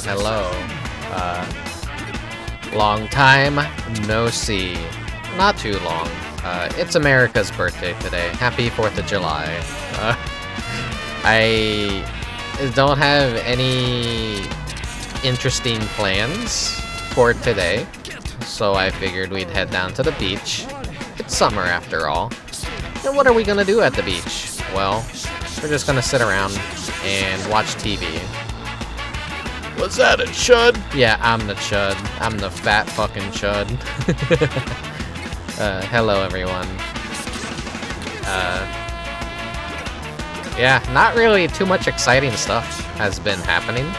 hello. Long time no see. Not too long. It's America's birthday today. Happy 4th of July. I don't have any interesting plans for today, so I figured we'd head down to the beach. It's summer after all. And what are we gonna do at the beach? Well, we're just gonna sit around and watch TV. Was that a chud? Yeah, I'm the chud. I'm the fat fucking chud. Hello everyone. Yeah, not really too much exciting stuff has been happening.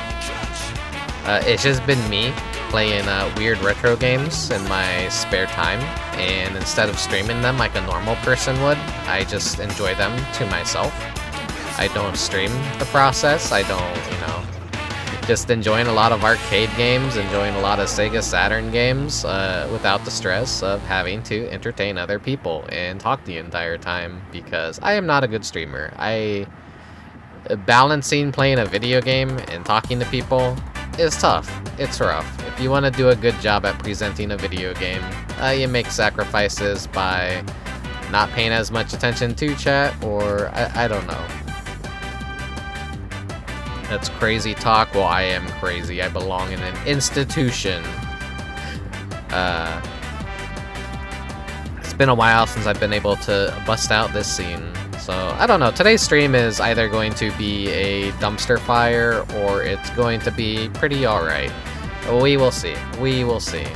It's just been me playing weird retro games in my spare time, and instead of streaming them like a normal person would, I just enjoy them to myself. I don't stream the process. I don't, just enjoying a lot of arcade games, enjoying a lot of Sega Saturn games without the stress of having to entertain other people and talk the entire time, because I am not a good streamer. Balancing playing a video game and talking to people is tough. It's rough. If you want to do a good job at presenting a video game, you make sacrifices by not paying as much attention to chat, or I don't know. That's crazy talk. Well, I am crazy. I belong in an institution. It's been a while since I've been able to bust out this scene. So, I don't know. Today's stream is either going to be a dumpster fire, or it's going to be pretty alright. We will see. We will see.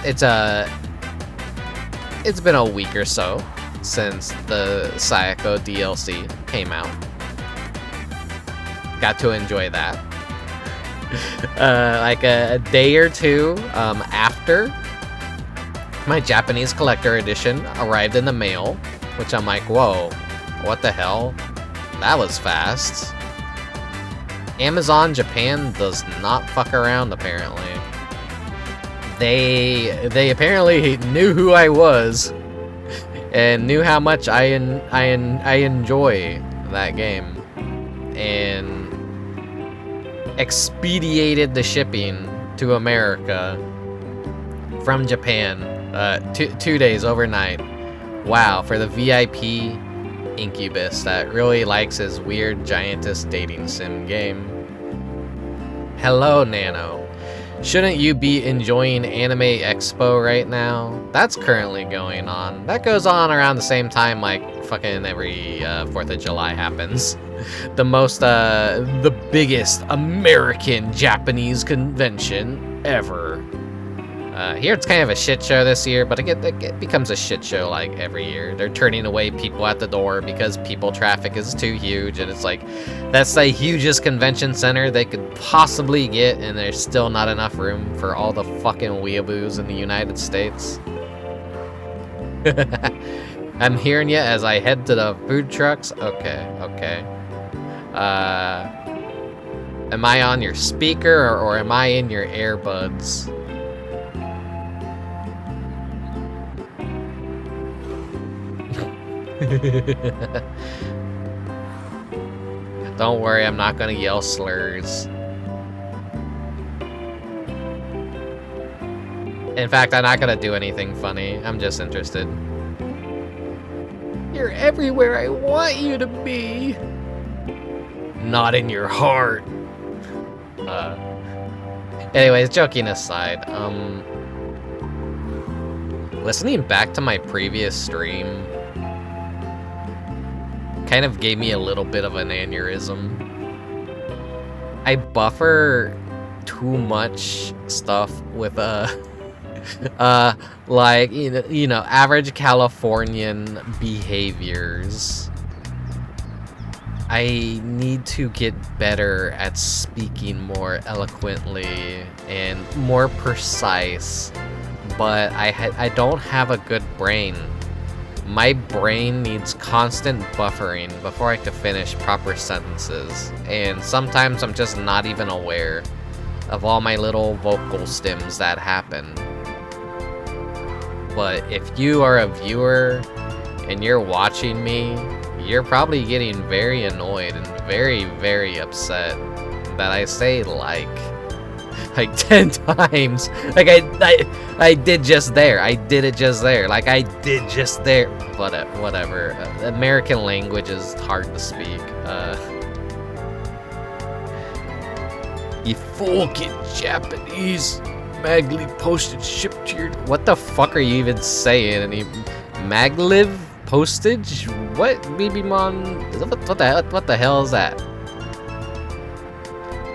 It's been a week or so since the Sayako DLC came out. Got to enjoy that. Like a day or two after my Japanese collector edition arrived in the mail, which I'm like, whoa, what the hell? That was fast. Amazon Japan does not fuck around, apparently. They apparently knew who I was and knew how much I enjoy that game, and expedited the shipping to America from Japan 2 days overnight. Wow, for the VIP Incubus that really likes his weird giantess dating sim game. Hello, Nano. Shouldn't you be enjoying Anime Expo right now? That's currently going on. That goes on around the same time like fucking every 4th of July happens. The biggest American Japanese convention ever. Here it's kind of a shit show this year, but it becomes a shit show like every year. They're turning away people at the door because people traffic is too huge, and it's like, that's the hugest convention center they could possibly get, and there's still not enough room for all the fucking weeaboos in the United States. I'm hearing you as I head to the food trucks. Okay. Am I on your speaker, or am I in your earbuds? Don't worry, I'm not gonna yell slurs. In fact, I'm not gonna do anything funny. I'm just interested. You're everywhere I want you to be. Not in your heart. Anyways, joking aside, listening back to my previous stream kind of gave me a little bit of an aneurysm. I buffer too much stuff with like average Californian behaviors. I need to get better at speaking more eloquently and more precise, but I don't have a good brain. My brain needs constant buffering before I can finish proper sentences, and sometimes I'm just not even aware of all my little vocal stems that happen. But if you are a viewer and you're watching me, you're probably getting very annoyed and very, very upset that I say like 10 times. Like I did just there. I did it just there. Like I did just there. Whatever. American language is hard to speak. You fucking Japanese. Maglev postage shipped to your... What the fuck are you even saying? Any Maglev postage? What, BBmon? What the hell is that?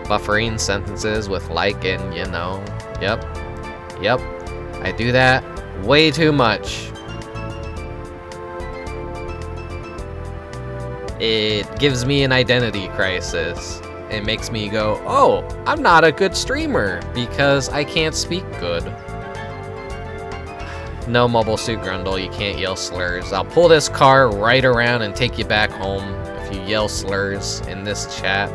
Buffering sentences with like and you know. Yep. I do that way too much. It gives me an identity crisis. It makes me go, oh, I'm not a good streamer because I can't speak good. No, Mobile Suit Grundle, you can't yell slurs. I'll pull this car right around and take you back home if you yell slurs in this chat.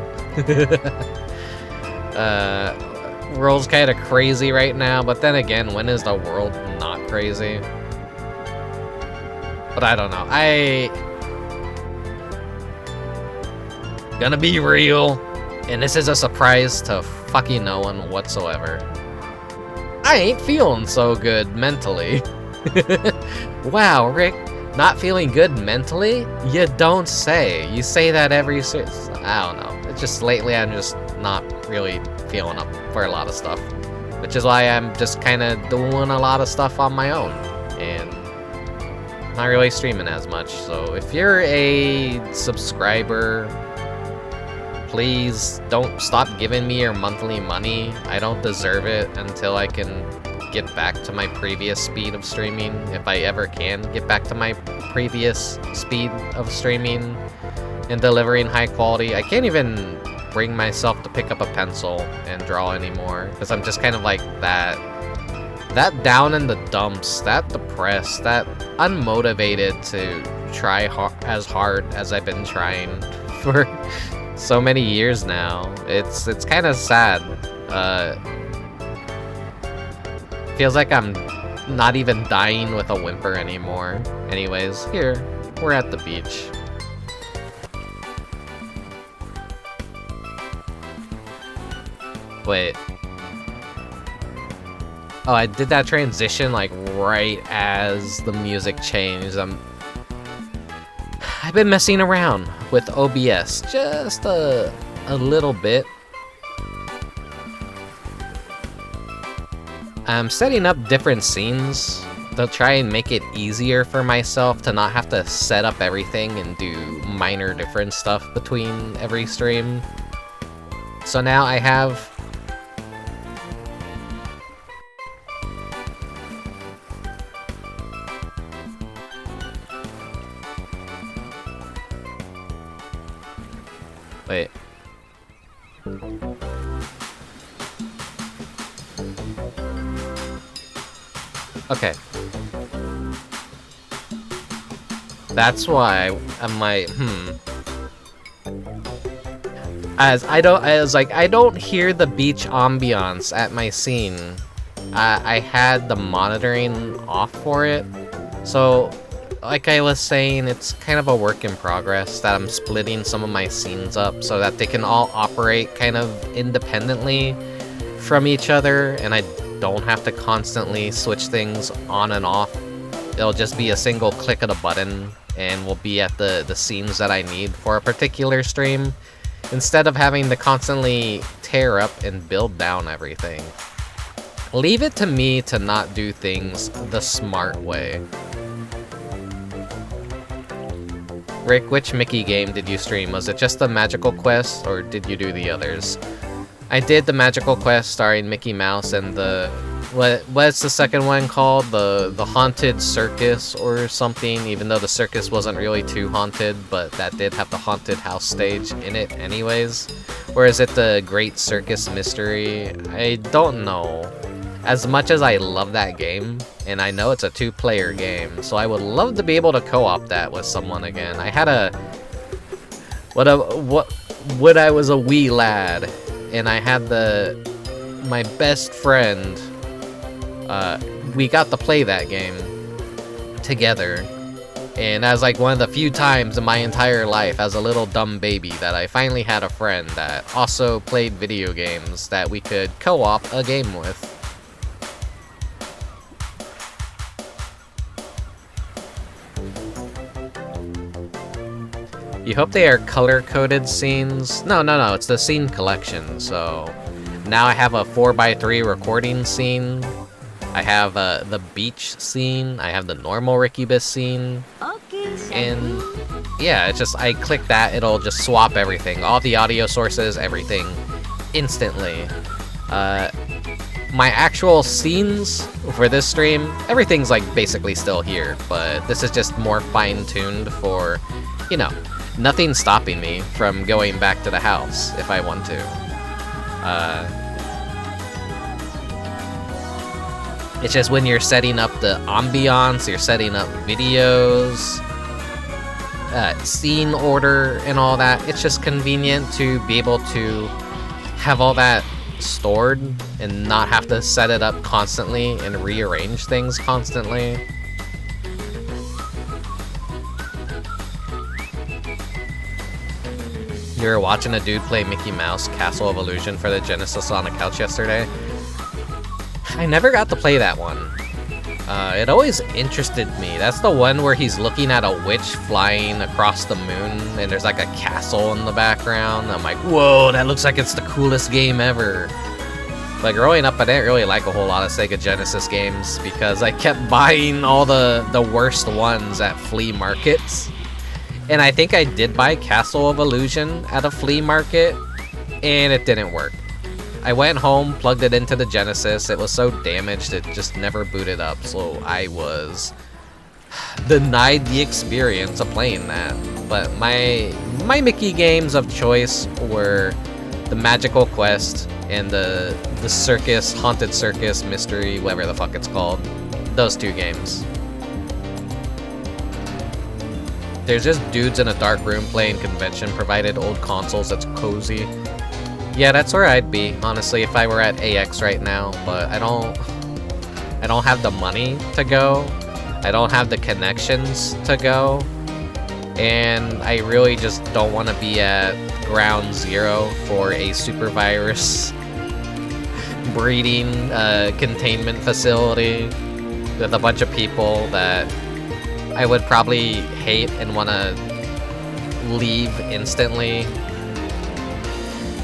World's kind of crazy right now, but then again, when is the world not crazy? But I don't know. Gonna be real. And this is a surprise to fucking no one whatsoever. I ain't feeling so good mentally. Wow, Rick, not feeling good mentally? You don't say. You say that every... I don't know. It's just lately I'm just not really feeling up for a lot of stuff. Which is why I'm just kind of doing a lot of stuff on my own. And not really streaming as much. So if you're a subscriber... Please don't stop giving me your monthly money. I don't deserve it until I can get back to my previous speed of streaming. If I ever can get back to my previous speed of streaming and delivering high quality. I can't even bring myself to pick up a pencil and draw anymore because I'm just kind of like that down in the dumps, that depressed, that unmotivated to try as hard as I've been trying for so many years now. It's kind of sad. Feels like I'm not even dying with a whimper anymore. Anyways, here, we're at the beach. Wait. Oh, I did that transition like right as the music changed. I've been messing around with OBS just a little bit. I'm setting up different scenes to try and make it easier for myself to not have to set up everything and do minor different stuff between every stream. So now I have... Wait. Okay. That's why I'm like, I was like, I don't hear the beach ambiance at my scene. I had the monitoring off for it. So, like I was saying, it's kind of a work in progress that I'm splitting some of my scenes up so that they can all operate kind of independently from each other, and I don't have to constantly switch things on and off. It'll just be a single click of the button, and we'll be at the scenes that I need for a particular stream, instead of having to constantly tear up and build down everything. Leave it to me to not do things the smart way. Rick, which Mickey game did you stream? Was it just the Magical Quest, or did you do the others? I did the Magical Quest starring Mickey Mouse and the... What's the second one called? The Haunted Circus or something, even though the circus wasn't really too haunted, but that did have the haunted house stage in it anyways. Or is it the Great Circus Mystery? I don't know. As much as I love that game, and I know it's a two-player game, so I would love to be able to co-op that with someone again. I had when I was a wee lad, and I had my best friend, we got to play that game together, And that was like one of the few times in my entire life as a little dumb baby that I finally had a friend that also played video games that we could co-op a game with. You hope they are color-coded scenes? No, it's the scene collection, so... Now I have a 4x3 recording scene. I have the beach scene. I have the normal Rickubus scene. And yeah, it's just, I click that, it'll just swap everything. All the audio sources, everything, instantly. My actual scenes for this stream, everything's like basically still here, but this is just more fine-tuned for, you know, nothing stopping me from going back to the house if I want to. It's just when you're setting up the ambiance, you're setting up videos, scene order and all that, it's just convenient to be able to have all that stored and not have to set it up constantly and rearrange things constantly. You were watching a dude play Mickey Mouse Castle of Illusion for the Genesis on the couch yesterday. I never got to play that one. It always interested me. That's the one where he's looking at a witch flying across the moon and there's like a castle in the background. I'm like, whoa, that looks like it's the coolest game ever. But growing up, I didn't really like a whole lot of Sega Genesis games because I kept buying all the worst ones at flea markets. And I think I did buy Castle of Illusion at a flea market, and it didn't work. I went home, plugged it into the Genesis, it was so damaged it just never booted up, so I was denied the experience of playing that. But my Mickey games of choice were the Magical Quest and the Circus, Haunted Circus, Mystery, whatever the fuck it's called. Those two games. There's just dudes in a dark room playing convention-provided old consoles that's cozy. Yeah, that's where I'd be, honestly, if I were at AX right now, but I don't have the money to go. I don't have the connections to go. And I really just don't want to be at ground zero for a super virus breeding containment facility with a bunch of people that I would probably hate and want to leave instantly.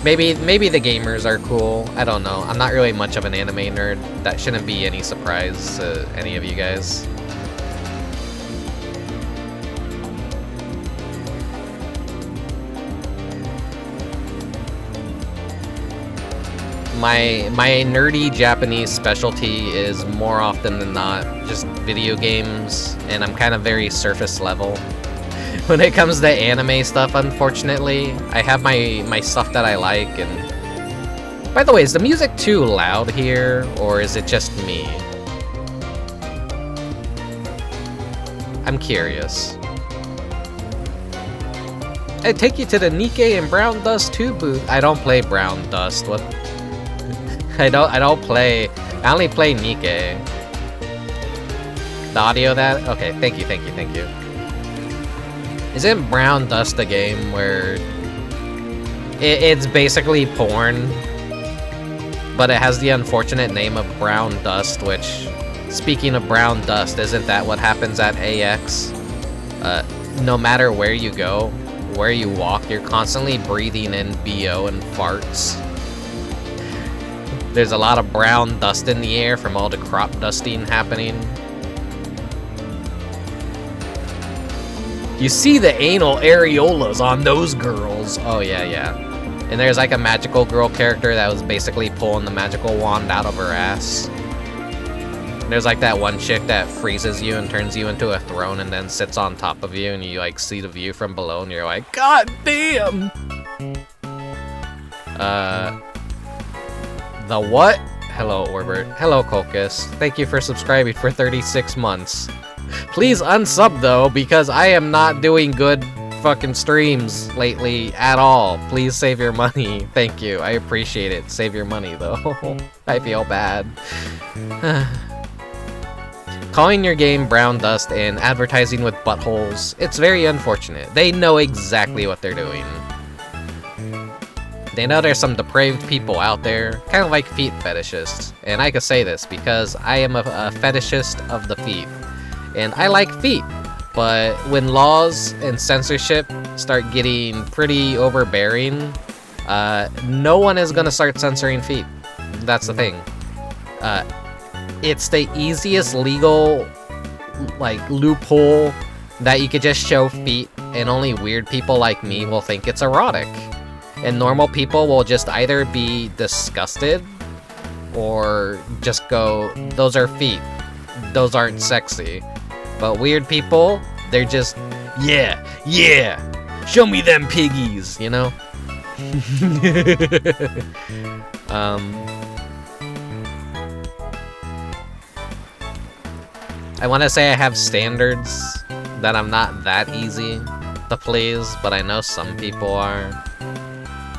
Maybe the gamers are cool. I don't know. I'm not really much of an anime nerd. That shouldn't be any surprise to any of you guys. My nerdy Japanese specialty is more often than not just video games, and I'm kind of very surface level. When it comes to anime stuff, unfortunately, I have my stuff that I like, and... By the way, is the music too loud here, or is it just me? I'm curious. I take you to the Nikkei and Brown Dust 2 booth. I don't play Brown Dust. What? I don't play... I only play Nikkei. The audio that... Okay, thank you. Isn't Brown Dust a game where... It's basically porn, but it has the unfortunate name of Brown Dust, which... Speaking of Brown Dust, isn't that what happens at AX? No matter where you go, where you walk, you're constantly breathing in BO and farts. There's a lot of brown dust in the air from all the crop dusting happening. You see the anal areolas on those girls. Oh, yeah. And there's like a magical girl character that was basically pulling the magical wand out of her ass. And there's like that one chick that freezes you and turns you into a throne and then sits on top of you and you like see the view from below and you're like, God damn! The what? Hello, Orbert. Hello, Colchis. Thank you for subscribing for 36 months. Please unsub, though, because I am not doing good fucking streams lately at all. Please save your money. Thank you. I appreciate it. Save your money, though. I feel bad. calling your game brown dust and advertising with buttholes, it's very unfortunate. They know exactly what they're doing. They know there's some depraved people out there, kind of like feet fetishists. And I can say this because I am a fetishist of the feet. And I like feet, but when laws and censorship start getting pretty overbearing, no one is gonna start censoring feet. That's the thing. It's the easiest legal, like, loophole that you could just show feet, and only weird people like me will think it's erotic. And normal people will just either be disgusted or just go, those are feet. Those aren't sexy. But weird people, they're just, yeah, show me them piggies, you know? I want to say I have standards, that I'm not that easy to please, but I know some people are.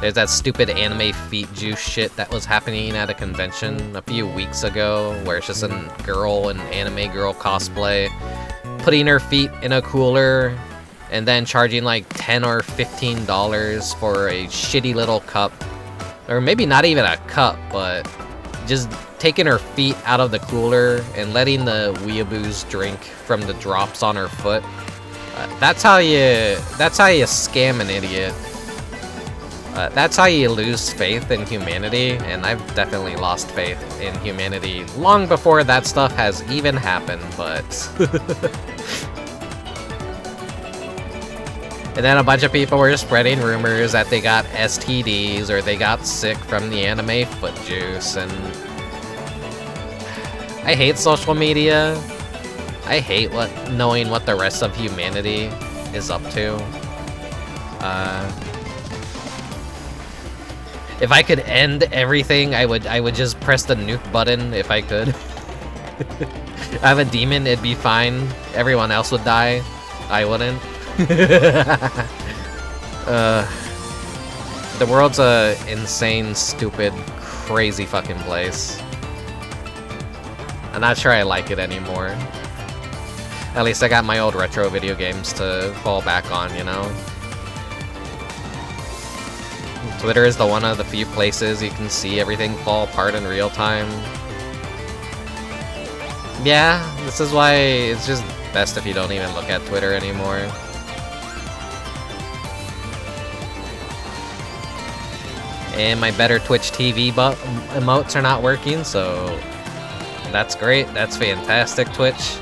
There's that stupid anime feet juice shit that was happening at a convention a few weeks ago, where it's just a girl in anime girl cosplay, putting her feet in a cooler, and then charging like $10 or $15 for a shitty little cup. Or maybe not even a cup, but just taking her feet out of the cooler and letting the weeaboos drink from the drops on her foot. That's how you scam an idiot. That's how you lose faith in humanity, and I've definitely lost faith in humanity long before that stuff has even happened, but... And then a bunch of people were spreading rumors that they got STDs or they got sick from the anime foot juice, and... I hate social media. I hate knowing what the rest of humanity is up to. If I could end everything, I would just press the nuke button if I could. I have a demon, it'd be fine. Everyone else would die. I wouldn't. The world's a insane, stupid, crazy fucking place. I'm not sure I like it anymore. At least I got my old retro video games to fall back on, you know? Twitter is one of the few places you can see everything fall apart in real time. Yeah, this is why it's just best if you don't even look at Twitter anymore. And my better Twitch TV emotes are not working, so that's great. That's fantastic, Twitch.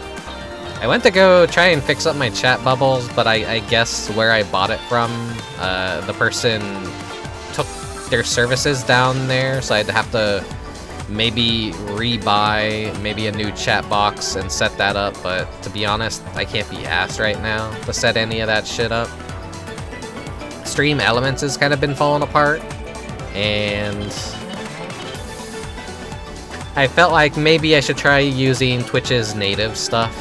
I went to go try and fix up my chat bubbles, but I guess where I bought it from, the person took their services down there, so I'd have to maybe rebuy maybe a new chat box and set that up, but to be honest, I can't be asked right now to set any of that shit up. Stream Elements has kind of been falling apart, and I felt like maybe I should try using Twitch's native stuff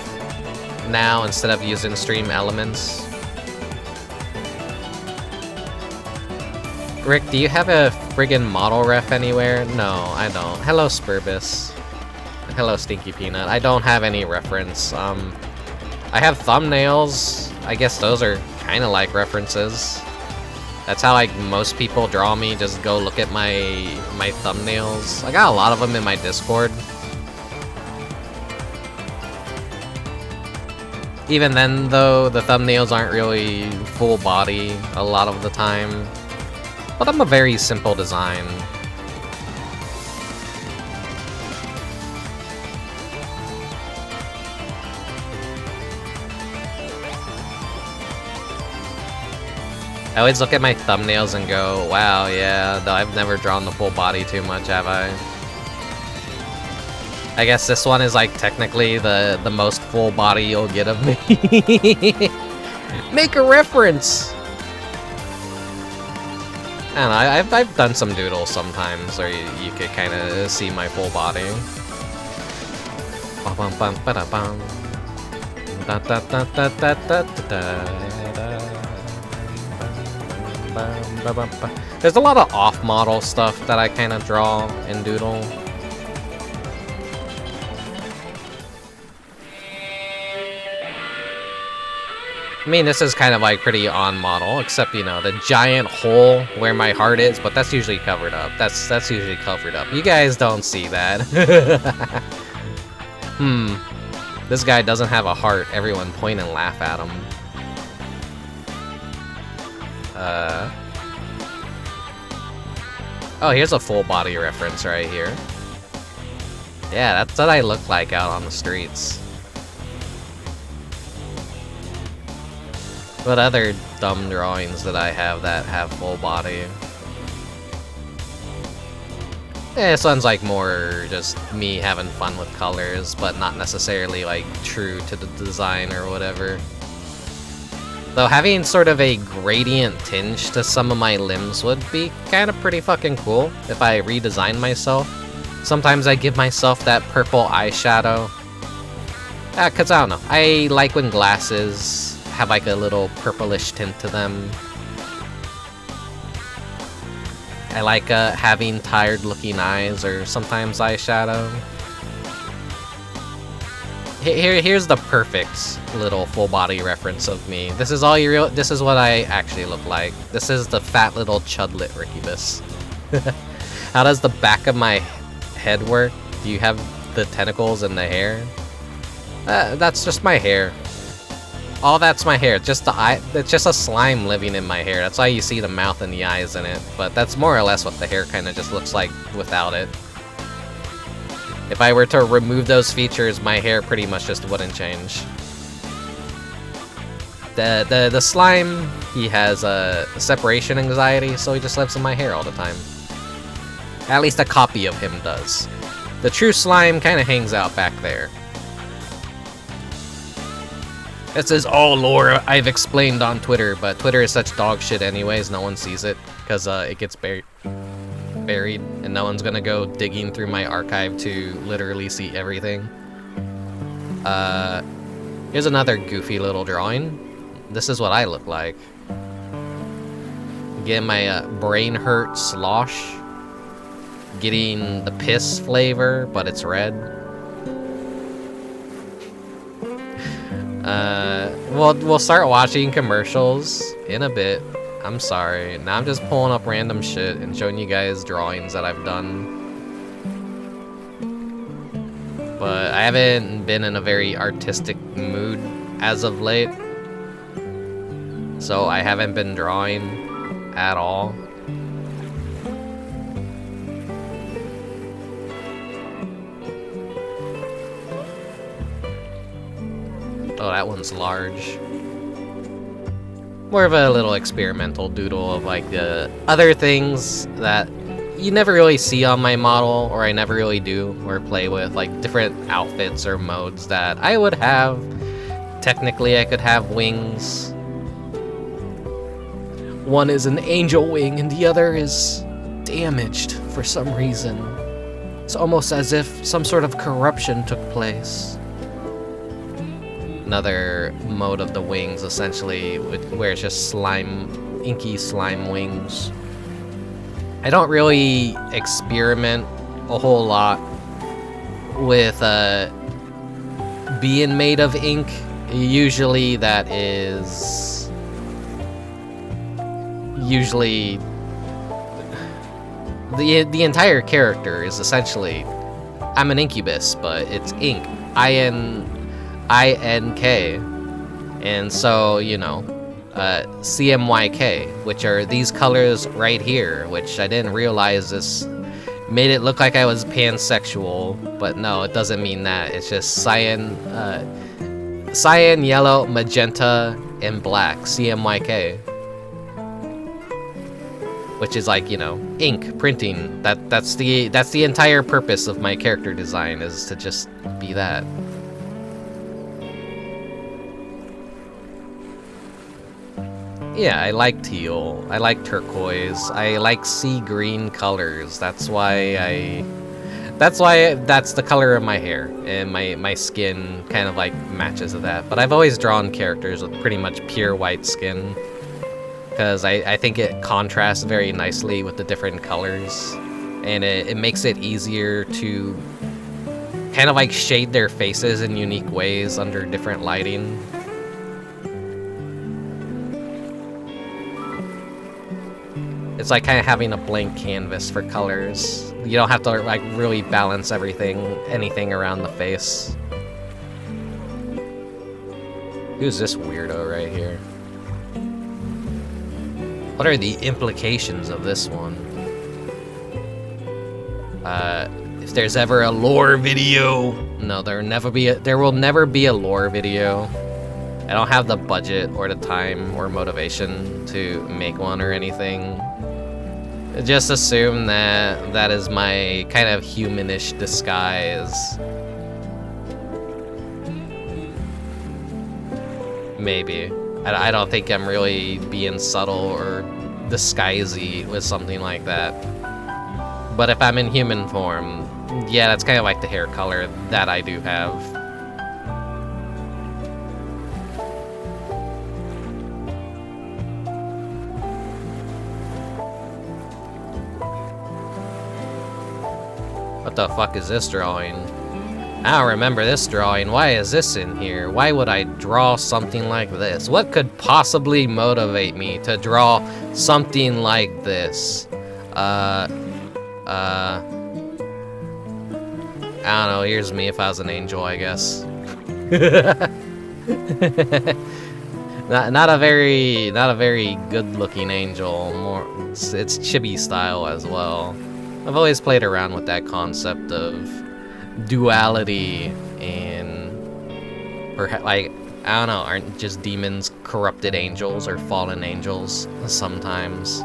now instead of using Stream Elements. Rick, do you have a friggin' model ref anywhere? No, I don't. Hello, Spurbus. Hello, Stinky Peanut. I don't have any reference. I have thumbnails. I guess those are kind of like references. That's how like most people draw me. Just go look at my thumbnails. I got a lot of them in my Discord. Even then, though, the thumbnails aren't really full body a lot of the time. But I'm a very simple design. I always look at my thumbnails and go, wow, yeah, though I've never drawn the full body too much, have I? I guess this one is like technically the most full body you'll get of me. Make a reference! I don't know, I've done some doodles sometimes where you could kind of see my full body. There's a lot of off-model stuff that I kind of draw and doodle. I mean, this is kind of like pretty on model, except, you know, the giant hole where my heart is, but that's usually covered up. That's usually covered up. You guys don't see that. This guy doesn't have a heart. Everyone point and laugh at him. Oh, here's a full body reference right here. Yeah, that's what I look like out on the streets. What other dumb drawings that I have that have full body? Yeah, this one's like more just me having fun with colors, but not necessarily like true to the design or whatever. Though having sort of a gradient tinge to some of my limbs would be kind of pretty fucking cool if I redesign myself. Sometimes I give myself that purple eyeshadow. Cause I don't know, I like when glasses have like a little purplish tint to them. I like having tired looking eyes or sometimes eyeshadow. Here's the perfect little full body reference of me. This is all you this is what I actually look like. This is the fat little chudlet Rickubus. How does the back of my head work? Do you have the tentacles and the hair? That's just my hair. All that's my hair. Just the eye. It's just a slime living in my hair. That's why you see the mouth and the eyes in it. But that's more or less what the hair kind of just looks like without it. If I were to remove those features, my hair pretty much just wouldn't change. The slime, he has a separation anxiety, so he just lives in my hair all the time. At least a copy of him does. The true slime kind of hangs out back there. This is all lore I've explained on Twitter, but Twitter is such dog shit anyways, no one sees it, because it gets buried, and no one's gonna go digging through my archive to literally see everything. Here's another goofy little drawing. This is what I look like. Getting my brain hurt slosh. Getting the piss flavor, but it's red. We'll start watching commercials in a bit. I'm sorry. Now I'm just pulling up random shit and showing you guys drawings that I've done. But I haven't been in a very artistic mood as of late. So I haven't been drawing at all. Oh, that one's large. More of a little experimental doodle of like the other things that you never really see on my model, or I never really do or play with, like different outfits or modes that I would have. Technically, I could have wings. One is an angel wing and the other is damaged for some reason. It's almost as if some sort of corruption took place. Another mode of the wings, essentially, where it's just slime, inky slime wings. I don't really experiment a whole lot with being made of ink. Usually that is... Usually... The entire character is essentially... I'm an incubus, but it's ink. I-N-K, and so, you know, CMYK, which are these colors right here, which I didn't realize this made it look like I was pansexual, but no, it doesn't mean that. It's just cyan, yellow, magenta, and black, CMYK, which is like, you know, ink, printing. That's the entire purpose of my character design, is to just be that. Yeah, I like teal, I like turquoise, I like sea green colors. That's the color of my hair, and my skin kind of like matches with that. But I've always drawn characters with pretty much pure white skin, because I think it contrasts very nicely with the different colors, and it makes it easier to kind of like shade their faces in unique ways under different lighting. It's like kind of having a blank canvas for colors. You don't have to like really balance anything around the face. Who's this weirdo right here? What are the implications of this one? If there's ever a lore video, no, there will never be a lore video. I don't have the budget or the time or motivation to make one or anything. Just assume that that is my kind of humanish disguise. Maybe. I don't think I'm really being subtle or disguisey with something like that. But if I'm in human form, yeah, that's kind of like the hair color that I do have. What the fuck is this drawing? I don't remember this drawing. Why is this in here? Why would I draw something like this? What could possibly motivate me to draw something like this? I don't know. Here's me if I was an angel, I guess. not a very good-looking angel. It's chibi style as well. I've always played around with that concept of duality and perhaps, like, I don't know, aren't just demons corrupted angels or fallen angels sometimes?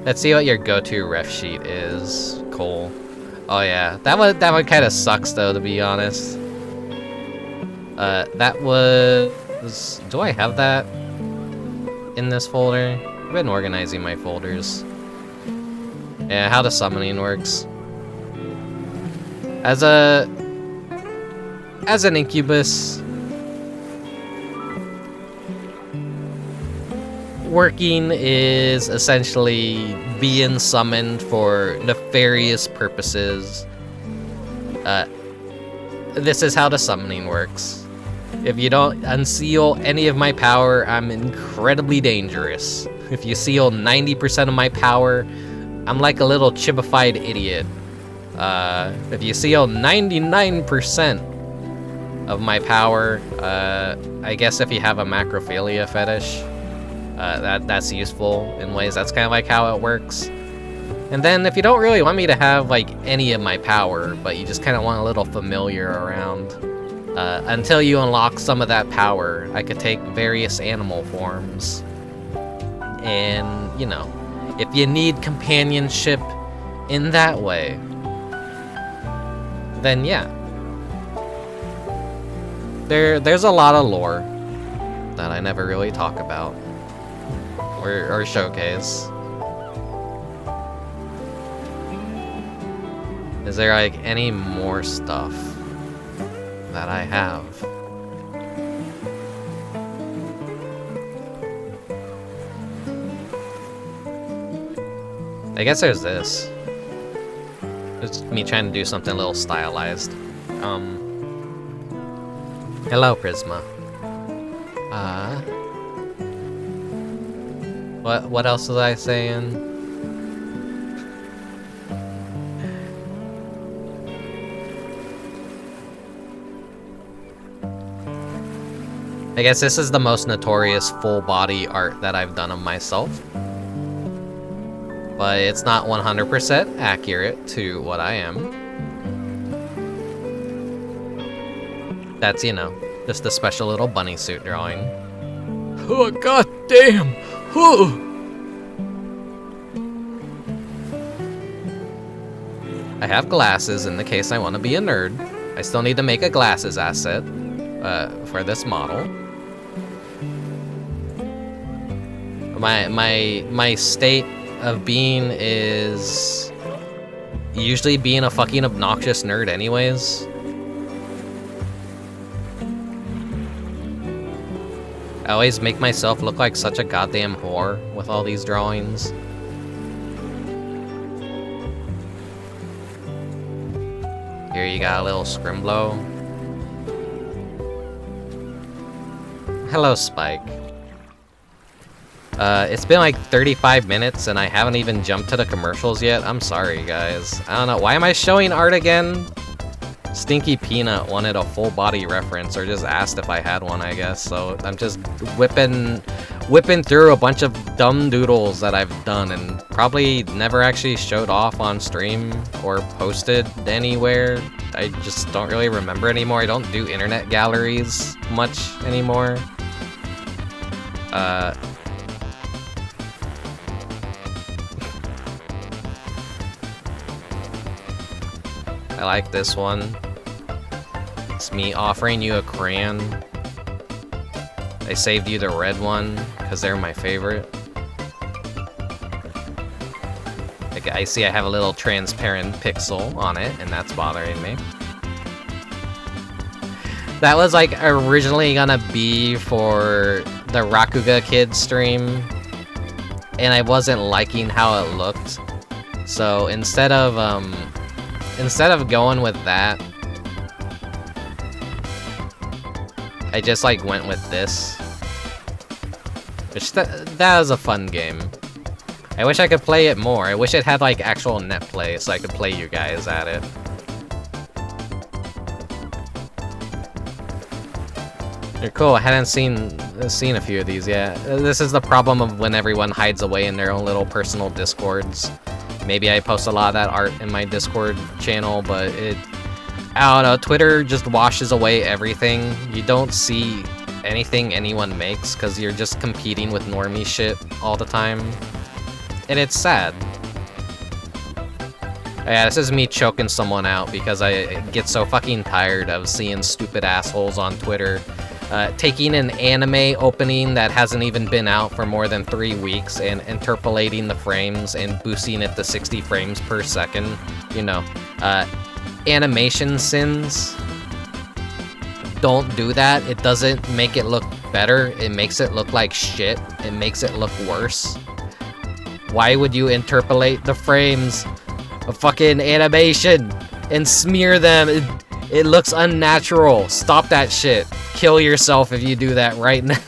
Let's see what your go-to ref sheet is, Cole. Oh yeah, that one kind of sucks though, to be honest. That was... Do I have that in this folder? I've been organizing my folders. Yeah, how the summoning works. As an incubus, working is essentially being summoned for nefarious purposes. This is how the summoning works. If you don't unseal any of my power, I'm incredibly dangerous. If you seal 90% of my power, I'm like a little chibified idiot. If you seal 99% of my power, I guess if you have a macrophilia fetish, that's useful in ways. That's kind of like how it works. And then if you don't really want me to have like any of my power, but you just kind of want a little familiar around, until you unlock some of that power, I could take various animal forms. And, you know, if you need companionship in that way, then yeah. There's a lot of lore that I never really talk about or showcase. Is there like any more stuff that I have? I guess there's this. It's me trying to do something a little stylized. Hello, Prisma. What else was I saying? I guess this is the most notorious full body art that I've done of myself. But it's not 100% accurate to what I am. That's, you know, just a special little bunny suit drawing. Oh, god damn! Oh. I have glasses in the case I want to be a nerd. I still need to make a glasses asset for this model. My state of being is usually being a fucking obnoxious nerd anyways. I always make myself look like such a goddamn whore with all these drawings. Here you got a little Scrimblow. Hello, Spike. It's been like 35 minutes and I haven't even jumped to the commercials yet. I'm sorry, guys. I don't know. Why am I showing art again? Stinky Peanut wanted a full body reference, or just asked if I had one, I guess. So I'm just whipping through a bunch of dumb doodles that I've done and probably never actually showed off on stream or posted anywhere. I just don't really remember anymore. I don't do internet galleries much anymore. I like this one. It's me offering you a crayon. I saved you the red one because they're my favorite. Like, I see I have a little transparent pixel on it, and that's bothering me. That was like originally gonna be for the Rakuga Kids stream, and I wasn't liking how it looked. So instead of going with that, I just like went with this. Which that was a fun game. I wish I could play it more. I wish it had like actual net play so I could play you guys at it. You're cool. I hadn't seen a few of these yet. This is the problem of when everyone hides away in their own little personal discords. Maybe I post a lot of that art in my Discord channel, but I don't know, Twitter just washes away everything. You don't see anything anyone makes because you're just competing with normie shit all the time. And it's sad. Yeah, this is me choking someone out because I get so fucking tired of seeing stupid assholes on Twitter taking an anime opening that hasn't even been out for more than 3 weeks and interpolating the frames and boosting it to 60 frames per second. You know, animation sins. Don't do that. It doesn't make it look better. It makes it look like shit. It makes it look worse. Why would you interpolate the frames of fucking animation and smear them? It looks unnatural. Stop that shit. Kill yourself if you do that right now.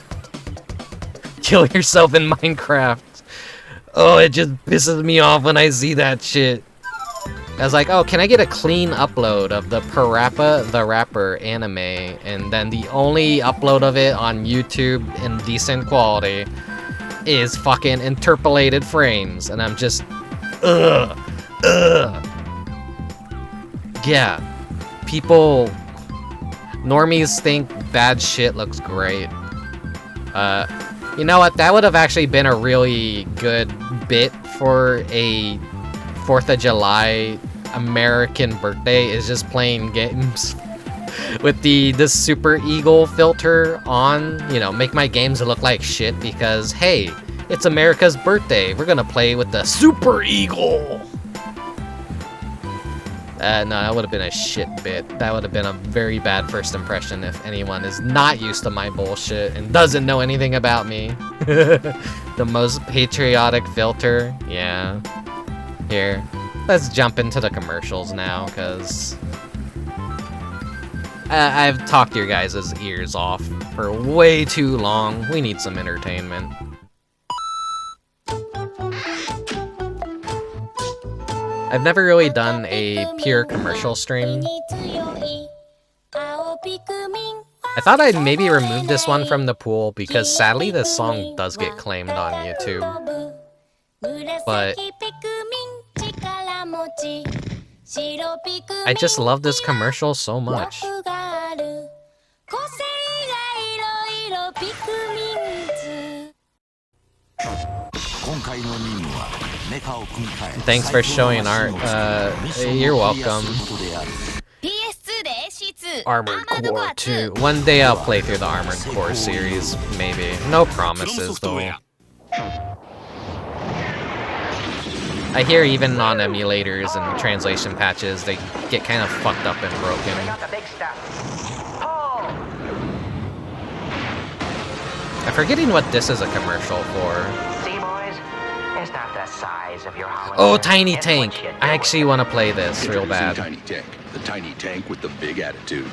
Kill yourself in Minecraft. Oh, it just pisses me off when I see that shit. I was like, oh, can I get a clean upload of the Parappa the Rapper anime? And then the only upload of it on YouTube in decent quality is fucking interpolated frames. And I'm just, ugh. Yeah. People, normies think bad shit looks great. You know what? That would have actually been a really good bit for a 4th of July American birthday, is just playing games with the Super Eagle filter on. You know, make my games look like shit because, hey, it's America's birthday. We're gonna play with the Super Eagle. No, that would have been a shit bit. That would have been a very bad first impression if anyone is not used to my bullshit and doesn't know anything about me. The most patriotic filter. Yeah. Here. Let's jump into the commercials now, because I've talked your guys' ears off for way too long. We need some entertainment. I've never really done a pure commercial stream. I thought I'd maybe remove this one from the pool because sadly this song does get claimed on YouTube. But I just love this commercial so much. Thanks for showing art. You're welcome. Armored Core 2. One day I'll play through the Armored Core series, maybe. No promises, though. I hear even on emulators and translation patches, they get kind of fucked up and broken. I'm forgetting what this is a commercial for. Oh, Tiny Tank! I actually want to play this real bad. Tiny Tank, the tiny tank with the big attitude.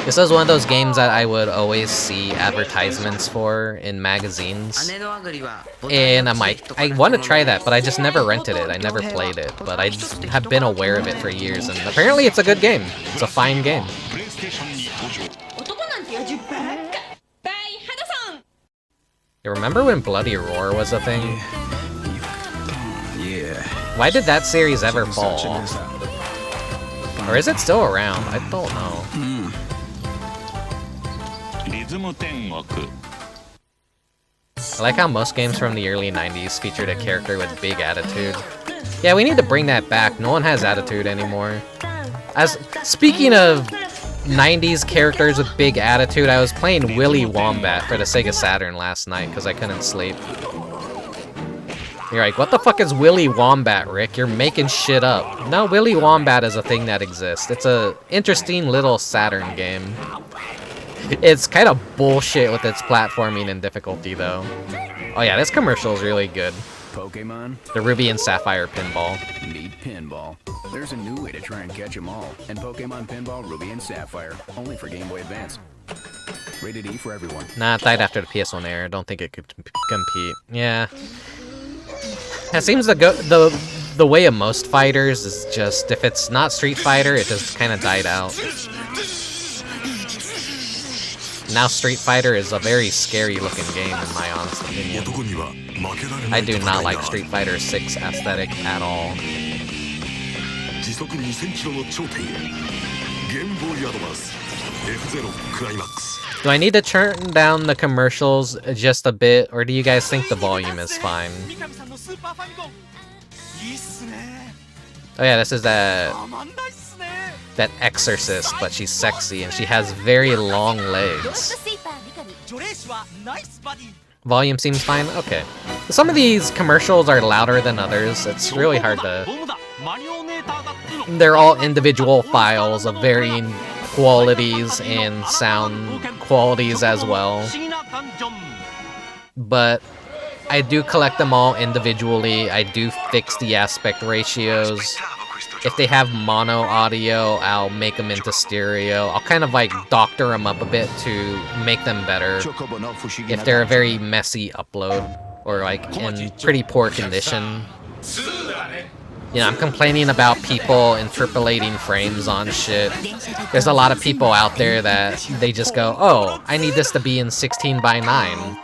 This is one of those games that I would always see advertisements for in magazines. And I'm like, I want to try that, but I just never rented it. I never played it, but I have been aware of it for years, and apparently it's a good game. It's a fine game. You remember when Bloody Roar was a thing? Yeah. Why did that series ever fall? Or is it still around? I don't know. I like how most games from the early 90s featured a character with big attitude. Yeah, we need to bring that back. No one has attitude anymore. Speaking of 90s characters with big attitude, I was playing Willy Wombat for the Sega Saturn last night because I couldn't sleep. You're like, what the fuck is Willy Wombat, Rick? You're making shit up. No, Willy Wombat is a thing that exists. It's a interesting little Saturn game. It's kind of bullshit with its platforming and difficulty, though. Oh yeah, this commercial is really good. Pokemon? The Ruby and Sapphire pinball. Need pinball. There's a new way to try and catch them all. And Pokemon Pinball Ruby and Sapphire. Only for Game Boy Advance. Rated E for everyone. Nah, it died after the PS1 era. Don't think it could compete. Yeah. It seems to go the way of most fighters is just, if it's not Street Fighter, it just kind of died out. Now Street Fighter is a very scary looking game in my honest opinion. I do not like Street Fighter 6 aesthetic at all. Do I need to turn down the commercials just a bit, or do you guys think the volume is fine? Oh yeah, this is that exorcist, but she's sexy and she has very long legs. Volume seems fine? Okay. Some of these commercials are louder than others. It's really hard to... They're all individual files of varying qualities and sound qualities as well. But I do collect them all individually. I do fix the aspect ratios. If they have mono audio, I'll make them into stereo. I'll kind of like doctor them up a bit to make them better if they're a very messy upload or like in pretty poor condition. You know, I'm complaining about people interpolating frames on shit. There's a lot of people out there that they just go, oh, I need this to be in 16:9.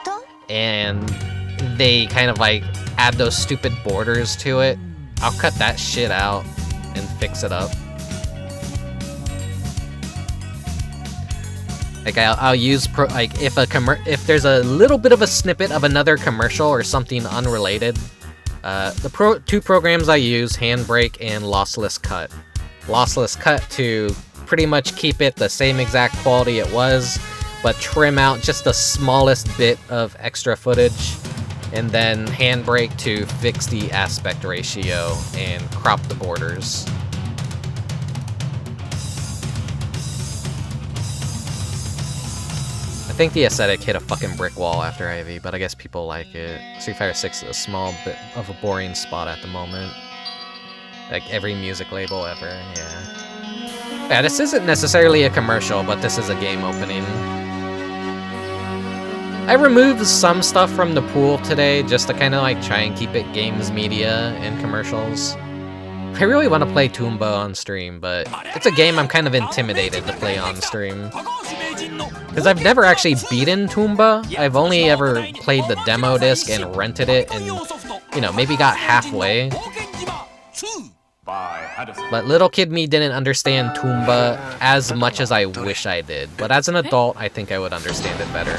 And they kind of like add those stupid borders to it. I'll cut that shit out and fix it up. Like I'll use if there's a little bit of a snippet of another commercial or something unrelated. Two programs I use, Handbrake and Lossless Cut. Lossless Cut to pretty much keep it the same exact quality it was, but trim out just the smallest bit of extra footage. And then Handbrake to fix the aspect ratio and crop the borders. I think the aesthetic hit a fucking brick wall after Ivy, but I guess people like it. Street Fighter 6 is a small bit of a boring spot at the moment. Like every music label ever, yeah. Yeah, this isn't necessarily a commercial, but this is a game opening. I removed some stuff from the pool today just to kind of like try and keep it games, media, and commercials. I really want to play Toomba on stream, but it's a game I'm kind of intimidated to play on stream. Because I've never actually beaten Toomba. I've only ever played the demo disc and rented it and, you know, maybe got halfway. But little kid me didn't understand Toomba as much as I wish I did. But as an adult, I think I would understand it better.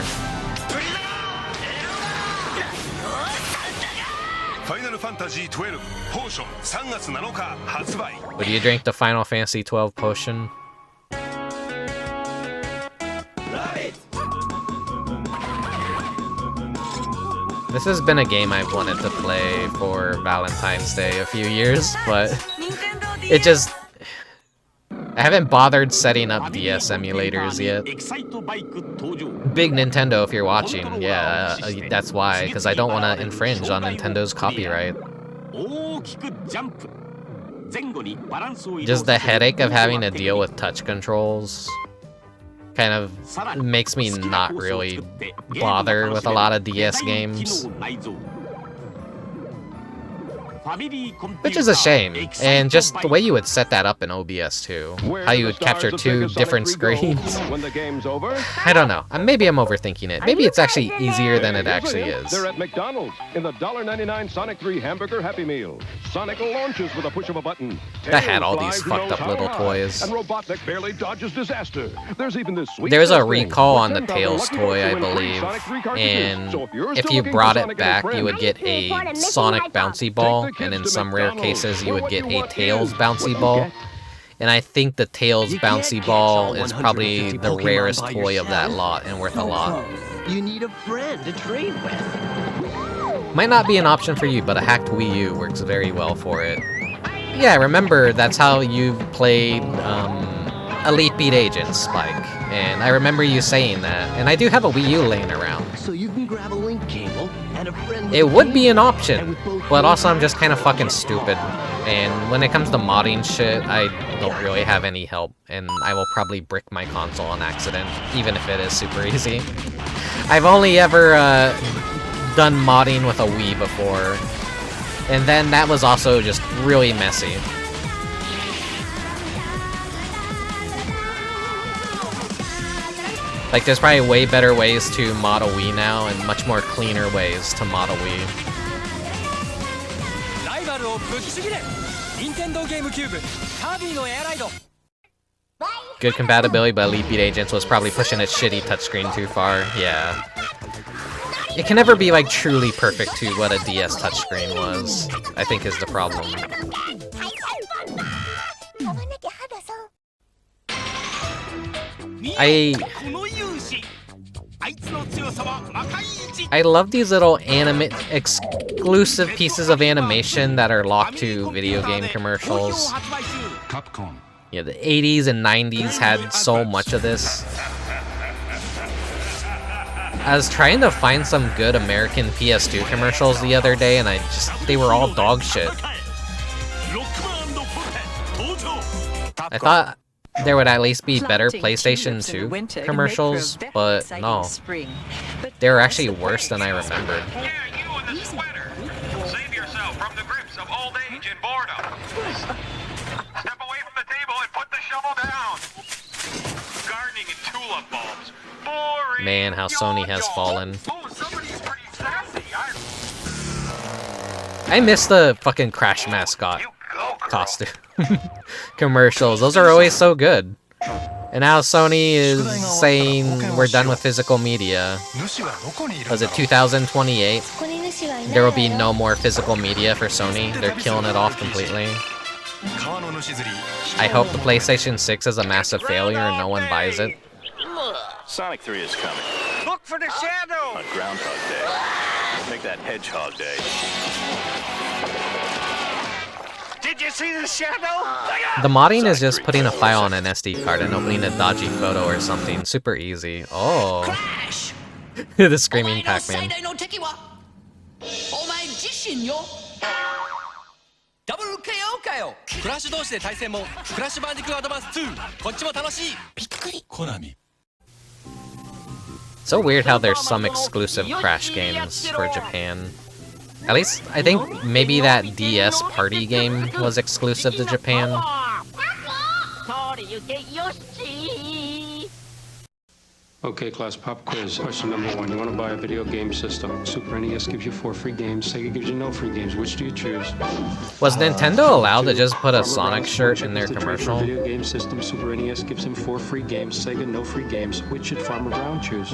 Would you drink the Final Fantasy XII potion? This has been a game I've wanted to play for Valentine's Day a few years, but it just... I haven't bothered setting up DS emulators yet. Big Nintendo, if you're watching, yeah, that's why, because I don't want to infringe on Nintendo's copyright. Just the headache of having to deal with touch controls. kind of makes me not really bother with a lot of DS games. Which is a shame, and just the way you would set that up in OBS too, how you would capture two different screens. I don't know, maybe I'm overthinking it. Maybe it's actually easier than it actually is. They're at McDonald's in the $1.99 Sonic 3 Hamburger Happy Meal. Sonic launches with a push of a button. I had all these fucked up little toys. And Robotnik barely dodges disaster. There's even this sweet There's a recall on the Tails toy, I believe, and if you brought it back, you would get a Sonic bouncy ball, and in some rare cases, you would get a Tails bouncy ball. And I think the Tails bouncy ball is probably the rarest toy of that lot and worth a lot. You need a friend to trade with. Might not be an option for you, but a hacked Wii U works very well for it. Yeah, remember, that's how you played Elite Beat Agents, Spike. And I remember you saying that. And I do have a Wii U laying around. So you can grab a link cable and a friend. It would be an option, but also I'm just kind of fucking stupid. And when it comes to modding shit, I don't really have any help. And I will probably brick my console on accident, even if it is super easy. I've only ever done modding with a Wii before. And then that was also just really messy. Like, there's probably way better ways to mod a Wii now, and much more cleaner ways to mod a Wii. Good compatibility, but Elite Beat Agents was probably pushing its shitty touchscreen too far. Yeah. It can never be, like, truly perfect to what a DS touchscreen was, I think is the problem. I love these little exclusive pieces of animation that are locked to video game commercials. Yeah, the 80s and 90s had so much of this. I was trying to find some good American PS2 commercials the other day, and they were all dog shit. I thought there would at least be better PlayStation 2 commercials, but no. They were actually worse than I remembered. Yeah, you in the sweater. Save yourself from the grips of old age and boredom. Step away from the table and put the shovel down. Gardening and tulip bulbs. Boring. Man, how Sony has fallen. Oh, somebody's pretty sassy. I miss the fucking Crash mascot costume commercials. Those are always so good. And now Sony is saying we're done with physical media. Was it 2028? There will be no more physical media for Sony. They're killing it off completely. I hope the PlayStation 6 is a massive failure and no one buys it. Sonic 3 is coming. Look for the shadow. On Groundhog Day. Make that Hedgehog Day. Did you see the shadow? The modding is just putting a file on an SD card and opening a dodgy photo or something. Super easy. Oh. The screaming Pac-Man. So weird how there's some exclusive Crash games for Japan. At least, I think maybe that DS party game was exclusive to Japan. Okay, class, pop quiz. Question number 1. You want to buy a video game system. Super NES gives you 4 free games. Sega gives you no free games. Which do you choose? Was Nintendo allowed to just put a Sonic shirt in their commercial? Video game system. Super NES gives him 4 free games. Sega, no free games. Which should Farmer Brown choose?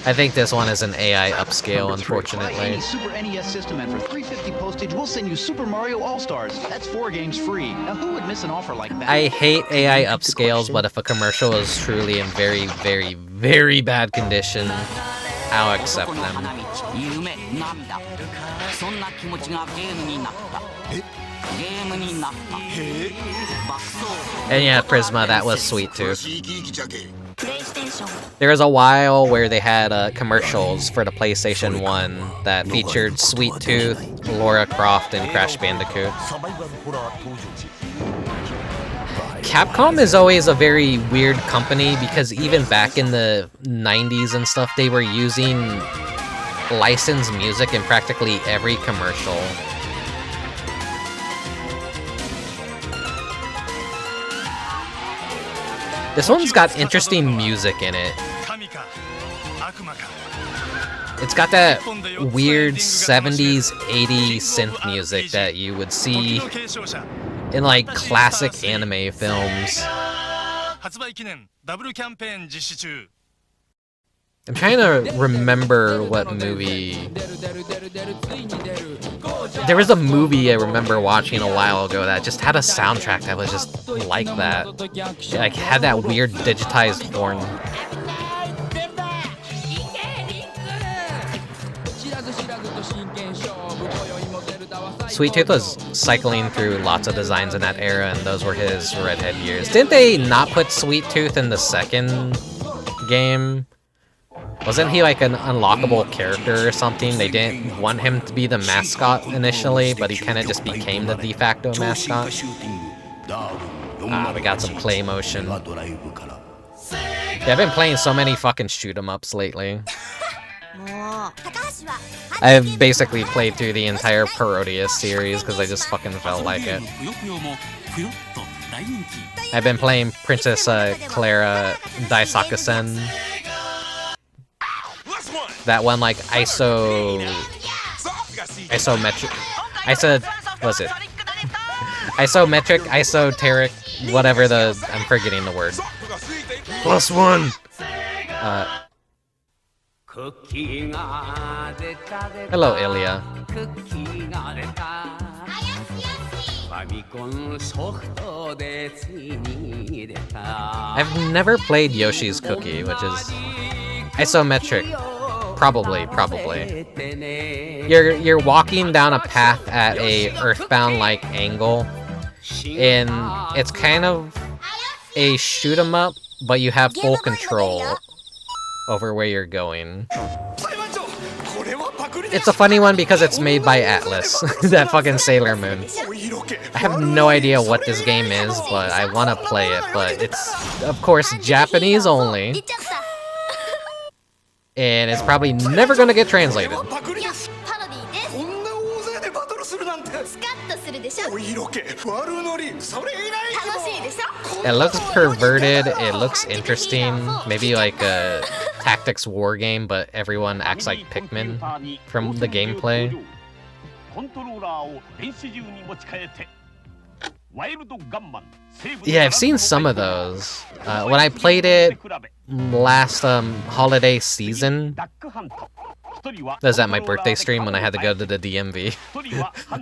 I think this one is an AI upscale, unfortunately. Any Super NES system, and for $3.50 postage, we'll send you Super Mario All-Stars. That's 4 games free. Now, who would miss an offer like that? I hate AI upscales, but if a commercial is truly in very, very, very bad condition, I'll accept them. And yeah, Prisma, that was Sweet Tooth. There was a while where they had commercials for the PlayStation 1 that featured Sweet Tooth, Lara Croft, and Crash Bandicoot. Capcom is always a very weird company because even back in the 90s and stuff, they were using licensed music in practically every commercial. This one's got interesting music in it. It's got that weird 70s, 80s synth music that you would see in like classic anime films. I'm trying to remember what movie. There was a movie I remember watching a while ago that just had a soundtrack that was just like that. It, like, had that weird digitized horn. Sweet Tooth was cycling through lots of designs in that era, and those were his redhead years. Didn't they not put Sweet Tooth in the second game? Wasn't he like an unlockable character or something? They didn't want him to be the mascot initially, but he kind of just became the de facto mascot. Ah, we got some play motion. Yeah, I've been playing so many fucking shoot-em-ups lately. I've basically played through the entire Parodius series because I just fucking felt like it. I've been playing Princess Clara Daisakusen. That one, like, isometric, esoteric, whatever I'm forgetting the word. +1! Hello, Ilya. I've never played Yoshi's Cookie, which is isometric. Probably. You're walking down a path at a Earthbound-like angle, and it's kind of a shoot 'em up, but you have full control over where you're going. It's a funny one because it's made by Atlas, that fucking Sailor Moon. I have no idea what this game is, but I want to play it, but it's, of course, Japanese only. And it's probably never gonna get translated. It looks perverted, it looks interesting, maybe like a tactics war game, but everyone acts like Pikmin from the gameplay. Yeah, I've seen some of those. When I played it last holiday season, that was at my birthday stream when I had to go to the DMV.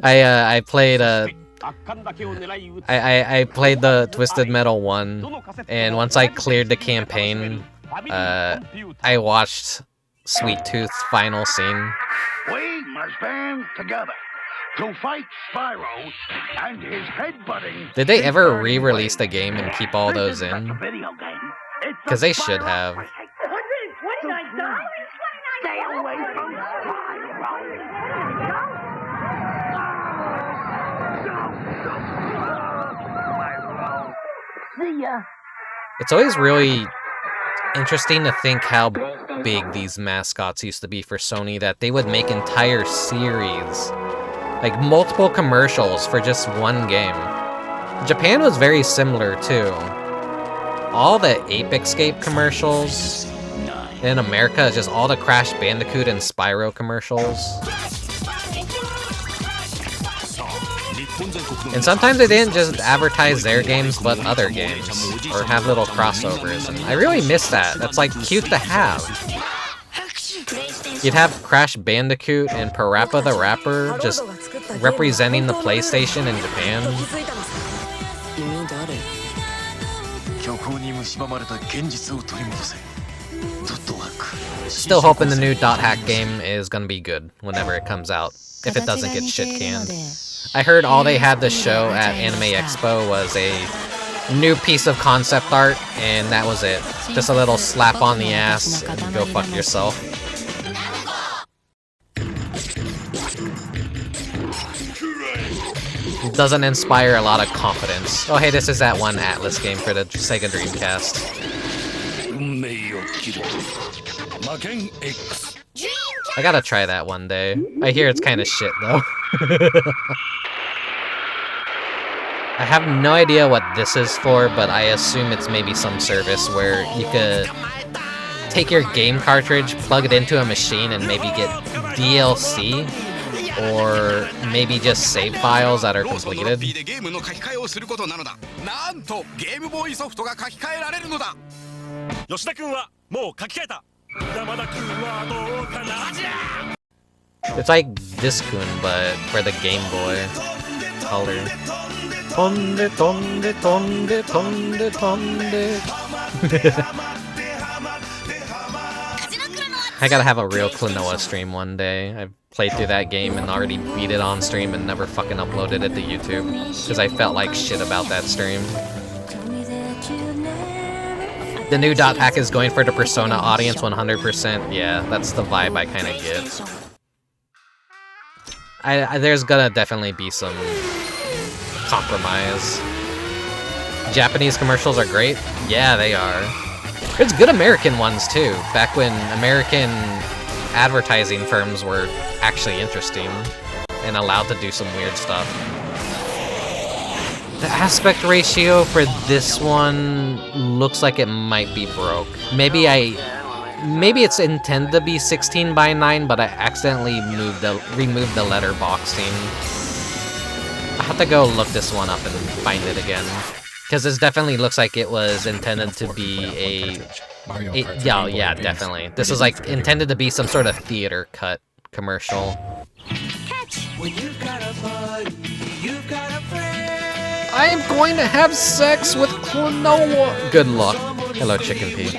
I played I played the Twisted Metal one, and once I cleared the campaign, I watched Sweet Tooth's final scene. We must band together to fight Spyro and his headbutting. Did they ever re-release the game and keep all those in? Because they should have. $129? Stay away from Spyro. See ya. It's always really interesting to think how big these mascots used to be for Sony, that they would make entire series, like multiple commercials for just one game. Japan was very similar too. All the Ape Escape commercials in America is just all the Crash Bandicoot and Spyro commercials. And sometimes they didn't just advertise their games, but other games, or have little crossovers, and I really miss that. That's like cute to have. You'd have Crash Bandicoot and Parappa the Rapper just representing the PlayStation in Japan. Still hoping the new Dot Hack game is gonna be good whenever it comes out, if it doesn't get shit canned. I heard all they had to show at Anime Expo was a new piece of concept art, and that was it. Just a little slap on the ass and go fuck yourself. It doesn't inspire a lot of confidence. Oh hey, this is that one Atlas game for the Sega Dreamcast. I gotta try that one day. I hear it's kind of shit though. I have no idea what this is for, but I assume it's maybe some service where you could take your game cartridge, plug it into a machine, and maybe get DLC, or maybe just save files that are completed. It's like Discun, but for the Game Boy Color. Tonde, tonde, tonde, tonde, tonde. I gotta have a real Klonoa stream one day. I've played through that game and already beat it on stream and never fucking uploaded it to YouTube. Because I felt like shit about that stream. The new Dot Hack is going for the Persona audience 100%. Yeah, that's the vibe I kind of get. There's gonna definitely be some compromise. Japanese commercials are great. Yeah, they are. There's good American ones too, back when American advertising firms were actually interesting and allowed to do some weird stuff. The aspect ratio for this one looks like it might be broke. Maybe it's intended to be 16:9, but I accidentally removed the letterboxing. I have to go look this one up and find it again. Because this definitely looks like it was intended to be yeah, definitely. This is like intended to be some sort of theater cut commercial. I am going to have sex with Klonoa. Good luck. Hello, Chicken Pea.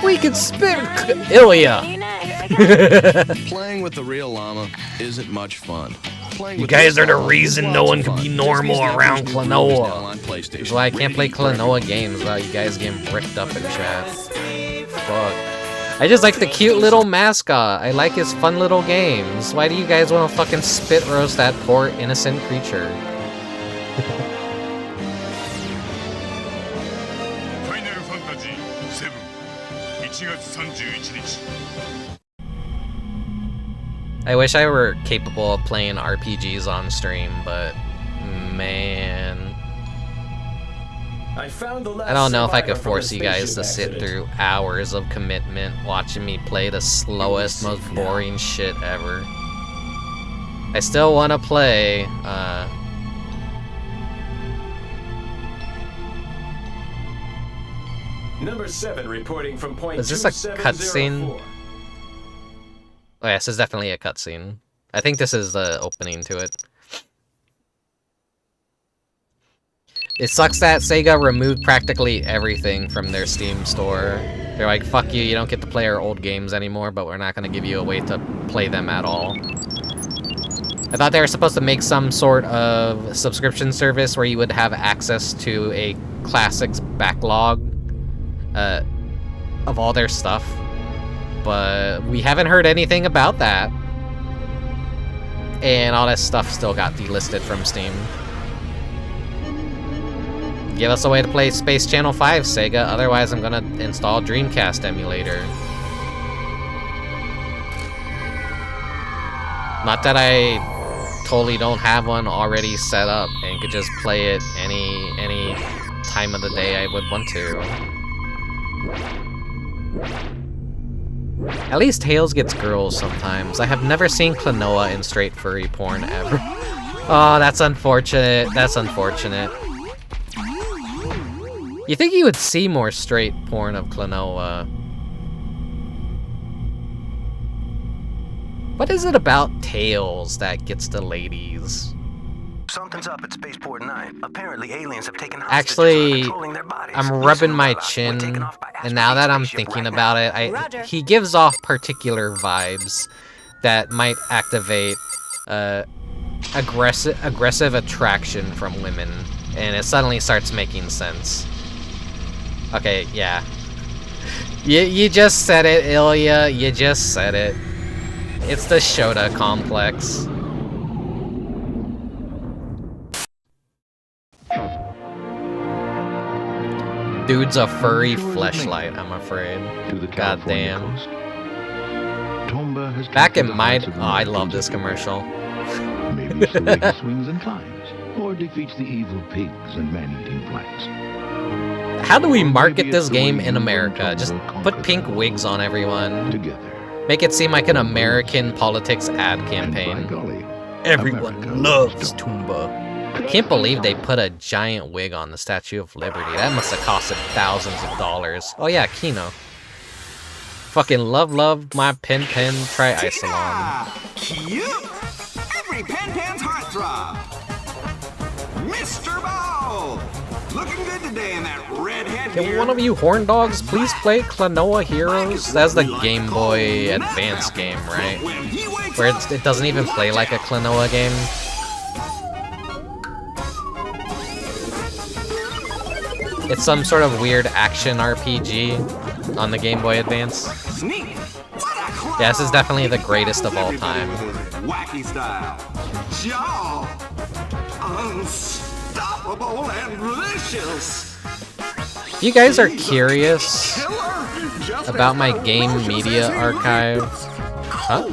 We can spit Ilya. Playing with the real llama isn't much fun. You guys are the reason no one can be normal around Klonoa. That's why I can't play Klonoa games without you guys getting bricked up in chat. Fuck. I just like the cute little mascot. I like his fun little games. Why do you guys want to fucking spit roast that poor innocent creature? I wish I were capable of playing RPGs on stream, but man. I don't know if I could force you guys to sit through hours of commitment watching me play the slowest, most boring shit ever. I still want to play, Number 7 reporting from point. Is this a cutscene? Oh yeah, this is definitely a cutscene. I think this is the opening to it. It sucks that Sega removed practically everything from their Steam store. They're like, fuck you, you don't get to play our old games anymore, but we're not going to give you a way to play them at all. I thought they were supposed to make some sort of subscription service where you would have access to a classics backlog of all their stuff. But we haven't heard anything about that. And all that stuff still got delisted from Steam. Give us a way to play Space Channel 5, Sega, otherwise I'm gonna install Dreamcast emulator. Not that I totally don't have one already set up and could just play it any time of the day I would want to. At least Tails gets girls sometimes. I have never seen Klonoa in straight furry porn ever. Oh, that's unfortunate. That's unfortunate. You think you would see more straight porn of Klonoa? What is it about Tails that gets the ladies? Something's up at Spaceport 9. Apparently aliens have taken Actually, I'm rubbing my chin, and now that I'm thinking about it, he gives off particular vibes that might activate aggressive attraction from women, and it suddenly starts making sense. Okay, yeah. You just said it, Ilya. You just said it. It's the Shota complex. Dude's a furry fleshlight, I'm afraid. God damn. Back in my... Oh, I love this commercial. Maybe it's the way he swings and climbs, or defeats the evil pigs and man-eating plants. How do we market this game in America? Just put pink wigs on everyone. Make it seem like an American politics ad campaign. Everyone loves Toomba. Can't believe they put a giant wig on the Statue of Liberty. That must have costed thousands of dollars. Oh yeah, Kino. Fucking love my Pen Try Isolon. Cute! Every Pan's heartthrob! Mr. Ball! Looking good today in that red head. Can one of you horn dogs please play Klonoa Heroes? That's the Game Boy Advance game, right? Where it doesn't even play like a Klonoa game. It's some sort of weird action RPG on the Game Boy Advance. Yeah, this is definitely the greatest of all time. Wacky style. Jaw! Unstoppable and delicious! If you guys are curious about my game media archive... Huh?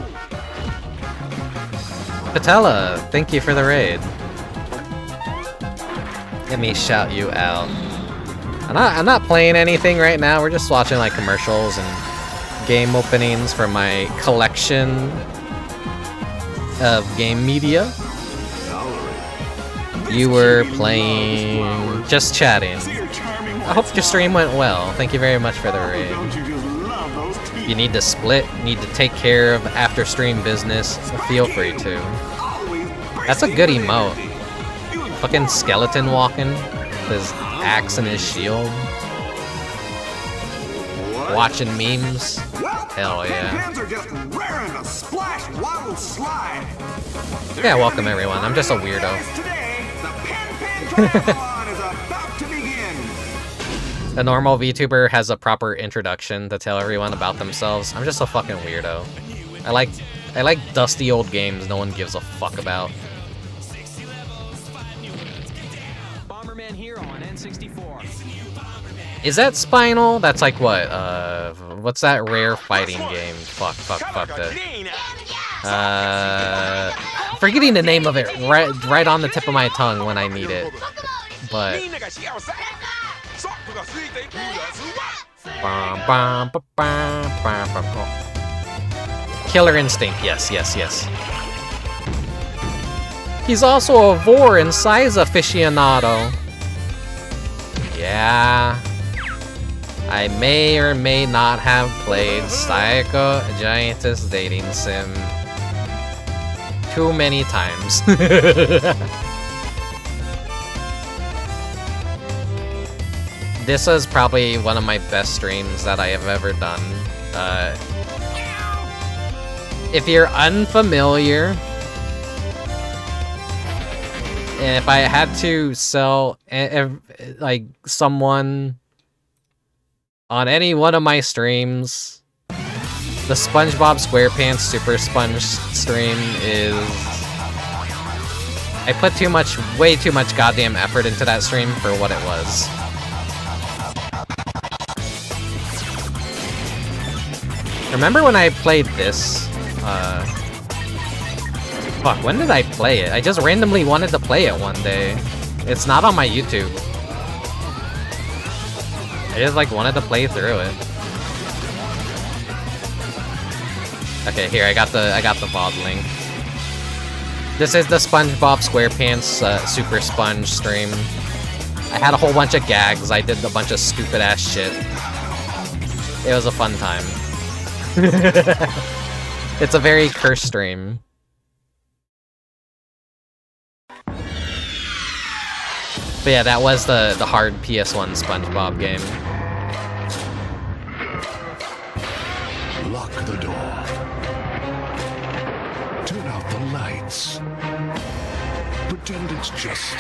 Patella, thank you for the raid. Let me shout you out. I'm not playing anything right now, we're just watching like commercials and game openings for my collection of game media. You were playing Just Chatting. I hope your stream went well. Thank you very much for the raid. You need to split, need to take care of after stream business, feel free to. That's a good emote. Fucking skeleton walking, his axe and his shield. Watching memes. Hell yeah. Yeah, welcome everyone. I'm just a weirdo. A normal VTuber has a proper introduction to tell everyone about themselves. I'm just a fucking weirdo. I like dusty old games no one gives a fuck about. Bomberman Hero on N64. Is that Spinal? That's like what? What's that rare fighting game? Fuck that. Forgetting the name of it right on the tip of my tongue when I need it. But Killer Instinct, yes. He's also a vor and size aficionado. Yeah. I may or may not have played Psycho Giantess Dating Sim too many times. This is probably one of my best streams that I have ever done. If you're unfamiliar, and if I had to sell like someone on any one of my streams, the SpongeBob SquarePants Super Sponge stream is... I put way too much goddamn effort into that stream for what it was. Remember when I played this? Fuck, when did I play it? I just randomly wanted to play it one day. It's not on my YouTube. I just like wanted to play through it. Okay, here I got the VOD link. This is the SpongeBob SquarePants Super Sponge stream. I had a whole bunch of gags. I did a bunch of stupid ass shit. It was a fun time. It's a very cursed stream. But yeah, that was the hard PS1 SpongeBob game. Lock the door. Turn out the lights. Pretend it's just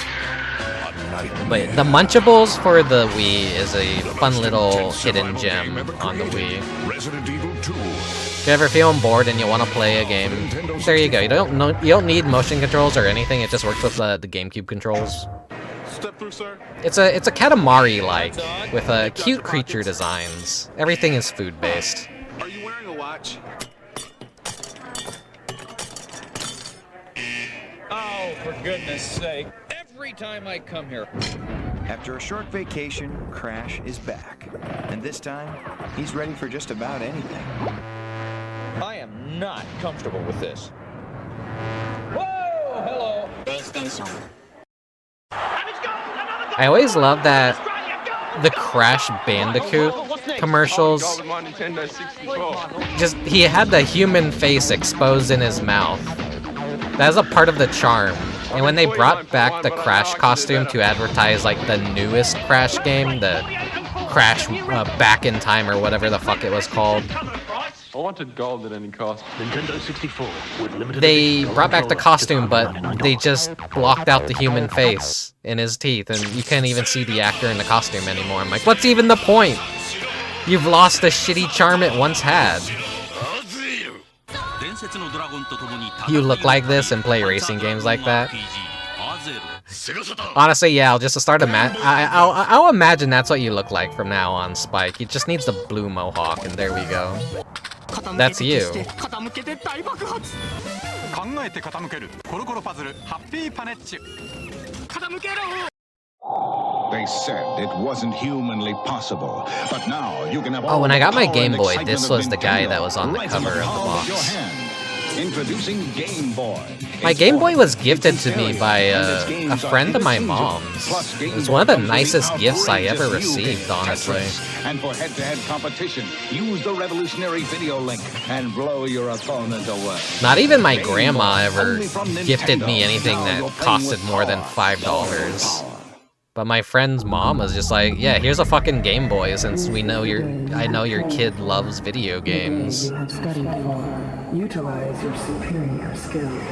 a nightmare. But the Munchables for the Wii is a fun little hidden gem on the Wii. Resident Evil 2. If you're ever feeling bored and you want to play a game, there you go. You don't need motion controls or anything. It just works with the GameCube controls. Step through, sir. It's a Katamari-like, with cute creature designs. Everything is food-based. Are you wearing a watch? Oh, for goodness sake. Every time I come here. After a short vacation, Crash is back. And this time, he's ready for just about anything. I am not comfortable with this. Whoa, hello. I always love that the Crash Bandicoot commercials, just he had the human face exposed in his mouth. That's a part of the charm. And when they brought back the Crash costume to advertise like the newest Crash game, the Crash Back in Time or whatever the fuck it was called, I wanted gold at any cost. Nintendo 64 with limited they brought back the costume, but they just blocked out the human face in his teeth, and you can't even see the actor in the costume anymore. I'm like, what's even the point? You've lost the shitty charm it once had. You look like this and play racing games like that? Honestly, yeah, I'll just start I'll imagine that's what you look like from now on, Spike. He just needs the blue mohawk, and there we go. That's you. They said it wasn't humanly possible, but now you can have Oh, when I got my Game Boy, this was the guy that was on the cover of the box. Introducing Game Boy. My Game Boy was gifted to me by a friend of my mom's. It was one of the nicest gifts I ever received, honestly. And for head-to-head competition, use the revolutionary video link and blow your opponent away. Not even my grandma ever gifted me anything that costed more than $5. But my friend's mom was just like, yeah, here's a fucking Game Boy since I know your kid loves video games. Utilize your superior skills,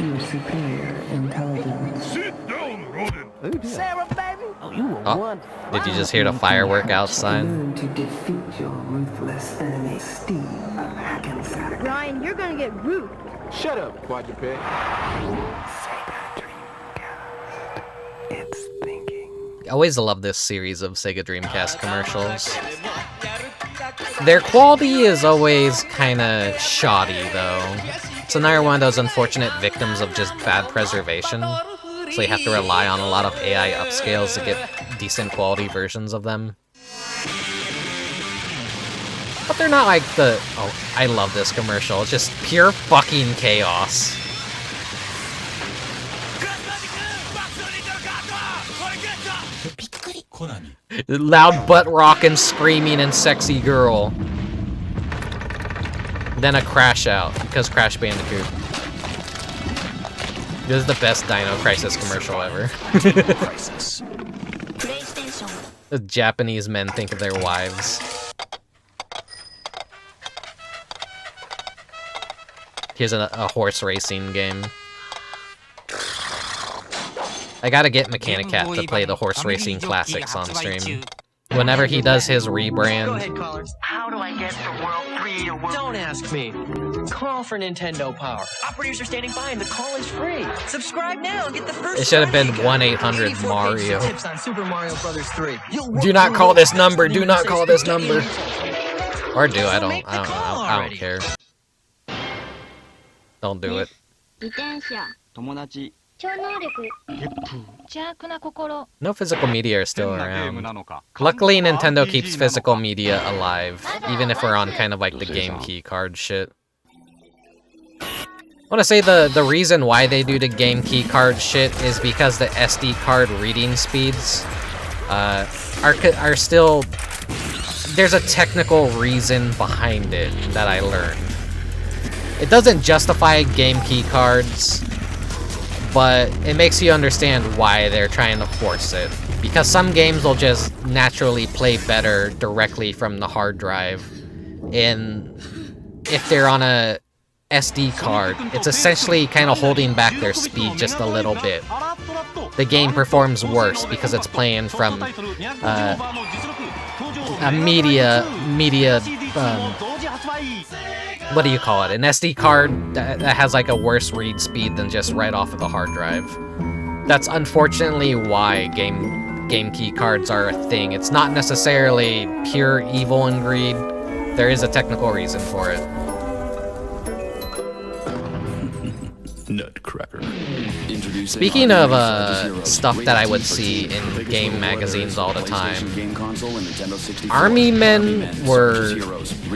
your superior intelligence. Sit down, rodent. Sarah, baby. Oh, you were one. Did you just hear the firework outside? Learn to defeat your ruthless enemy, Steve Hackensack. Ryan, you're gonna get rude. Shut up, quadruped. It's thinking. I always love this series of Sega Dreamcast commercials. Their quality is always kinda shoddy, though. It's another one of those unfortunate victims of just bad preservation. So you have to rely on a lot of AI upscales to get decent quality versions of them. But they're not like the... Oh, I love this commercial. It's just pure fucking chaos. Loud butt rockin', screaming, and sexy girl. Then a crash out, because Crash Bandicoot. This is the best Dino Crisis commercial ever. The Japanese men think of their wives. Here's a horse racing game. I gotta get Mechanic Cat to play the horse racing classics on stream. Whenever he does his rebrand. Go ahead, callers. How do I get from World 3 to World... Don't ask me. Call for Nintendo Power. Operators are standing by and the call is free. Subscribe now and get the first... It should have been 1-800-MARIO. Tips on Super Mario Brothers 3. Do not call this number. Do not call this number. Or do. I don't care. Don't do it. No physical media are still around. Luckily, Nintendo keeps physical media alive, even if we're on kind of like the game key card shit. I want to say the reason why they do the game key card shit is because the SD card reading speeds are still... There's a technical reason behind it that I learned. It doesn't justify game key cards, but it makes you understand why they're trying to force it. Because some games will just naturally play better directly from the hard drive. And if they're on a SD card, it's essentially kind of holding back their speed just a little bit. The game performs worse because it's playing from a media what do you call it? An SD card that has like a worse read speed than just right off of the hard drive. That's unfortunately why game key cards are a thing. It's not necessarily pure evil and greed. There is a technical reason for it. Nutcracker. Speaking of stuff that I would see in game magazines all the time, army men were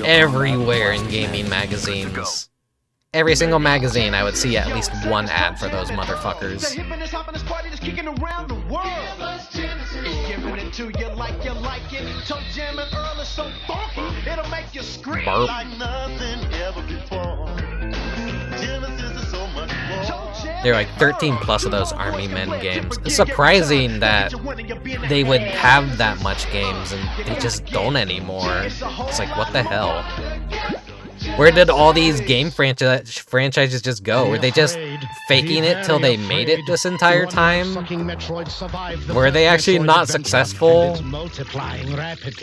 everywhere in gaming magazines. Every single magazine, I would see at least one ad for those motherfuckers. Burp. There are like 13 plus of those Army Men games. It's surprising that they would have that much games and they just don't anymore. It's like, what the hell? Where did all these game franchises just go? Were they just faking it till they made it this entire time? Were they actually not successful?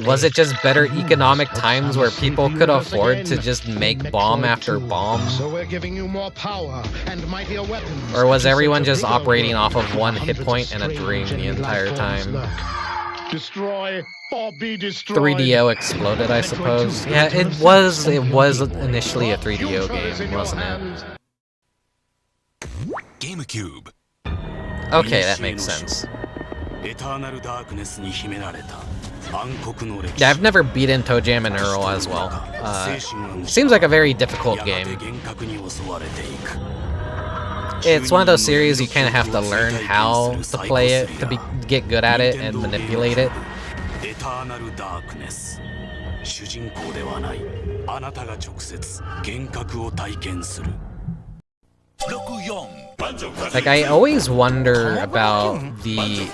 Was it just better economic times where people could afford to just make bomb after bomb? Or was everyone just operating off of one hit point and a dream the entire time? Destroy or be destroyed. 3DO exploded, I suppose. Yeah, it was initially a 3DO game, wasn't it? GameCube. Okay, that makes sense. Yeah, I've never beaten Toe Jam and Earl as well. Seems like a very difficult game. It's one of those series you kind of have to learn how to play it, to get good at it and manipulate it. Like, I always wonder about the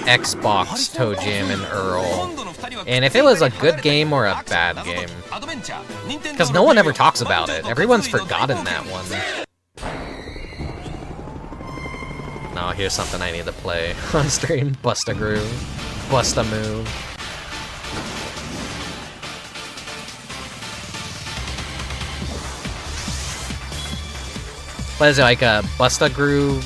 Xbox Toe Jam and Earl, and if it was a good game or a bad game. Because no one ever talks about it. Everyone's forgotten that one. Oh, here's something I need to play on stream. Bust a groove. Bust a move. What is it, like a Bust a Groove?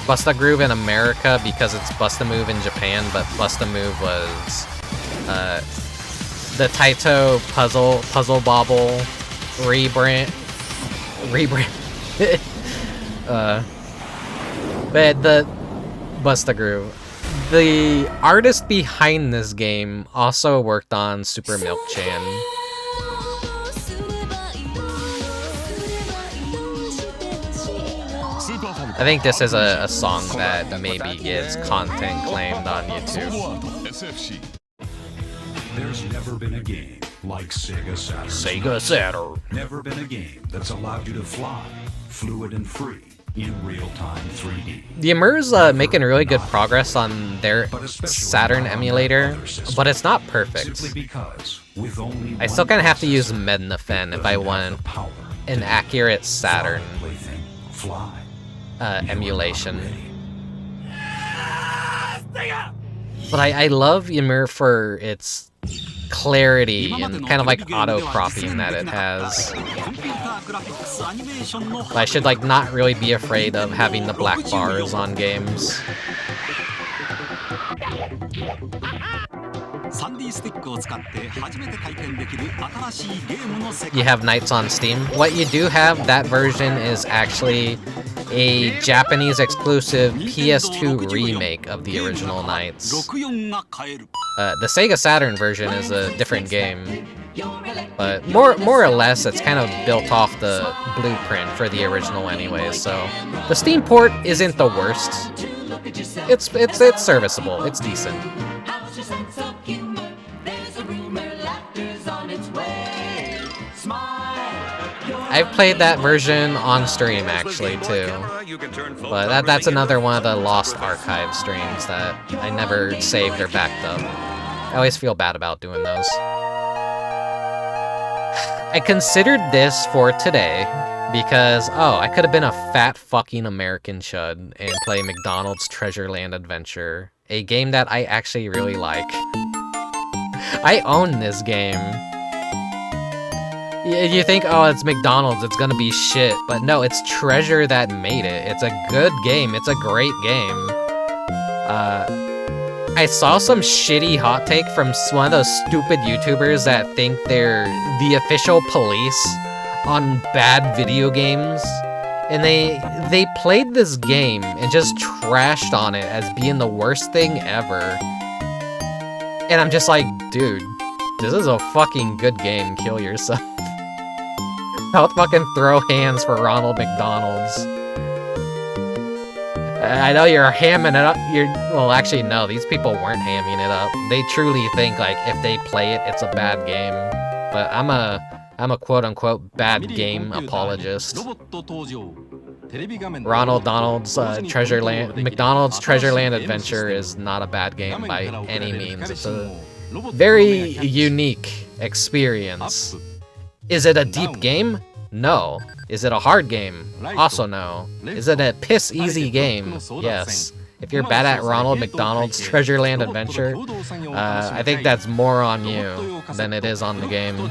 Bust a Groove in America because it's Bust a Move in Japan, but Bust a Move was the Taito Puzzle Bobble rebrand. But the Bust a Groove. The artist behind this game also worked on Super Milk Chan. I think this is a song that maybe gets content claimed on YouTube. There's never been a game like Sega Saturn. Sega Saturn. Never been a game that's allowed you to fly, fluid and free, in real-time 3D. The Immer's making really good progress on their Saturn emulator, but it's not perfect. I still kind of have to use Mednafen if I want an accurate Saturn emulation. But I love Ymir for its clarity and kind of like auto-cropping that it has. But I should like not really be afraid of having the black bars on games. You have Nights on Steam. What you do have, that version is actually a Japanese exclusive PS2 remake of the original Nights. The Sega Saturn version is a different game, but more or less it's kind of built off the blueprint for the original anyway, so the Steam port isn't the worst. It's serviceable, it's decent. I've played that version on stream actually too, but that's another one of the lost archive streams that I never saved or backed up. I always feel bad about doing those. I considered this for today because, oh, I could have been a fat fucking American chud and play McDonald's Treasure Land Adventure, a game that I actually really like. I own this game. You think, oh, it's McDonald's, it's gonna be shit. But no, it's Treasure that made it. It's a good game. It's a great game. I saw some shitty hot take from one of those stupid YouTubers that think they're the official police on bad video games. And they played this game and just trashed on it as being the worst thing ever. And I'm just like, dude, this is a fucking good game. Kill yourself. I'll fucking throw hands for Ronald McDonald's. I know you're hamming it up. Well, actually, no, these people weren't hamming it up. They truly think, like, if they play it, it's a bad game. But I'm a quote-unquote bad game apologist. McDonald's Treasureland Adventure is not a bad game by any means. It's a very unique experience. Is it a deep game? No. Is it a hard game? Also no. Is it a piss-easy game? Yes. If you're bad at Ronald McDonald's Treasureland Adventure, I think that's more on you than it is on the game.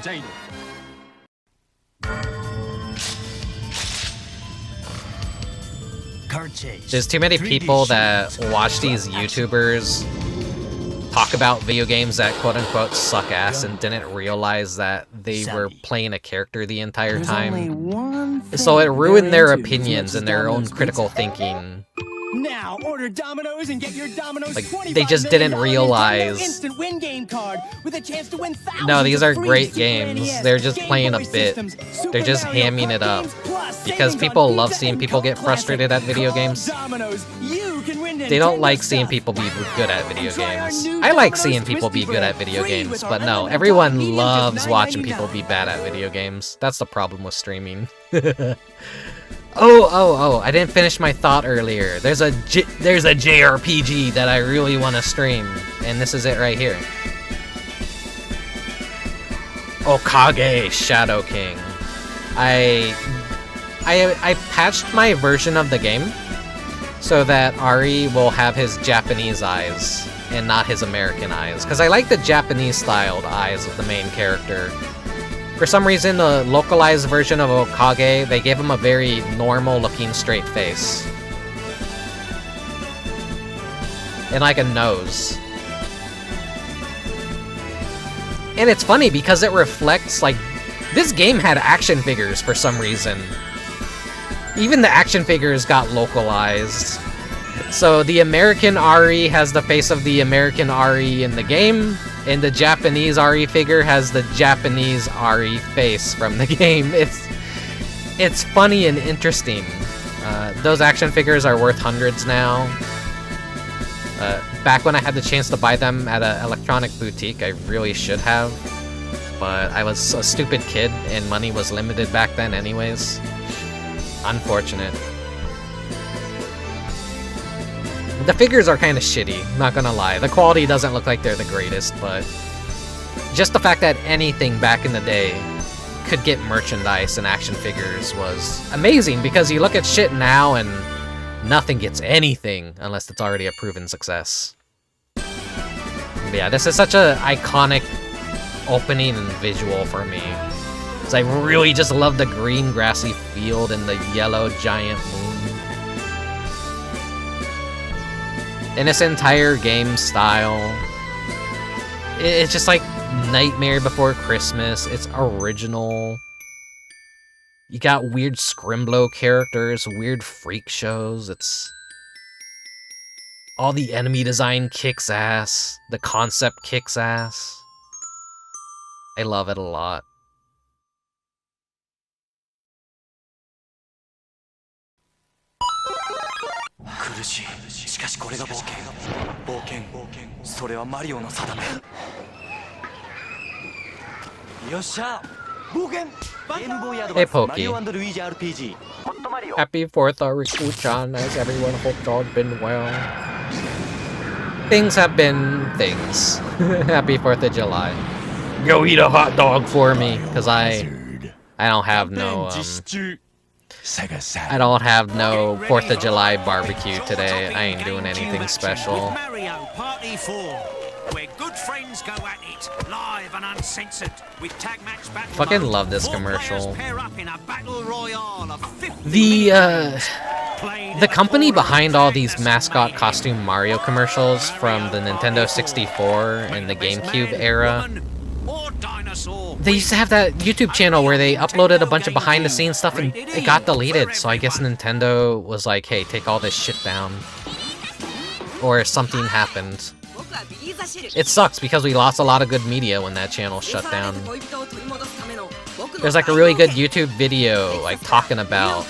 There's too many people that watch these YouTubers talk about video games that quote-unquote suck ass and didn't realize that they were playing a character the entire time. So it ruined their opinions and their own critical thinking. Now order Domino's and get your Domino's like, they just didn't realize. Instant win game card with a chance to win thousands. No, these are great games. They're just playing a bit. They're just hamming it up. Because people love seeing people get frustrated at video games. They don't like seeing people be good at video games. I like seeing people be good at video games, but no, everyone loves watching people be bad at video games. That's the problem with streaming. Oh, I didn't finish my thought earlier. There's a JRPG that I really want to stream, and this is it right here. Okage Shadow King. I patched my version of the game so that Ari will have his Japanese eyes and not his American eyes, because I like the Japanese styled eyes of the main character. For some reason, the localized version of Okage, they gave him a very normal-looking straight face. And like a nose. And it's funny because it reflects, like, this game had action figures for some reason. Even the action figures got localized. So the American Ari has the face of the American Ari in the game, and the Japanese Ari figure has the Japanese Ari face from the game. It's funny and interesting. Those action figures are worth hundreds now. Back when I had the chance to buy them at an electronic boutique, I really should have. But I was a stupid kid, and money was limited back then anyways. Unfortunate. The figures are kind of shitty, not gonna lie. The quality doesn't look like they're the greatest, but just the fact that anything back in the day could get merchandise and action figures was amazing, because you look at shit now and nothing gets anything unless it's already a proven success. But yeah, this is such an iconic opening and visual for me. So I really just love the green grassy field and the yellow giant moon. And this entire game style, it's just like Nightmare Before Christmas. It's original. You got weird Scrimblow characters, weird freak shows. It's all the enemy design kicks ass. The concept kicks ass. I love it a lot. Hey Pokey. Happy 4th, Riku-chan, as everyone hoped all had been well. Things have been things. Happy 4th of July. Go eat a hot dog for me, because I don't have no, I don't have no 4th of July barbecue today. I ain't doing anything special. where good friends go at it, live and uncensored, with tag match battle. Fucking love this commercial. Pair up in a battle royale of 50 The company behind all these mascot costume Mario commercials from the Nintendo 64 and the GameCube era, they used to have that YouTube channel where they uploaded a bunch of behind-the-scenes stuff and it got deleted, so I guess Nintendo was like, hey, take all this shit down. Or something happened. It sucks because we lost a lot of good media when that channel shut down. There's like a really good YouTube video like talking about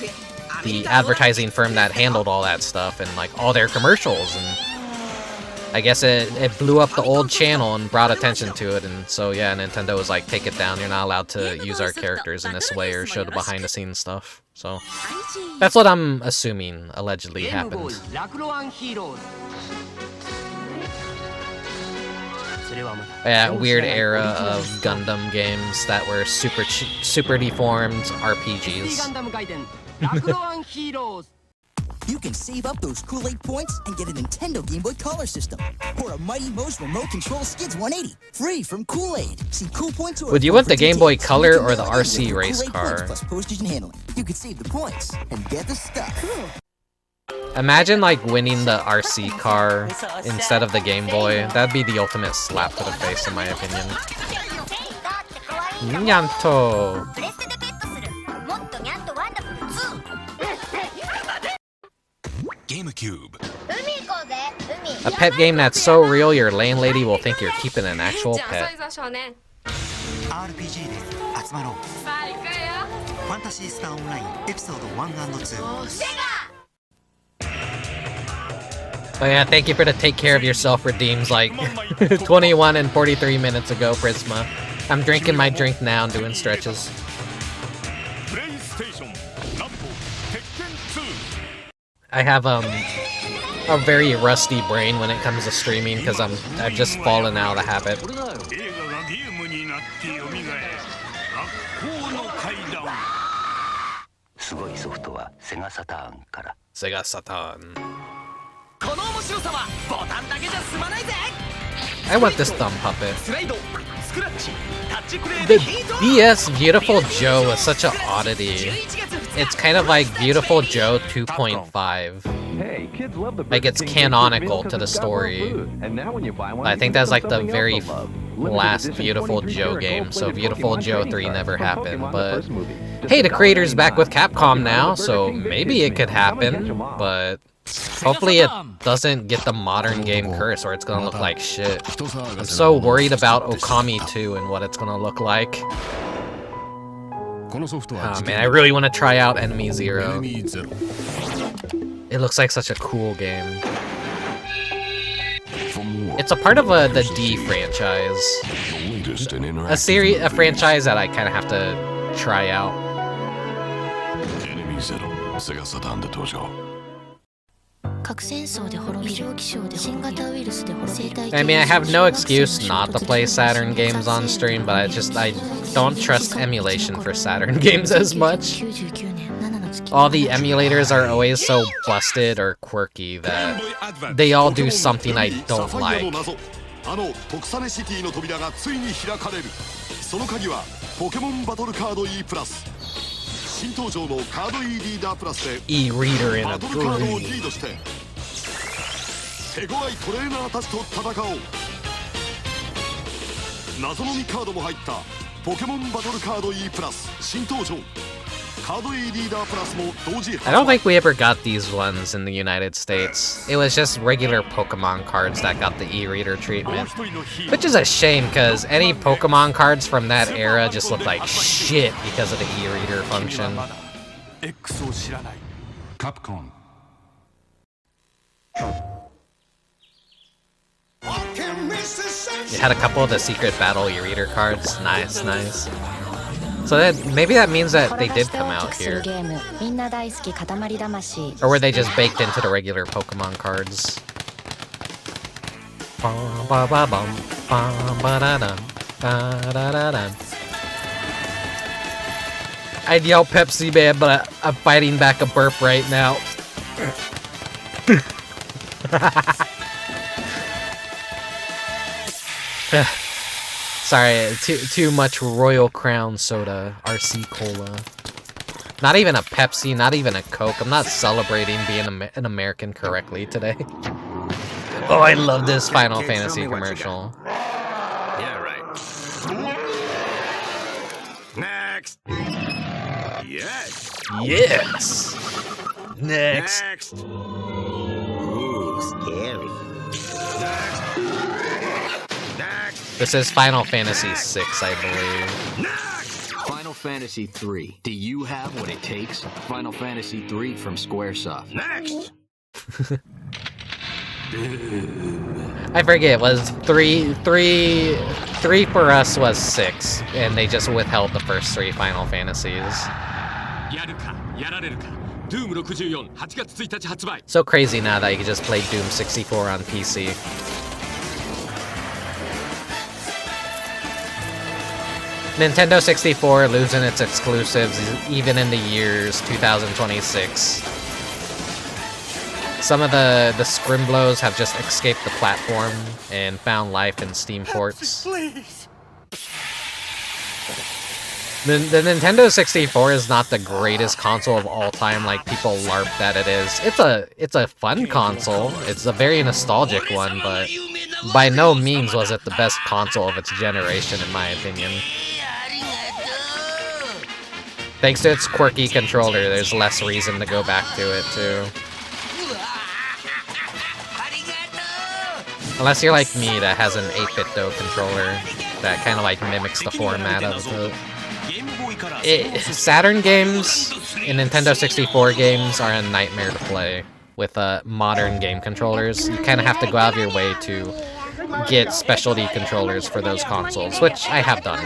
the advertising firm that handled all that stuff and like all their commercials, and I guess it blew up the old channel and brought attention to it, and so yeah, Nintendo was like, take it down, you're not allowed to use our characters in this way or show the behind the scenes stuff. So that's what I'm assuming allegedly happened. Yeah, weird era of Gundam games that were super deformed RPGs. You can save up those Kool-Aid points and get a Nintendo Game Boy Color system or a Mighty Mo's Remote Control Skids 180, free from Kool-Aid. See cool points. Would you want the Game Boy Color or the RC race car? Plus postage and handling. You could save the points and get the stuff. Imagine like winning the RC car instead of the Game Boy. That'd be the ultimate slap to the face, in my opinion. Nyanto. GameCube. A pet game that's so real your landlady will think you're keeping an actual pet. RPG で集まろう。さあ行くよ。ファンタシースターオンラインエピソード1&2。Oh yeah, thank you for the take care of yourself redeems like 21 and 43 minutes ago, Prisma. I'm drinking my drink now and doing stretches. I have a very rusty brain when it comes to streaming because I've just fallen out of the habit. Sega Saturn. I want this thumb puppet. The DS Beautiful Joe was such an oddity. It's kind of like Beautiful Joe 2.5. Like it's canonical to the story. I think that's like the very last Beautiful Joe game, so Beautiful Joe 3 never happened. But hey, the creator's back with Capcom now, so maybe it could happen, but hopefully it doesn't get the modern game curse or it's gonna look like shit. I'm so worried about Okami 2 and what it's gonna look like. Oh man, I really want to try out Enemy Zero. It looks like such a cool game. It's a part of the D franchise. A franchise that I kind of have to try out. I mean, I have no excuse not to play Saturn games on stream, but I don't trust emulation for Saturn games as much. All the emulators are always so busted or quirky that they all do something I don't like. E-reader in a dream. 手強いトレーナーたちと戦おう。謎のみカードも入ったポケモンバトルカード E プラス新登場。カード E リーダープラスも同時。I don't think we ever got these ones in the United States. It was just regular Pokemon cards that got the e-reader treatment, which is a shame because any Pokemon cards from that era just look like shit because of the e-reader function. Capcom. You had a couple of the secret battle e-reader cards. Nice, nice. So maybe that means that they did come out here. Or were they just baked into the regular Pokemon cards? I'd yell Pepsi Man, but I'm fighting back a burp right now. Sorry, too much Royal Crown soda, RC Cola. Not even a Pepsi, not even a Coke. I'm not celebrating being an American correctly today. Oh, I love this Final Fantasy commercial. Yeah, right. Next. Yes. Yes. Next. Next. Ooh, scary. Next. This is Final Fantasy VI, I believe. Final Fantasy 3. Do you have what it takes? Final Fantasy 3 from Squaresoft. Next. I forget, it was three for us was 6, and they just withheld the first 3 Final Fantasies. So crazy now that you can just play Doom 64 on PC. Nintendo 64 losing its exclusives even in the years 2026. Some of the scrimblows have just escaped the platform and found life in Steam ports. The Nintendo 64 is not the greatest console of all time like people LARP that it is. It's a fun console. It's a very nostalgic one, but by no means was it the best console of its generation in my opinion. Thanks to its quirky controller, there's less reason to go back to it too. Unless you're like me that has an 8-bit controller that kind of like mimics the format of the... Saturn games and Nintendo 64 games are a nightmare to play with modern game controllers. You kind of have to go out of your way to get specialty controllers for those consoles, which I have done.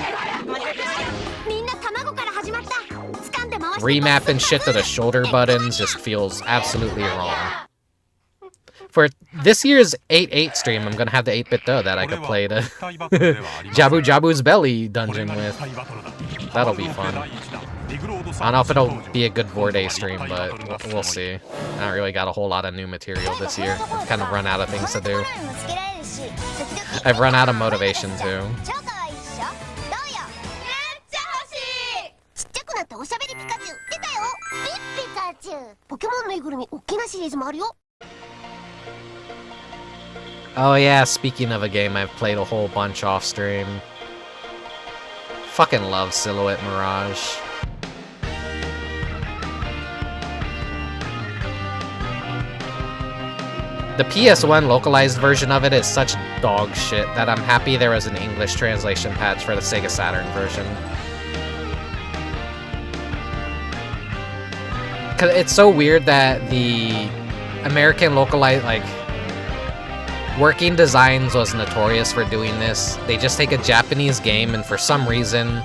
Remapping shit to the shoulder buttons just feels absolutely wrong. For this year's 8-8 stream, I'm gonna have the 8-bit that I could play the Jabu Jabu's Belly dungeon with. That'll be fun. I don't know if it'll be a good Vorday stream, but we'll see. I don't really got a whole lot of new material this year. I've kind of run out of things to do. I've run out of motivation too. Oh yeah, speaking of a game I've played a whole bunch off stream. Fucking love Silhouette Mirage. The PS1 localized version of it is such dog shit that I'm happy there was an English translation patch for the Sega Saturn version. Cause it's so weird that the American localized, like, Working Designs was notorious for doing this. They just take a Japanese game and for some reason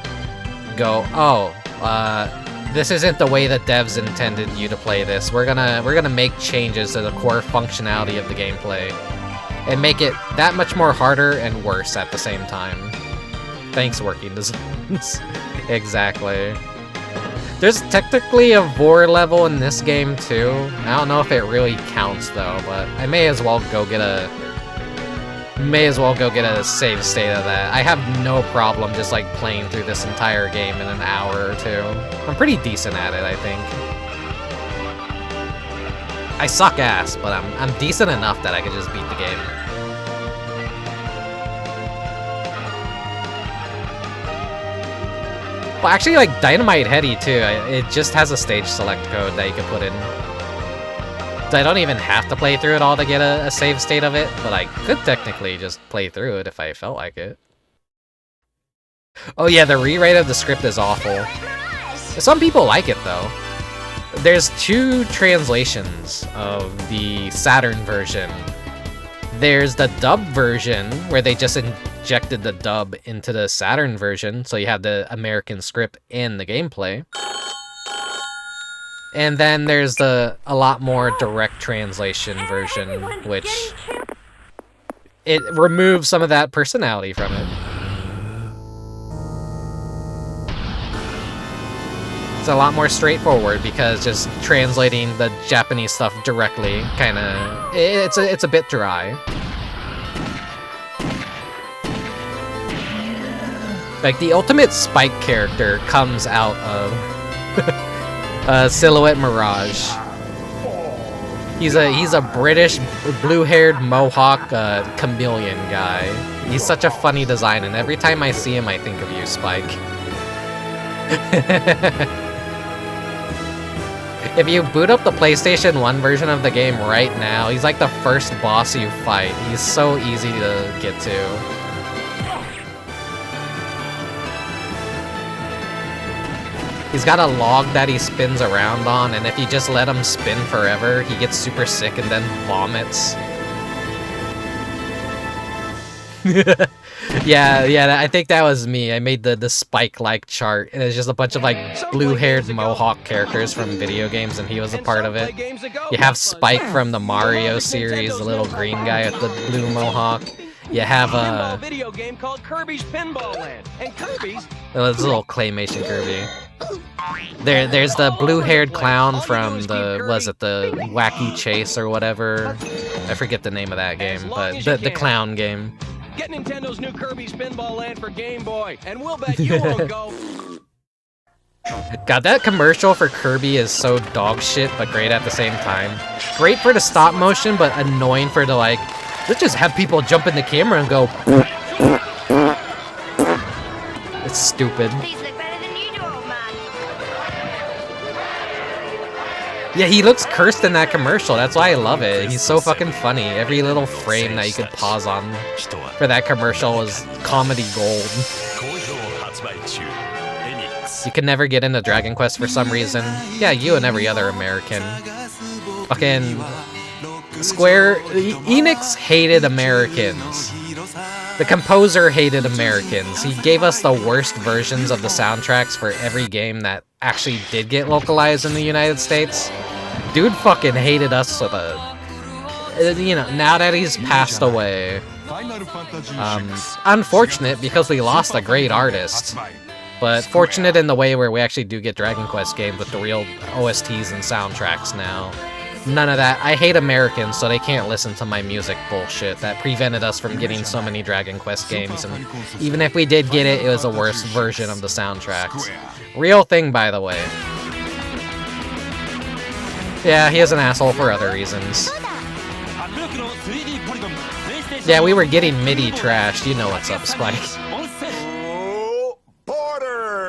go, oh, this isn't the way that devs intended you to play this. We're gonna make changes to the core functionality of the gameplay and make it that much more harder and worse at the same time. Thanks, Working Designs. Exactly. There's technically a Vor level in this game too. I don't know if it really counts though, but I may as well go get a save state of that. I have no problem just like playing through this entire game in an hour or two. I'm pretty decent at it, I think. I suck ass, but I'm decent enough that I can just beat the game. Well, actually, like Dynamite Heady too, it just has a stage select code that you can put in. So I don't even have to play through it all to get a save state of it, but I could technically just play through it if I felt like it. Oh yeah, the rewrite of the script is awful. Some people like it though. There's 2 translations of the Saturn version. There's the dub version, where they just injected the dub into the Saturn version, so you have the American script and the gameplay. And then there's a lot more direct translation version, which it removes some of that personality from it. It's a lot more straightforward because just translating the Japanese stuff directly it's a bit dry. Like, the ultimate Spike character comes out of Silhouette Mirage. He's a British blue-haired mohawk chameleon guy. He's such a funny design, and every time I see him, I think of you, Spike. If you boot up the PlayStation 1 version of the game right now, he's like the first boss you fight. He's so easy to get to. He's got a log that he spins around on, and if you just let him spin forever, he gets super sick and then vomits. Yeah, I think that was me. I made the Spike-like chart, and it's just a bunch of like blue-haired mohawk characters from video games, and he was a part of it. You have Spike from the Mario series, the little green guy with the blue mohawk. You have a video game called Kirby's Pinball Land, and Kirby's. Oh, it's a little claymation Kirby. There's the blue-haired clown from the the Wacky Chase or whatever. I forget the name of that game, but the clown game. Get Nintendo's new Kirby's Pinball Land for Game Boy, and we'll bet you won't go. God, that commercial for Kirby is so dog shit, but great at the same time. Great for the stop motion, but annoying for the like. Let's just have people jump in the camera and go. It's stupid. Yeah, he looks cursed in that commercial. That's why I love it. He's so fucking funny. Every little frame that you could pause on for that commercial was comedy gold. You can never get into Dragon Quest for some reason. Yeah, you and every other American. Fucking Enix hated Americans. The composer hated Americans. He gave us the worst versions of the soundtracks for every game that actually did get localized in the United States. Dude fucking hated us with a... You know, now that he's passed away. Unfortunate because we lost a great artist. But fortunate in the way where we actually do get Dragon Quest games with the real OSTs and soundtracks now. None of that. I hate Americans, so they can't listen to my music bullshit that prevented us from getting so many Dragon Quest games, and even if we did get it, it was a worse version of the soundtracks. Real thing, by the way. Yeah, he is an asshole for other reasons. Yeah, we were getting MIDI trashed. You know what's up, Spike.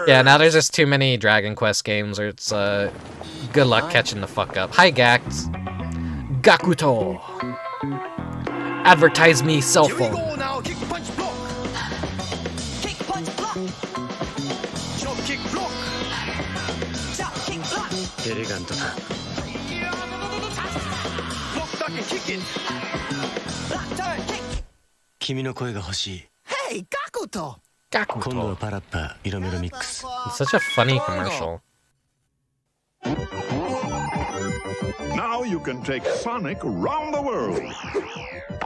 Yeah, now there's just too many Dragon Quest games, or it's, good luck catching the fuck up. Hi, Gax. Gakuto. Advertise me cell phone. Hey, Gakuto! It's such a funny commercial. Now you can take Sonic around the world.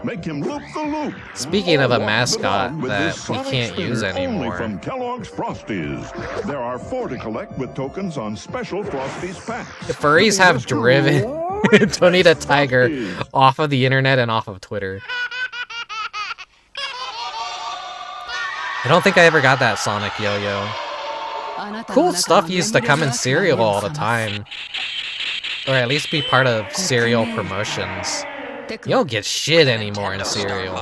Make him loop the loop. Speaking of a mascot that we can't use anymore. From Kellogg's Frosties. There are 4 to collect with tokens on special Frosties packs. The furries have driven Tony the Tiger off of the internet and off of Twitter. I don't think I ever got that Sonic Yo-Yo. Cool stuff used to come in cereal all the time. Or at least be part of cereal promotions. You don't get shit anymore in cereal.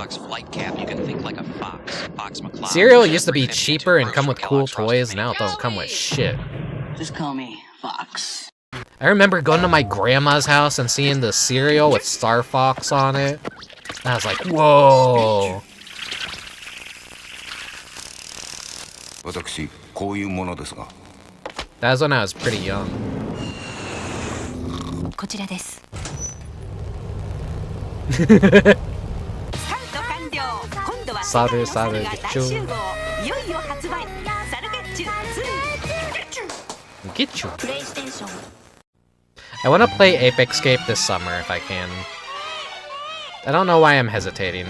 Cereal used to be cheaper and come with cool toys, now it don't come with shit. Just call me Fox. I remember going to my grandma's house and seeing the cereal with Star Fox on it. And I was like, whoa. That was when I was pretty young. Saru Saru Getchu. Get you. I want to play Ape-Escape this summer if I can. I don't know why I'm hesitating.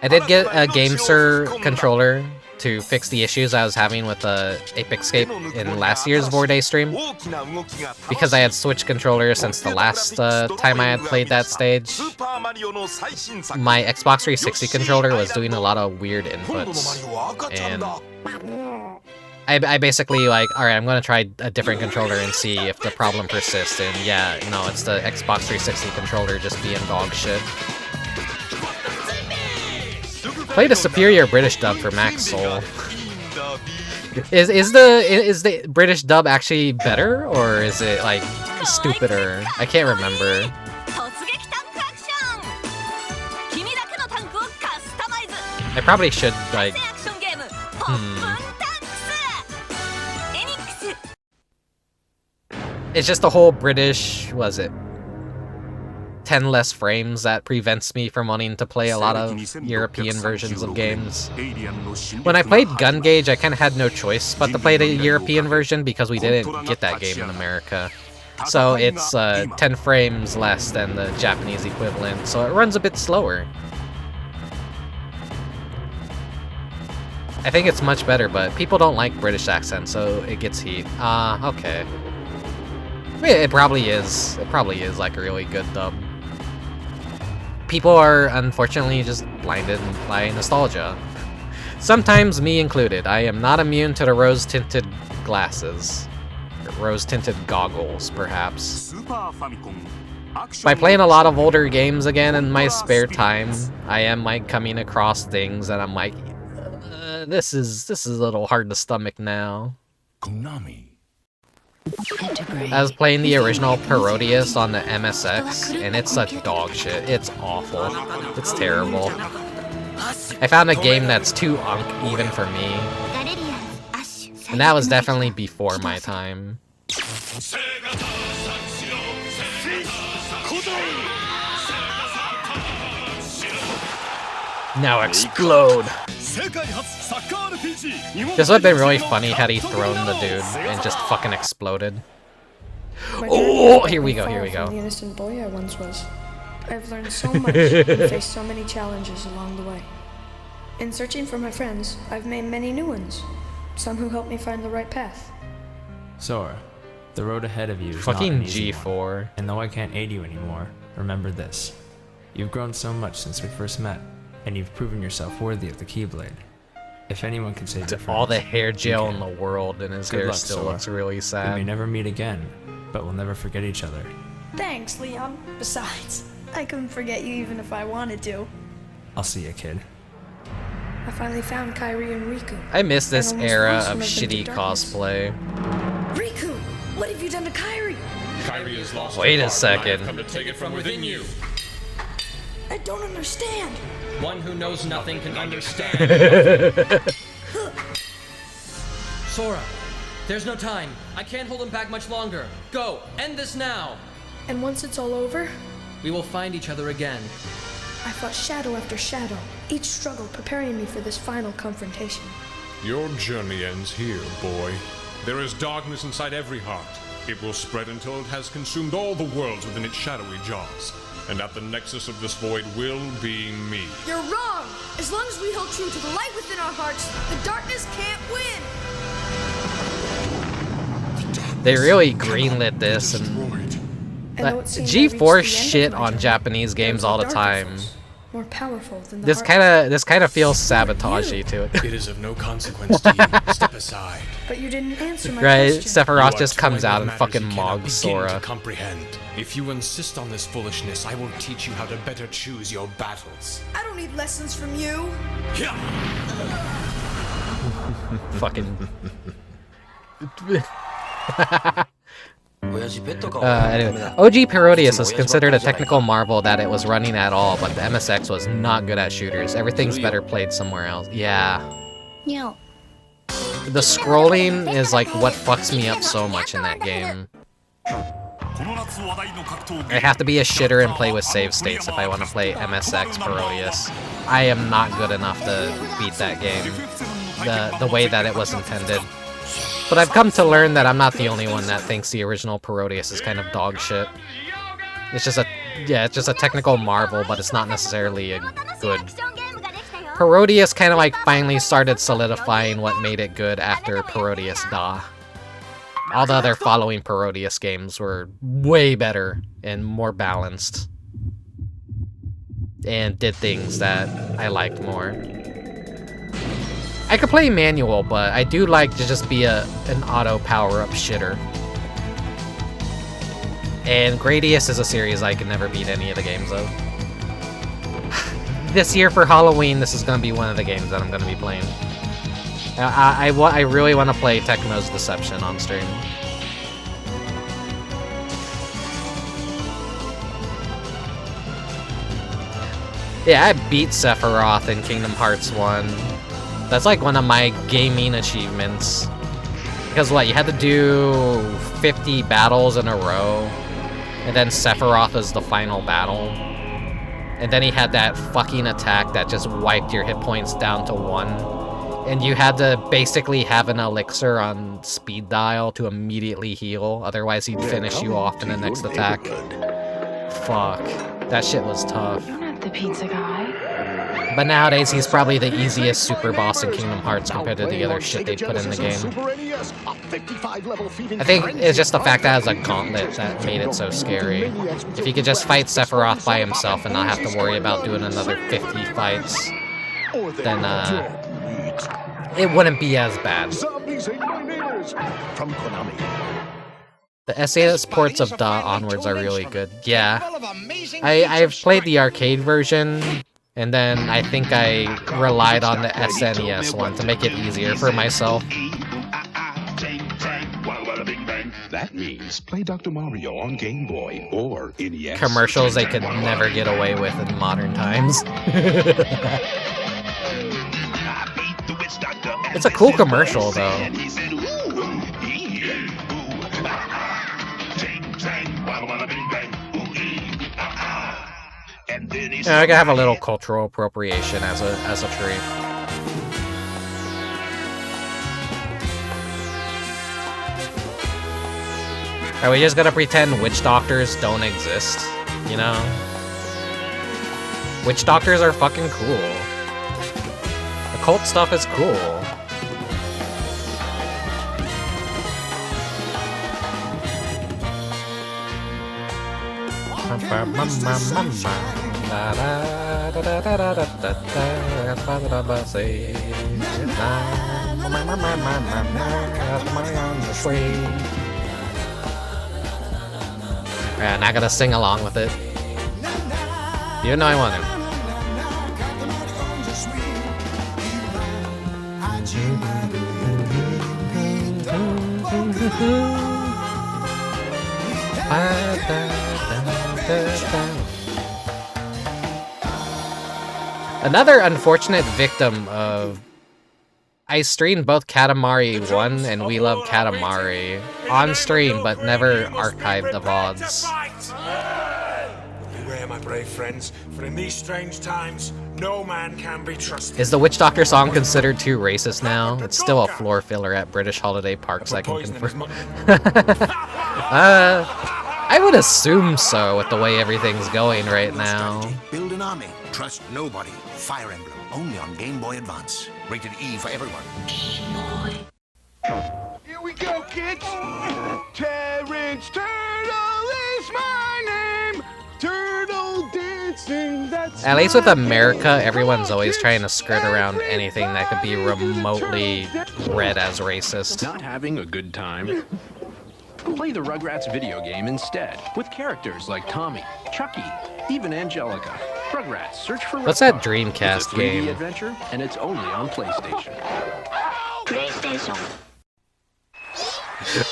I did get a GameSir controller to fix the issues I was having with the Ape Escape in last year's Vorday stream. Because I had switched controllers since the last time I had played that stage. My Xbox 360 controller was doing a lot of weird inputs. And I basically like, alright, I'm gonna try a different controller and see if the problem persists. And yeah, no, it's the Xbox 360 controller just being dog shit. Played a superior British dub for Max Soul. Is the British dub actually better, or is it like stupider? I can't remember. I probably should like. It's just the whole British, was it 10 less frames that prevents me from wanting to play a lot of European versions of games. When I played Gun Gauge, I kind of had no choice but to play the European version because we didn't get that game in America. So it's 10 frames less than the Japanese equivalent, so it runs a bit slower. I think it's much better, but people don't like British accents, so it gets heat. Okay. It probably is. It probably is like a really good dub. People are unfortunately just blinded by nostalgia. Sometimes me included. I am not immune to the rose-tinted glasses. Rose-tinted goggles, perhaps. By playing a lot of older games again in my spare time, I am like coming across things that I'm like, this is a little hard to stomach now. Konami. I was playing the original Parodius on the MSX, and it's such dog shit. It's awful. It's terrible. I found a game that's too unk even for me. And that was definitely before my time. Now explode! This would have been really funny had he thrown the dude and just fucking exploded. Oh, here we go, here we go. The innocent boy I once was. I've learned so much and faced so many challenges along the way. In searching for my friends, I've made many new ones. Some who helped me find the right path. Sora, the road ahead of you is fucking not an easy G4. One. And though I can't aid you anymore, remember this. You've grown so much since we first met, and you've proven yourself worthy of the Keyblade. If anyone can save you all the hair gel in the world, and his Good hair luck, still Sora. looks really sad. We may never meet again, but we'll never forget each other. Thanks, Leon. Besides, I couldn't forget you even if I wanted to. I'll see you, kid. I finally found Kairi and Riku. I miss this And almost era lost of one them to shitty darkness. cosplay. Riku, what have you done to Kairi? Kyrie is lost. Wait a and I second. have come to take it from within you. I don't understand. One who knows nothing can understand. Sora, there's no time. I can't hold him back much longer. Go, end this now. And once it's all over, We will find each other again. I fought shadow after shadow, each struggle preparing me for this final confrontation. Your journey ends here, boy. There is darkness inside every heart. It will spread until it has consumed all the worlds within its shadowy jaws. And at the nexus of this void will be me. You're wrong! As long as we hold true to the light within our hearts, the darkness can't win! They really greenlit this, and G4 shit on Japanese games all the time. More powerful than the This kind of feels sabotagey to it. It is of no consequence to you. Step aside. But you didn't answer my Right, question. Sephiroth just comes toying out with and matters fucking you cannot mogs begin Sora. to comprehend. If you insist on this foolishness, I will teach you how to better choose your battles. I don't need lessons from you. Fucking. Anyway, OG Parodius is considered a technical marvel that it was running at all, but the MSX was not good at shooters. Everything's better played somewhere else. Yeah. The scrolling is like what fucks me up so much in that game. I have to be a shitter and play with save states if I want to play MSX Parodius. I am not good enough to beat that game the way that it was intended. But I've come to learn that I'm not the only one that thinks the original Parodius is kind of dog shit. It's just a technical marvel, but it's not necessarily a good Parodius kind of like finally started solidifying what made it good after Parodius Da. All the other following Parodius games were way better and more balanced. And did things that I liked more. I could play manual, but I do like to just be an auto power-up shitter. And Gradius is a series I can never beat any of the games of. This year for Halloween, this is going to be one of the games that I'm going to be playing. I really want to play Tecmo's Deception on stream. Yeah, I beat Sephiroth in Kingdom Hearts 1. That's like one of my gaming achievements. Because what, you had to do 50 battles in a row, and then Sephiroth was the final battle. And then he had that fucking attack that just wiped your hit points down to 1. And you had to basically have an elixir on speed dial to immediately heal, otherwise he'd finish you off in the next attack. Fuck. That shit was tough. You're not the pizza guy. But nowadays, he's probably the easiest super boss in Kingdom Hearts compared to the other shit they put in the game. I think it's just the fact that it has a gauntlet that made it so scary. If you could just fight Sephiroth by himself and not have to worry about doing another 50 fights, then it wouldn't be as bad. The SNES ports of Da onwards are really good. Yeah. I've played the arcade version, and then I think I relied on the SNES one to make it easier for myself. That means play Dr. Mario on Game Boy or NES. Commercials they could never get away with in modern times. It's a cool commercial, though. Yeah, I gotta have a little cultural appropriation as a treat. Are we just gonna pretend witch doctors don't exist? You know? Witch doctors are fucking cool. Occult stuff is cool. Yeah, not gonna sing along with it. You know I want to. Another unfortunate victim of... I streamed both Katamari 1 and We Love Katamari on stream, but never archived the VODs. Beware, my brave friends, for in these strange times, no man can be trusted. Is the Witch Doctor song considered too racist now? It's still a floor filler at British holiday parks, I can confirm. I would assume so, with the way everything's going right now. Build an army. Trust nobody. Fire Emblem. Only on Game Boy Advance. Rated E for everyone. Here we go, kids. Terrence Turtle is my name. Turtle dancing, that's At least with America, everyone's always trying to skirt around anything that could be remotely read as racist. Not having a good time? Play the Rugrats video game instead, with characters like Tommy, Chucky, even Angelica. Rugrats, search for What's that Retro. Dreamcast It's a 3D game? adventure, and it's only on PlayStation. PlayStation.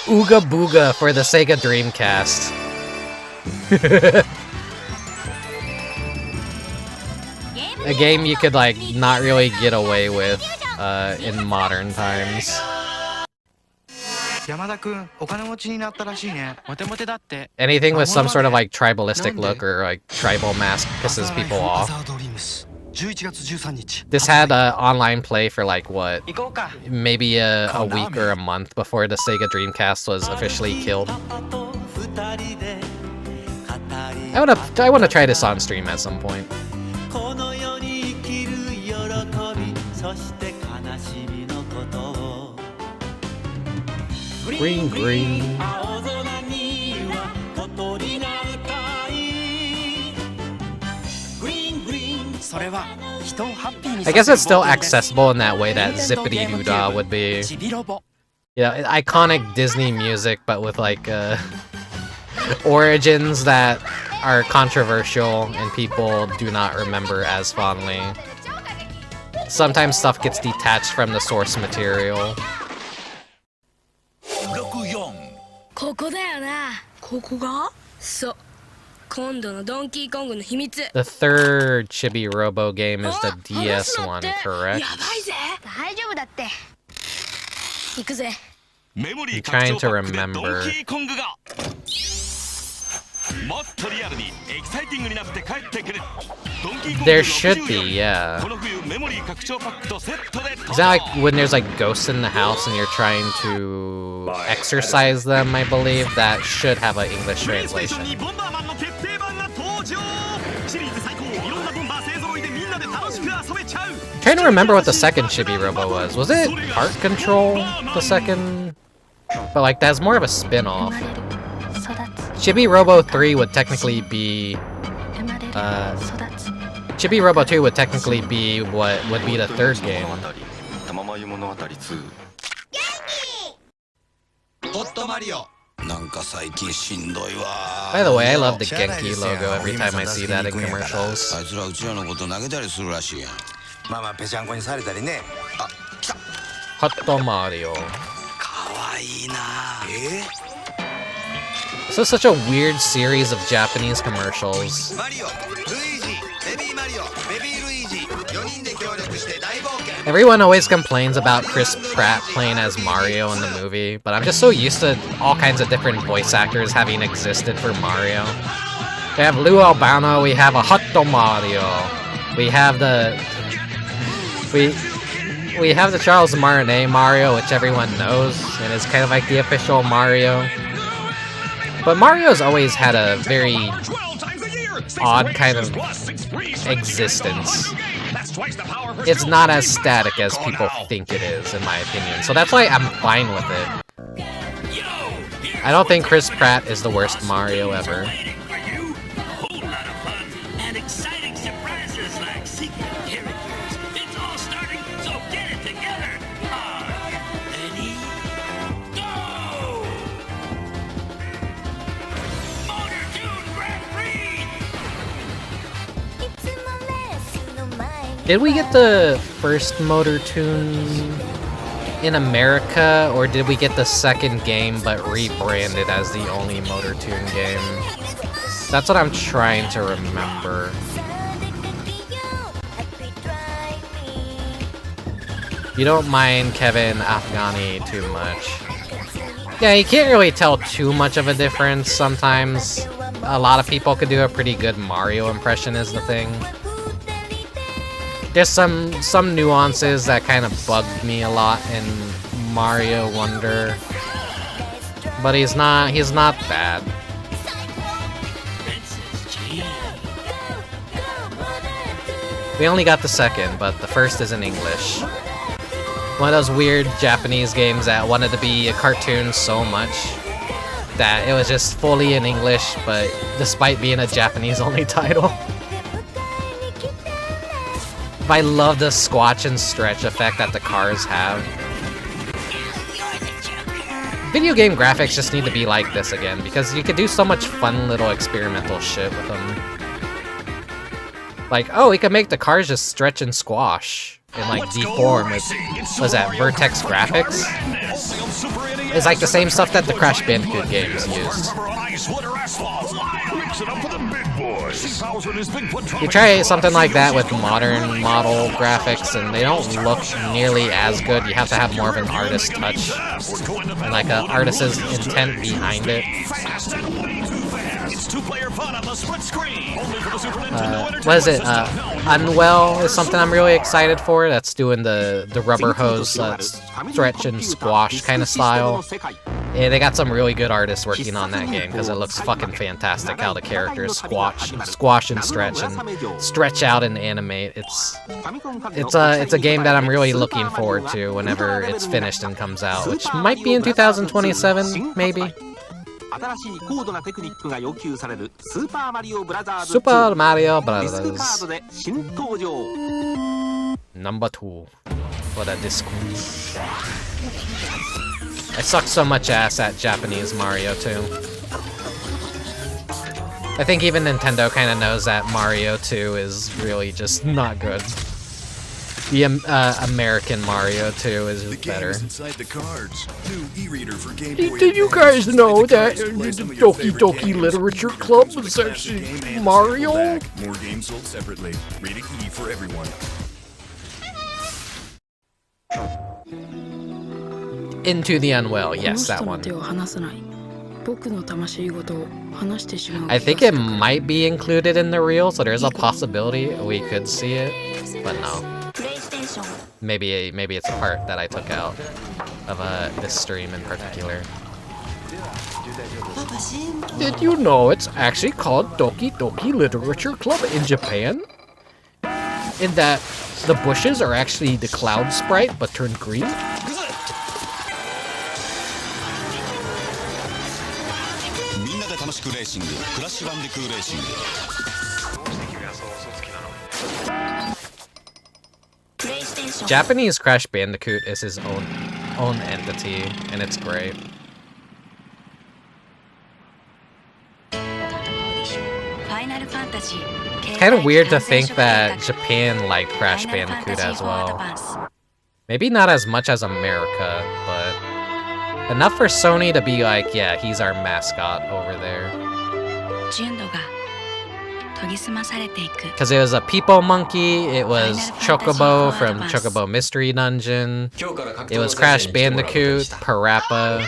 Ooga Booga for the Sega Dreamcast. A game you could, like, not really get away with in modern times. Anything with some sort of, like, tribalistic look or, like, tribal mask pisses people off. This had online play for, like, what? Maybe a week or a month before the Sega Dreamcast was officially killed. I wanna try this on stream at some point. Green, green. I guess it's still accessible in that way that Zippity Doo Dah would be. Yeah, iconic Disney music, but with like origins that are controversial and people do not remember as fondly. Sometimes stuff gets detached from the source material. The third Chibi Robo game is the DS one, correct? I'm trying to remember. There should be, yeah. Is that like when there's like ghosts in the house and you're trying to exorcise them, I believe? That should have an English translation. I'm trying to remember what the second Chibi Robo was. Was it Heart Control, the second? But like, that's more of a spin-off. Chibi Robo 3 would technically be... Chibi Robo 2 would technically be what would be the third game. By the way, I love the Genki logo every time I see that in commercials. Hotto Mario. This is such a weird series of Japanese commercials. Everyone always complains about Chris Pratt playing as Mario in the movie, but I'm just so used to all kinds of different voice actors having existed for Mario. We have Lou Albano, we have a Hotto Mario, we have the... We have the Charles Martinet Mario, which everyone knows, and is kind of like the official Mario. But Mario's always had a very odd kind of existence. It's not as static as people think it is, in my opinion. So that's why I'm fine with it. I don't think Chris Pratt is the worst Mario ever. Did we get the first Motor Tune in America, or did we get the second game but rebranded as the only Motor Tune game? That's what I'm trying to remember. You don't mind Kevin Afghani too much. Yeah, you can't really tell too much of a difference sometimes. A lot of people could do a pretty good Mario impression is the thing. There's some nuances that kind of bugged me a lot in Mario Wonder, but he's not bad. We only got the second, but the first is in English. One of those weird Japanese games that wanted to be a cartoon so much that it was just fully in English, but despite being a Japanese-only title. I love the squatch and stretch effect that the cars have. Video game graphics just need to be like this again, because you could do so much fun little experimental shit with them. Like, oh, we could make the cars just stretch and squash and like deform with, was that Vertex Graphics? It's like the same stuff that the Crash Bandicoot games used. You try something like that with modern model graphics and they don't look nearly as good. You have to have more of an artist touch and like an artist's intent behind it. What is it? Unwell is something I'm really excited for. That's doing the rubber hose stretch and squash kind of style. Yeah, they got some really good artists working on that game because it looks fucking fantastic how the characters squash and stretch out and animate. It's a game that I'm really looking forward to whenever it's finished and comes out, which might be in 2027, maybe. Super Mario Brothers number 2 for the disc. I suck so much ass at Japanese Mario too. I think even Nintendo kind of knows that Mario 2 is really just not good. The American Mario 2 is just better. Did you guys know that the Doki Doki Literature Club is actually Mario? More games sold separately. Rated E for everyone. Into the Unwell, yes, that one. I think it might be included in the reel, so there's a possibility we could see it, but no. Maybe it's a part that I took out of this stream in particular. Did you know it's actually called Doki Doki Literature Club in Japan? In that the bushes are actually the cloud sprite but turned green? Japanese Crash Bandicoot is his own entity, and it's great. Kind of weird to think that Japan liked Crash Bandicoot as well. Maybe not as much as America, but enough for Sony to be like, yeah, he's our mascot over there. Because it was a Peepo Monkey, it was Chocobo from Chocobo Mystery Dungeon, it was Crash Bandicoot, Parappa.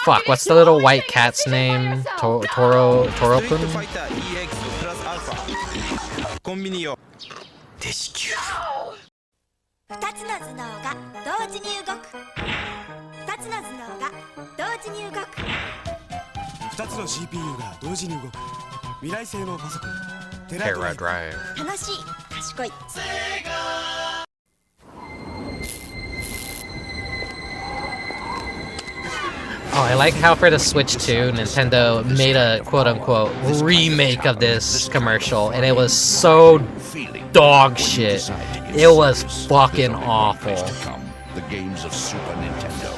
Fuck, what's the little white cat's name? Toropun? Terra Drive. Oh, I like how for the Switch 2, Nintendo made a quote-unquote remake of this commercial, and it was so dog shit. It was fucking awful. The games of Super Nintendo.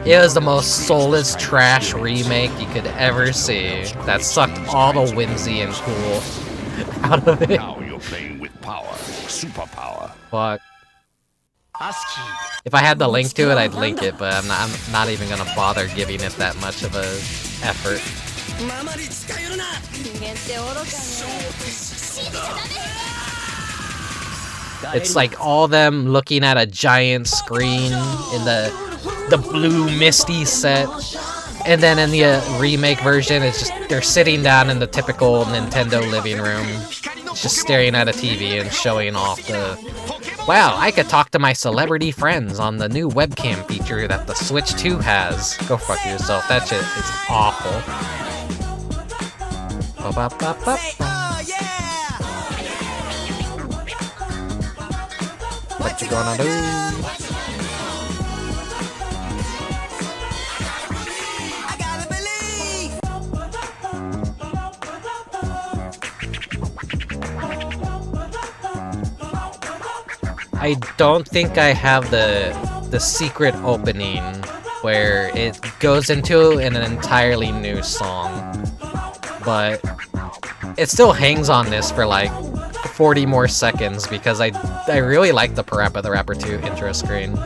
It was the most soulless trash remake you could ever see. That sucked all the whimsy and cool out of it. Now you're playing with power, superpower. Fuck. If I had the link to it, I'd link it, but I'm not even gonna bother giving it that much of a effort. It's like all them looking at a giant screen in the blue misty set, and then in the remake version, it's just they're sitting down in the typical Nintendo living room, just staring at a TV and showing off the. Wow, I could talk to my celebrity friends on the new webcam feature that the Switch 2 has. Go fuck yourself. That shit is awful. What you gonna do? I don't think I have the secret opening where it goes into an entirely new song, but it still hangs on this for like 40 more seconds because I really like the Parappa the Rapper 2 intro screen.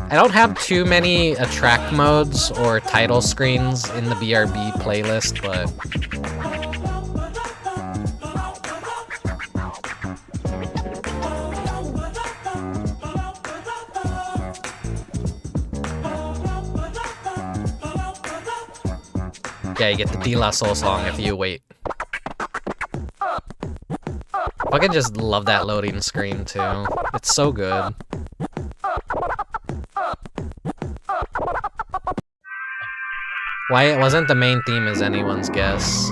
I don't have too many attract modes or title screens in the BRB playlist, but yeah, you get the De La Soul song if you wait. Fucking just love that loading screen too. It's so good. Why it wasn't the main theme is anyone's guess.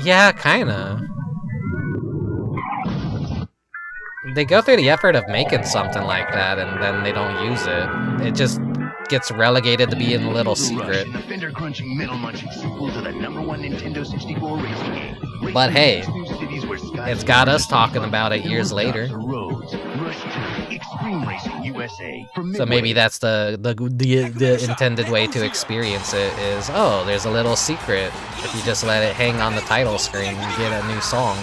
Yeah, kinda. They go through the effort of making something like that, and then they don't use it. It just gets relegated to being a little secret. But hey, it's got us talking about it years later. So maybe that's the intended way to experience it is, oh, there's a little secret. If you just let it hang on the title screen, you get a new song.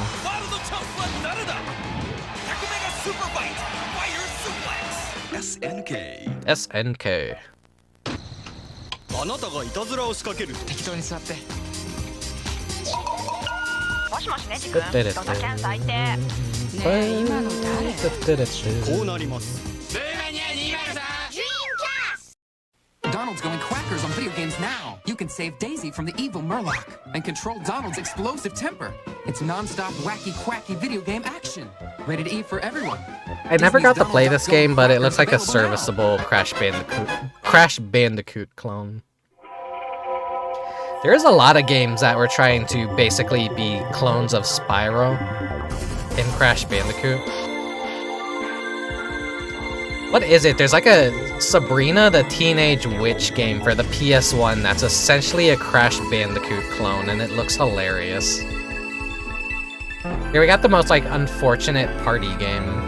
SNK. あなたがいたずらを仕掛ける。適当に座って。もしもしねじくん、ドタキャン最低。ねえ、今の誰？こうなります。Donald's going quackers on video games now. You can save Daisy from the evil Murloc and control Donald's explosive temper. It's non-stop wacky quacky video game action. Rated E for everyone. I never got to play this game, but it looks like a serviceable Crash Bandicoot clone. There's a lot of games that were trying to basically be clones of Spyro in Crash Bandicoot. What is it? There's like a Sabrina the Teenage Witch game for the PS1 that's essentially a Crash Bandicoot clone, and it looks hilarious. Here we got the most like unfortunate party game.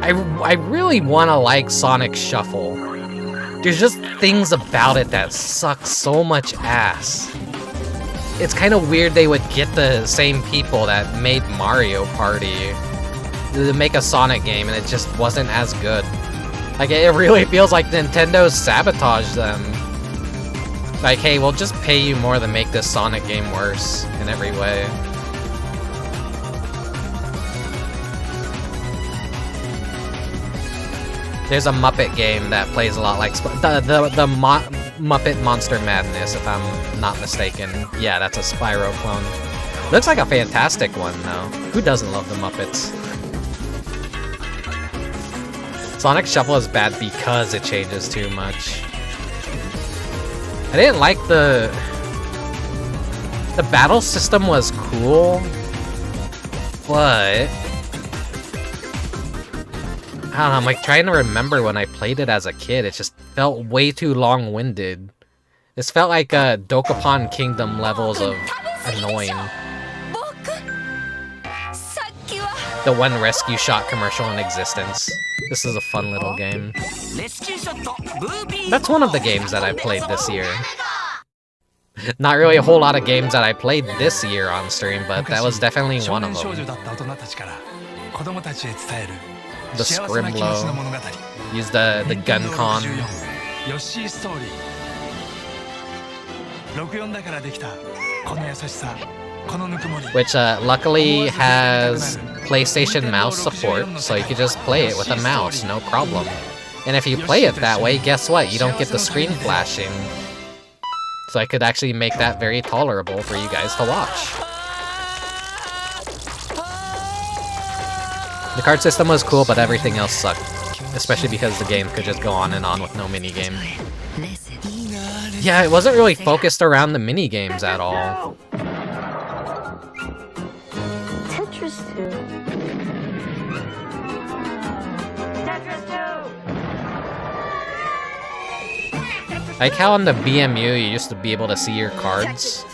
I really want to like Sonic Shuffle. There's just things about it that suck so much ass. It's kind of weird they would get the same people that made Mario Party to make a Sonic game, and it just wasn't as good. Like, it really feels like Nintendo sabotaged them. Like, hey, we'll just pay you more to make this Sonic game worse in every way. There's a Muppet game that plays a lot like Muppet Monster Madness, if I'm not mistaken. Yeah, that's a Spyro clone. Looks like a fantastic one, though. Who doesn't love the Muppets? Sonic Shuffle is bad because it changes too much. I didn't like the battle system was cool, but I don't know, I'm like trying to remember when I played it as a kid. It just felt way too long-winded. This felt like Dokapon Kingdom levels of annoying. The one rescue shot commercial in existence. This is a fun little game. That's one of the games that I played this year. Not really a whole lot of games that I played this year on stream, but that was definitely one of them. The Scrimlow. Use the gun con. Which luckily has PlayStation mouse support, so you can just play it with a mouse, no problem. And if you play it that way, guess what? You don't get the screen flashing. So I could actually make that very tolerable for you guys to watch. The card system was cool, but everything else sucked. Especially because the game could just go on and on with no minigame. Yeah, it wasn't really focused around the minigames at all. Tetris 2. Like how on the VMU you used to be able to see your cards.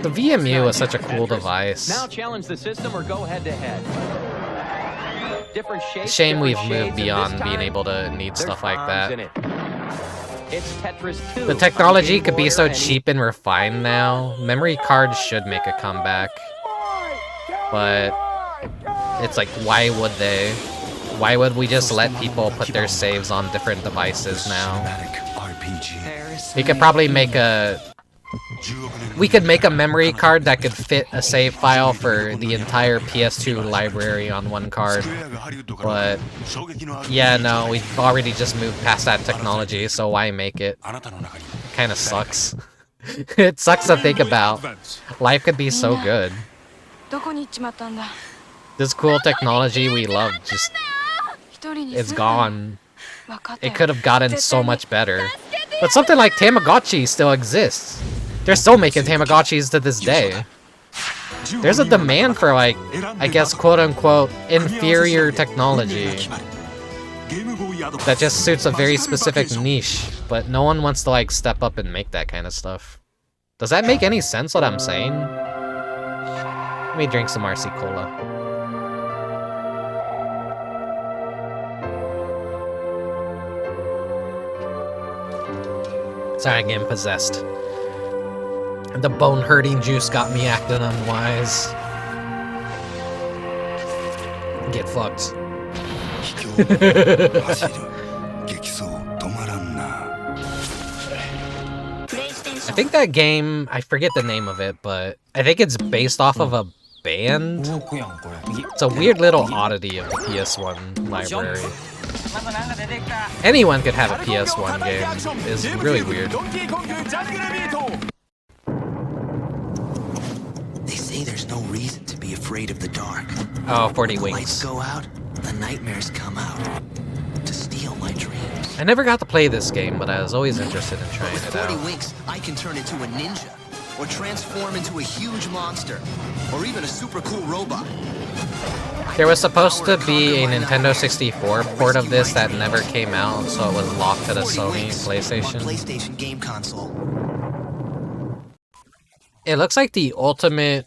The VMU was such a cool device. Now challenge the system or go head to head. Different shapes, Shame we've moved beyond being able to need stuff like that. It's Tetris 2. The technology could be so cheap and refined now. Memory cards should make a comeback. But it's like, why would they? Why would we just let people put their saves on different devices now? We could probably make a... We could make a memory card that could fit a save file for the entire PS2 library on one card. But yeah, no, we've already just moved past that technology, so why make it? Kinda sucks. It sucks to think about. Life could be so good. This cool technology we love just... it's gone. it could have gotten so much better. But something like Tamagotchi still exists. They're still making Tamagotchis to this day. There's a demand for, like, I guess, quote-unquote, inferior technology that just suits a very specific niche, but no one wants to, like, step up and make that kind of stuff. Does that make any sense, what I'm saying? Let me drink some RC Cola. Sorry, I'm getting possessed. The bone-hurting juice got me acting unwise. Get fucked. I think that game, I forget the name of it, but I think it's based off of a band. It's a weird little oddity of the PS1 library. Anyone could have a PS1 game. It's really weird. They say there's no reason to be afraid of the dark. Oh, 40 When the Wings. lights go out, the nightmares come out to steal my dreams. I never got to play this game, but I was always interested in trying With it 40 out. winks, I can turn into a ninja, or transform into a huge monster, or even a super cool robot. There was supposed to be a Nintendo 64 port of this that never came out, so it was locked to the Sony PlayStation. PlayStation game console. It looks like the ultimate.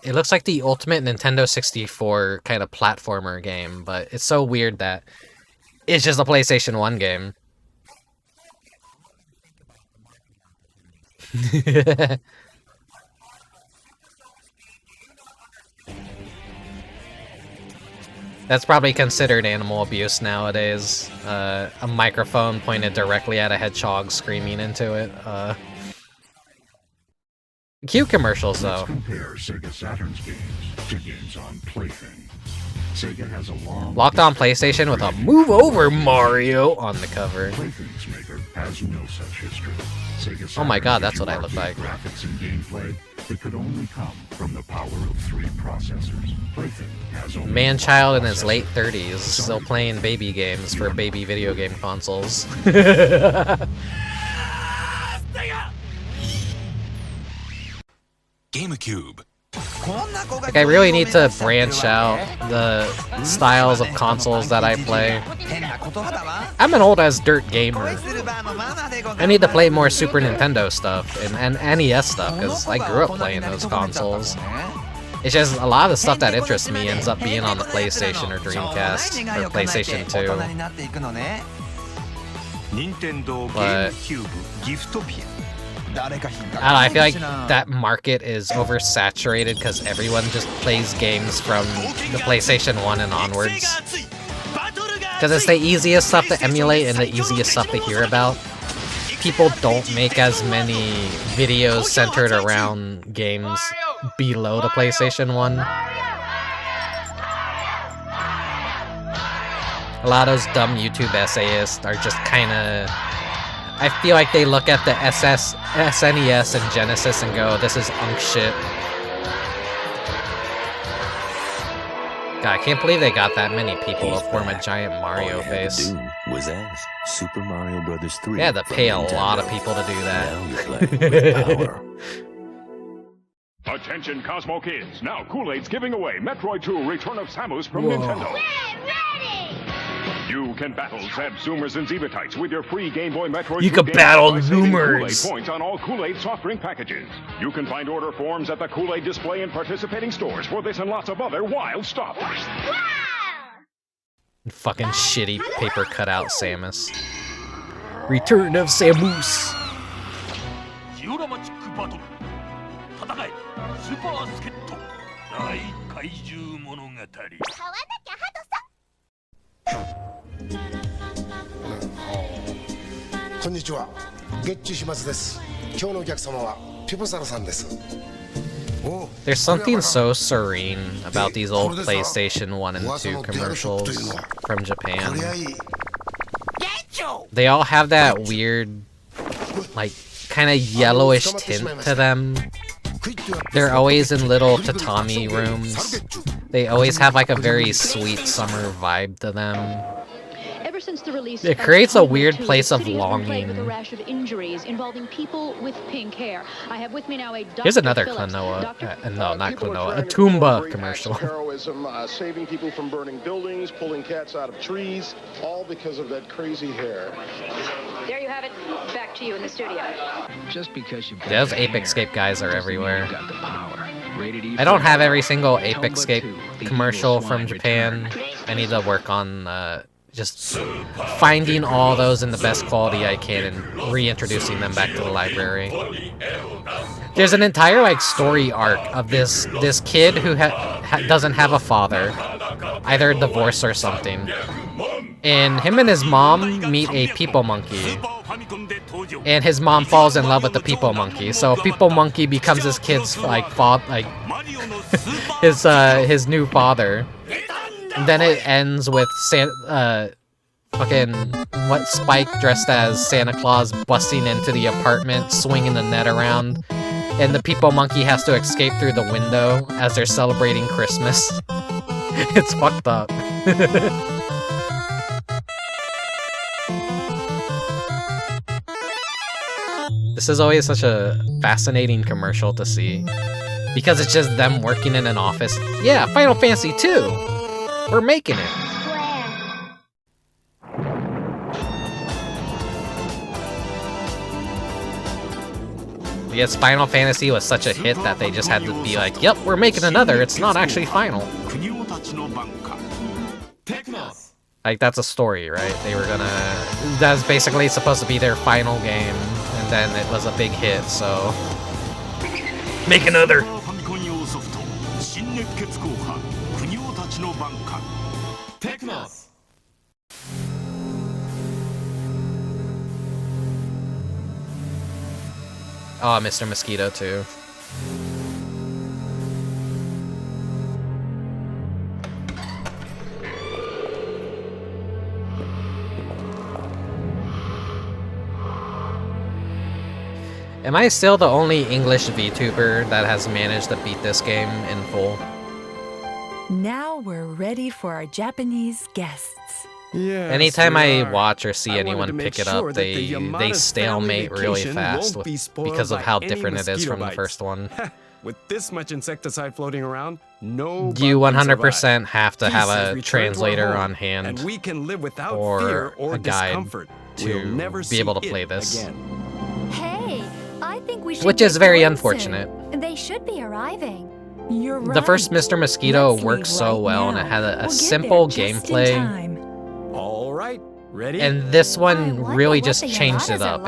It looks like the ultimate Nintendo 64 kind of platformer game, but it's so weird that it's just a PlayStation 1 game. That's probably considered animal abuse nowadays. A microphone pointed directly at a hedgehog screaming into it. Cute commercials, though. Let's compare Sega Saturn's games to games on Plaything. Sega has a long... Locked on PlayStation with a "Move Over Mario" on the cover. Plaything's maker has no such history. Sega Oh my god, Saturn that's what I look like. graphics and gameplay that could only come from the power of 3 processors. Plaything has only Man-child in his late 30s, still playing baby games for baby video game consoles. GameCube. Like, I really need to branch out the styles of consoles that I play. I'm an old-as dirt gamer. I need to play more Super Nintendo stuff and NES stuff, because I grew up playing those consoles. It's just a lot of the stuff that interests me ends up being on the PlayStation or Dreamcast, or PlayStation 2. But I don't know, I feel like that market is oversaturated because everyone just plays games from the PlayStation 1 and onwards. Because it's the easiest stuff to emulate and the easiest stuff to hear about. People don't make as many videos centered around games below the PlayStation 1. A lot of those dumb YouTube essayists are just kinda... I feel like they look at the SNES and Genesis and go, this is unk shit. God, I can't believe they got that many people to form a giant Mario face. Was ask Super Mario Brothers 3. They had to pay a lot of people to do that. Attention Cosmo kids, now Kool-Aid's giving away Metroid 2 Return of Samus from Whoa. Nintendo. You can battle Zeb, Zoomers, and Zebatites with your free Game Boy Metroid. You 2 can game battle by saving Zoomers. Kool-Aid points on all Kool-Aid soft drink packages. You can find order forms at the Kool-Aid display in participating stores for this and lots of other wild stuff. Fucking shitty paper cutout Samus. Return of Samus. There's something so serene about these old PlayStation 1 and 2 commercials from Japan. They all have that weird, like, kind of yellowish tint to them. They're always in little tatami rooms. They always have like a very sweet summer vibe to them. Ever since the release it creates a weird place of longing. With a rash of injuries involving people with pink hair. I have with me now a Dr. Here's another Phillips. Klonoa, no, not Klonoa, a Toomba commercial. Heroism, saving people from burning buildings, pulling cats out of trees, all because of that crazy hair. There you have it. Back to you in the studio. Just because you've Those Ape Escape guys are everywhere. got the power. Rated E I don't for have every single Ape Tomba Escape 2, the commercial evil from swine Japan. return. I need to work on just finding all those in the best quality I can and reintroducing them back to the library. There's an entire like story arc of this kid who doesn't have a father, either divorced or something, and him and his mom meet a people monkey, and his mom falls in love with the people monkey. So people monkey becomes this kid's his new father. And then it ends with Spike dressed as Santa Claus busting into the apartment, swinging the net around, and the people monkey has to escape through the window as they're celebrating Christmas. It's fucked up. This is always such a fascinating commercial to see, because it's just them working in an office. Yeah, Final Fantasy 2! We're making it! Yes, Final Fantasy was such a hit that they just had to be like, yep, we're making another, it's not actually final. Like, that's a story, right? They were gonna... That's basically supposed to be their final game, and then it was a big hit, so... Make another! Oh, Mr. Mosquito, too. Am I still the only English VTuber that has managed to beat this game in full? Now we're ready for our Japanese guests. Yeah. Anytime I watch or see anyone pick it up, they stalemate really fast because of how different it is from the first one. With this much insecticide floating around, no. You 100% have to have a translator on hand and we can live without or fear or a guide discomfort. to be able to play this. Hey, I think we should. Which is very unfortunate. They should be arriving. You're right. The first Mr. Mosquito worked so well, and it had a simple gameplay. All right, ready? And this one really just changed it up.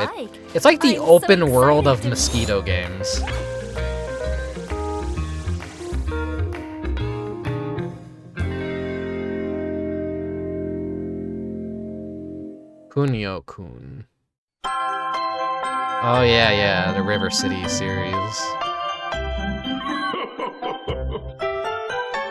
It's like the open world of Mosquito games. Kunio-kun. Oh yeah, the River City series.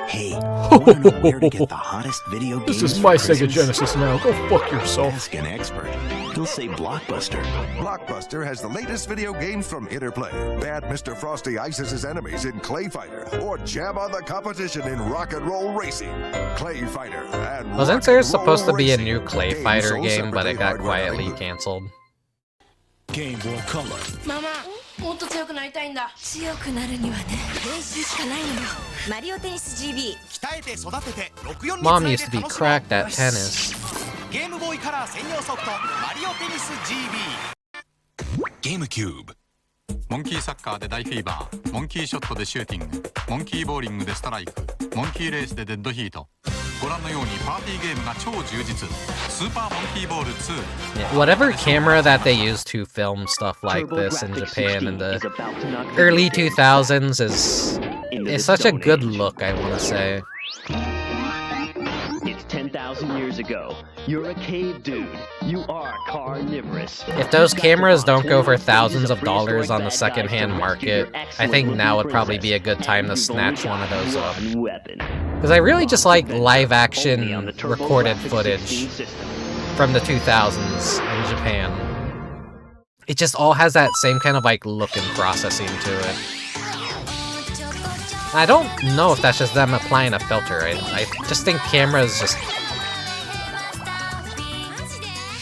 Hey, wanna know where to get the hottest video games? This is my Sega Genesis now. Go fuck yourself. Ask an expert. He'll say Blockbuster. Blockbuster has the latest video games from Interplay. Bad Mr. Frosty ices his enemies in Clay Fighter, or jam on the competition in Rock and Roll Racing. Clay Fighter and Wasn't there supposed to be a new Clay Fighter game, but it got quietly canceled? Game Boy Color. Mama, もっと強くなりたいんだ。強くなるにはね、練習しかないのよ。マリオテニス GB。鍛えて育てて64に Mom used to be cracked at tennis. ゲームボーイカラー専用ソフトマリオテニス GB。ゲームキューブ。モンキーサッカーで大フィーバー、モンキーショットでシューティング、モンキーボーリングでストライク、モンキーレースでデッドヒート。ご覧のようにパーティーゲームが超充実。スーパーモンキーボール2。Whatever camera that they use to film stuff like this in Japan in the early 2000s is such a good look, I want to say. It's 10,000 years ago. You're a cave dude. You are carnivorous. If those cameras don't go for thousands of dollars on the secondhand market, I think now would probably be a good time to snatch one of those up. Because I really just like live action recorded footage from the 2000s in Japan. It just all has that same kind of like look and processing to it. I don't know if that's just them applying a filter. I just think cameras just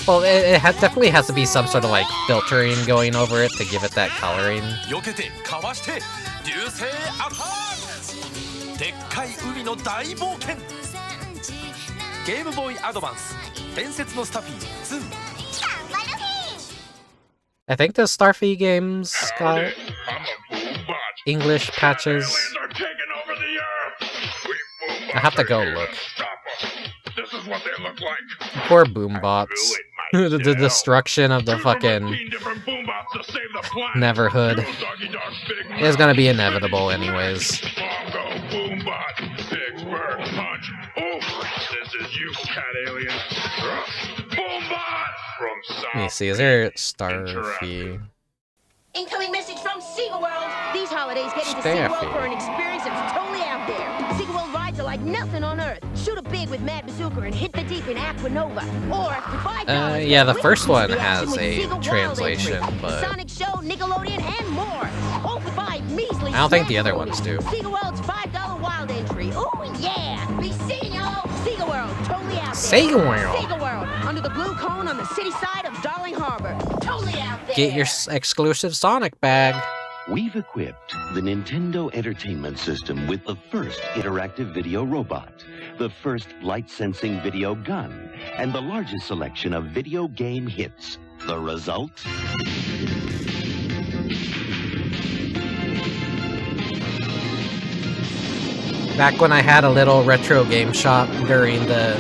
Well, it definitely has to be some sort of like filtering going over it to give it that coloring. 避けてかわして流星アタックでっかい海の大冒険ゲームボーイアドバンス伝説のスタフィー2 I think the Starfy games got English patches. I have to go look. This is what they look like. Poor boombots. The destruction of the fucking Neverhood is gonna be inevitable anyways. Bongo, boombot, Pittsburgh punch. Oh, this is you, cat alien. Boombot from Let me see, is there Starfy? Incoming message from Sega World. These holidays, get into Staffy. Sega World for an experience that's totally out there. Sega World rides are like nothing on Earth. Shoot a big with Mad Bazooka and hit the deep in Aquanova. Or for $5. Yeah, the first one the action has with a Sega World translation, entry. but Sonic Show, Nickelodeon, and more. All for 5 measly. I don't think the Smash other Rolls. ones do. Sega World's $5 wild entry. Oh yeah, be seeing y'all. Sega World, totally out there. Sega World. Sega World, under the blue cone on the city side of Darling Harbor. Totally out there. get your exclusive Sonic bag. We've equipped the Nintendo Entertainment System with the first interactive video robot, the first light-sensing video gun, and the largest selection of video game hits. The result? Back when I had a little retro game shop during the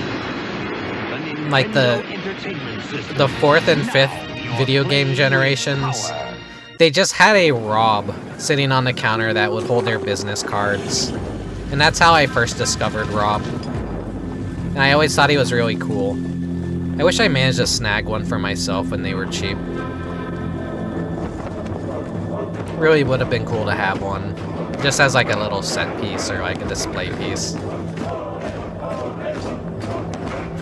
4th and 5th video game generations, they just had a Rob sitting on the counter that would hold their business cards. And that's how I first discovered Rob. And I always thought he was really cool. I wish I managed to snag one for myself when they were cheap. Really would have been cool to have one. Just as like a little set piece or like a display piece.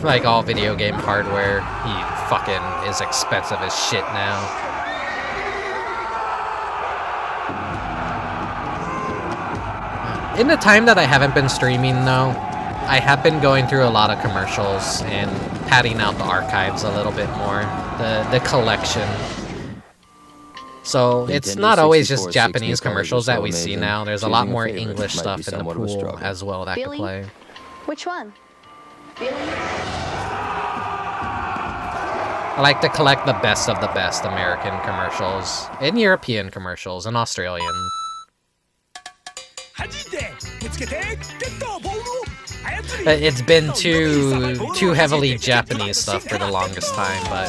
Like all video game hardware, he fucking is expensive as shit now. In the time that I haven't been streaming though, I have been going through a lot of commercials and padding out the archives a little bit more. The collection. So it's not always just Japanese commercials that we see now. There's a lot more English stuff in the pool as well that could play. Which one? I like to collect the best of the best American commercials, and European commercials, and Australian. It's been too heavily Japanese stuff for the longest time, but,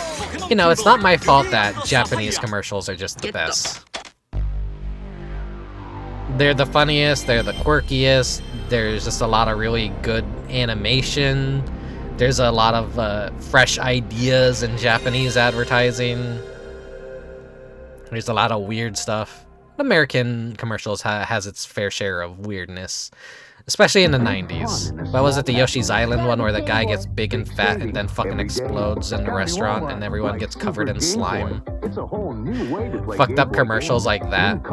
you know, it's not my fault that Japanese commercials are just the best. They're the funniest, they're the quirkiest, there's just a lot of really good animation, there's a lot of fresh ideas in Japanese advertising, there's a lot of weird stuff. American commercials has its fair share of weirdness, especially in the 90s. What was it, the Yoshi's Island one where the guy gets big and fat and then fucking explodes in the restaurant and everyone gets covered in slime? Fucked up commercials like that.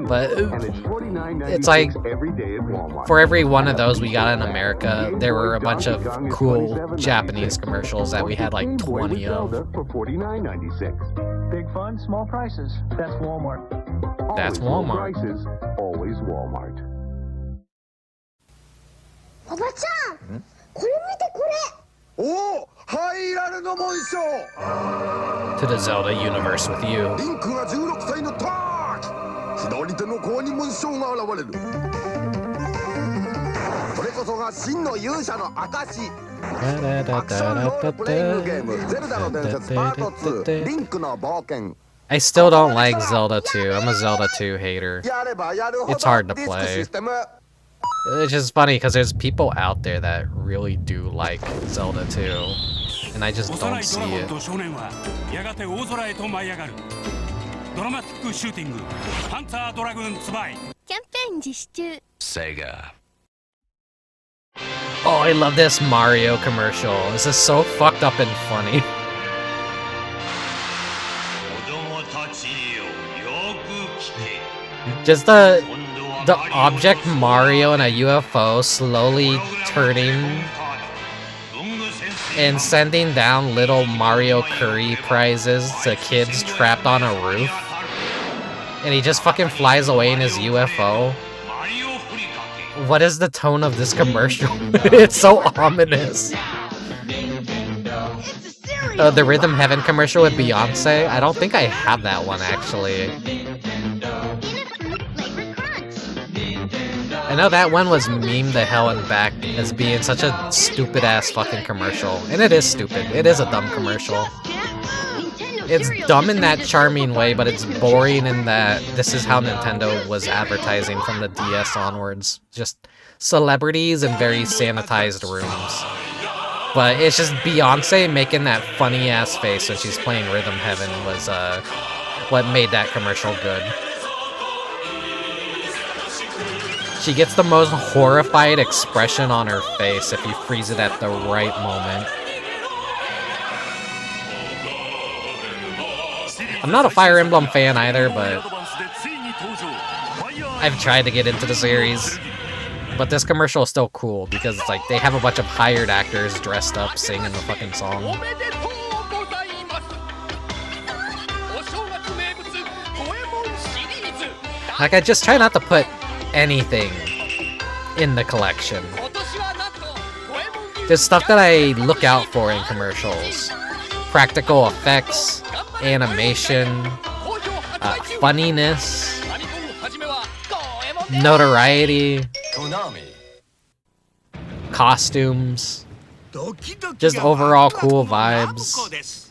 But it's like, for every one of those we got in America, there were a bunch of cool Japanese commercials that we had like 20 of. Big fun, small prices. That's Walmart. That's Walmart. Prices, always Walmart. おばちゃん、これ見てこれ。おお、ハイラルの紋章。 To the Zelda universe with you. リンクが16歳の時、左手の甲に紋章が現れる。これこそが真の勇者の証。アクションロールプレイングゲーム、ゼルダの伝説パート2、リンクの冒険。 I still don't like Zelda 2. I'm a Zelda 2 hater. It's hard to play. It's just funny because there's people out there that really do like Zelda 2, and I just don't see it. Sega. Oh, I love this Mario commercial. This is so fucked up and funny. Just the object Mario and a UFO slowly turning and sending down little Mario Curry prizes to kids trapped on a roof. And he just fucking flies away in his UFO. What is the tone of this commercial? It's so ominous. The Rhythm Heaven commercial with Beyonce? I don't think I have that one, actually. I know that one was memed to hell and back as being such a stupid-ass fucking commercial. And it is stupid. It is a dumb commercial. It's dumb in that charming way, but it's boring in that this is how Nintendo was advertising from the DS onwards. Just celebrities in very sanitized rooms. But it's just Beyonce making that funny-ass face when she's playing Rhythm Heaven was what made that commercial good. She gets the most horrified expression on her face if you freeze it at the right moment. I'm not a Fire Emblem fan either, but I've tried to get into the series. But this commercial is still cool because it's like they have a bunch of hired actors dressed up singing the fucking song. Like, I just try not to put anything in the collection. There's stuff that I look out for in commercials. Practical effects, animation, funniness, notoriety, costumes, just overall cool vibes.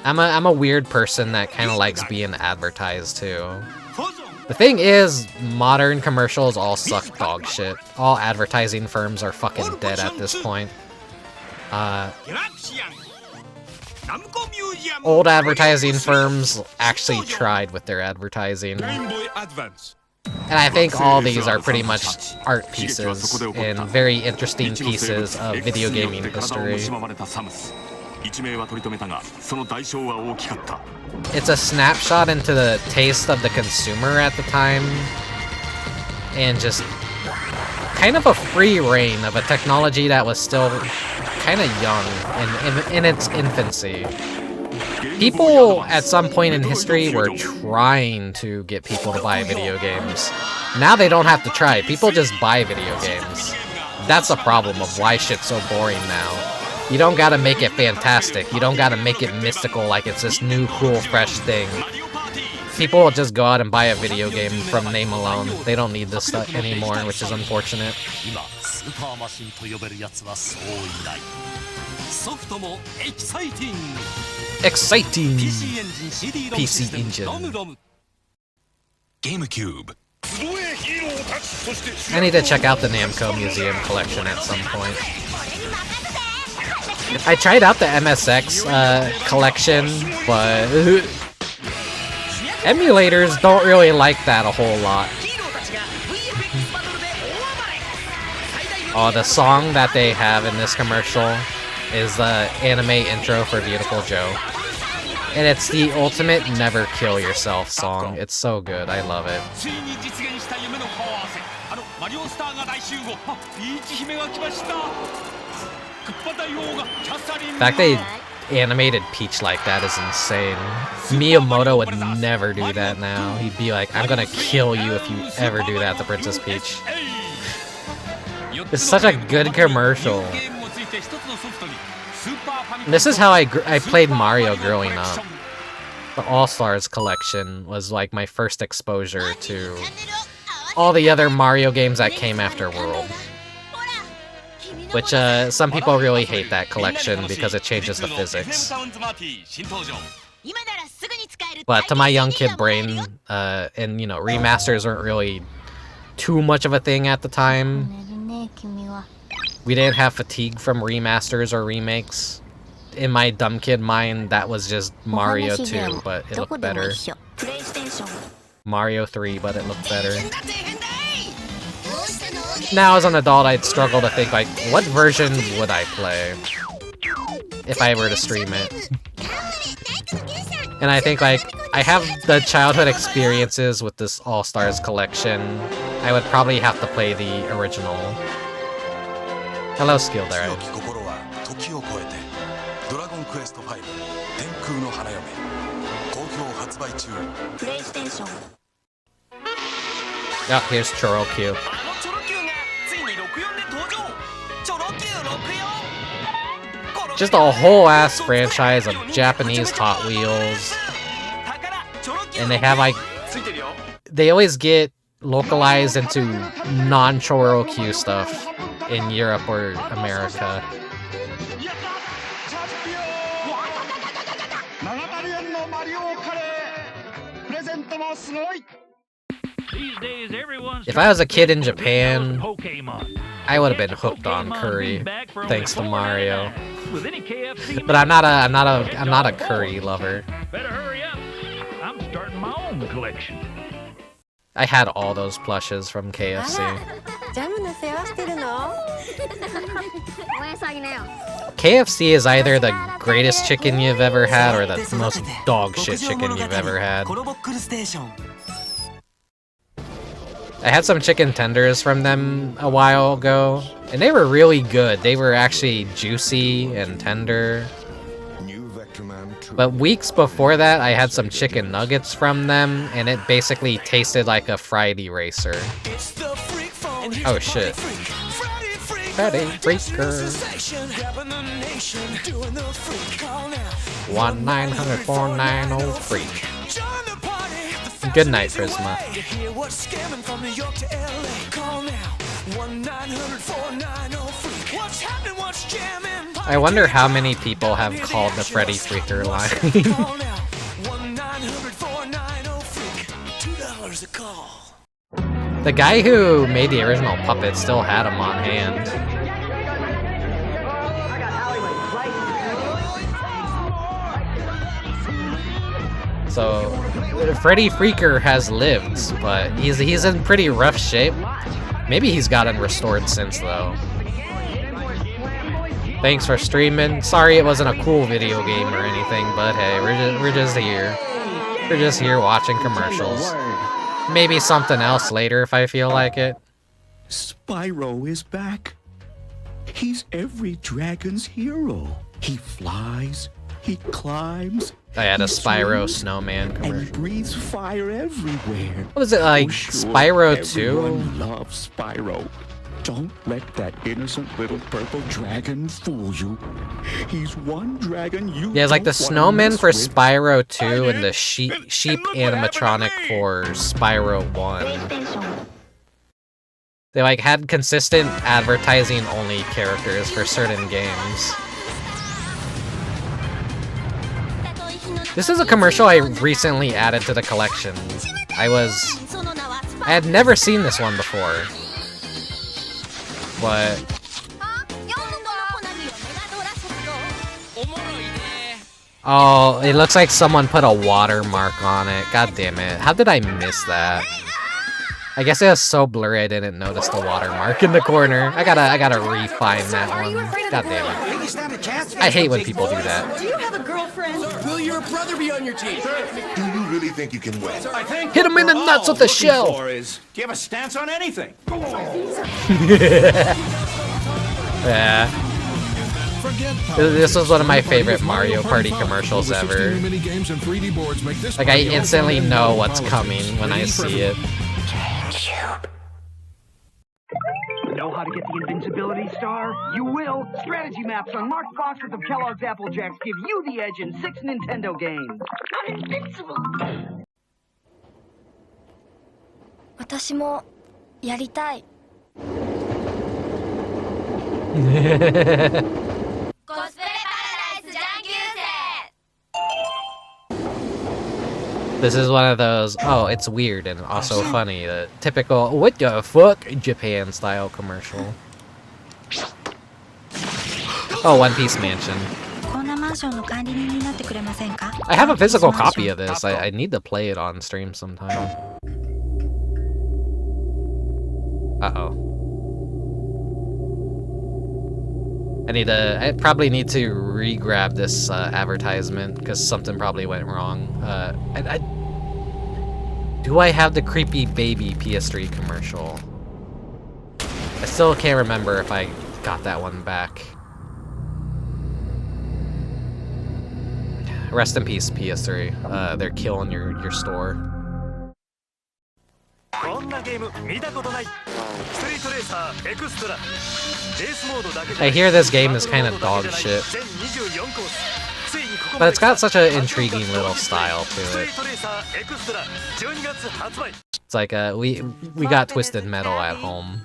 I'm a weird person that kind of likes being advertised too. The thing is, modern commercials all suck dog shit. All advertising firms are fucking dead at this point. Old advertising firms actually tried with their advertising. And I think all these are pretty much art pieces and very interesting pieces of video gaming history. It's a snapshot into the taste of the consumer at the time, and just kind of a free reign of a technology that was still kind of young and in its infancy. People at some point in history were trying to get people to buy video games. Now they don't have to try, people just buy video games. That's the problem of why shit's so boring now. You don't gotta make it fantastic, you don't gotta make it mystical like it's this new, cool, fresh thing. People will just go out and buy a video game from name alone. They don't need this stuff anymore, which is unfortunate. Exciting! PC Engine. GameCube. I need to check out the Namco Museum collection at some point. I tried out the MSX collection, but emulators don't really like that a whole lot. Oh, the song that they have in this commercial is the anime intro for Beautiful Joe. And it's the ultimate never kill yourself song. It's so good, I love it. The fact they animated Peach like that is insane. Miyamoto would never do that now. He'd be like, I'm gonna kill you if you ever do that to Princess Peach. It's such a good commercial. This is how I played Mario growing up. The All-Stars collection was like my first exposure to all the other Mario games that came after World. Which, some people really hate that collection because it changes the physics. But to my young kid brain, and you know, remasters weren't really too much of a thing at the time. We didn't have fatigue from remasters or remakes. In my dumb kid mind, that was just Mario 2, but it looked better. Mario 3, but it looked better. Now, as an adult, I'd struggle to think, like, what version would I play if I were to stream it? And I think, like, I have the childhood experiences with this All-Stars collection, I would probably have to play the original. Hello, Skill there. Oh, here's Choro Q. Just a whole ass franchise of Japanese Hot Wheels. And they have like... They always get localized into non-Choro Q stuff in Europe or America. If I was a kid in Japan, I would have been hooked on curry, thanks to Mario. But I'm not a curry lover. Better hurry up. I'm starting my own collection. I had all those plushes from KFC. KFC is either the greatest chicken you've ever had or the most dog shit chicken you've ever had. I had some chicken tenders from them a while ago, and they were really good. They were actually juicy and tender. But weeks before that, I had some chicken nuggets from them, and it basically tasted like a fried eraser. Oh shit. Freddy Freaker. 1-900-490-FREAK. Good night, Prisma. I wonder how many people have called the Freddy Freaker line. The guy who made the original puppet still had him on hand. So, Freddy Freaker has lived, but he's in pretty rough shape. Maybe he's gotten restored since, though. Thanks for streaming. Sorry it wasn't a cool video game or anything, but hey, we're just here. We're just here watching commercials. Maybe something else later if I feel like it. Spyro is back. He's every dragon's hero. He flies, he climbs. I had a Spyro snowman commercial. And he breathes fire everywhere. What was it, like Spyro 2? Everyone loves Spyro. Don't let that innocent little purple dragon fool you. He's one dragon you Yeah, it's like the don't wanna snowman mess for with. Spyro 2 and the sheep animatronic for Spyro 1. They like had consistent advertising only characters for certain games. This is a commercial I recently added to the collection. I had never seen this one before. But oh, it looks like someone put a watermark on it. God damn it. How did I miss that? I guess it was so blurry I didn't notice the watermark in the corner. I gotta refine that one. God damn it. I hate when people do that. Do you have a girlfriend? Will your brother be on your team? Do you really think you can win? I think Hit him in the nuts with the shell. do you have a stance on anything? Yeah. This was one of my favorite Mario Party commercials ever. Like, I instantly know what's coming when I see it. Know how to get the invincibility star? You will. Strategy maps on marked boxes of Kellogg's Apple Jacks give you the edge in 6 Nintendo games. I'm invincible. 私もやりたい。 This is one of those, oh, it's weird and also funny, the typical, what the fuck, Japan style commercial. Oh, One Piece Mansion. I have a physical copy of this. I need to play it on stream sometime. Uh-oh. I probably need to re-grab this advertisement because something probably went wrong. Do I have the creepy baby PS3 commercial? I still can't remember if I got that one back. Rest in peace, PS3. They're killing your store. I hear this game is kind of dog shit. But it's got such an intriguing little style to it. It's like we got Twisted Metal at home.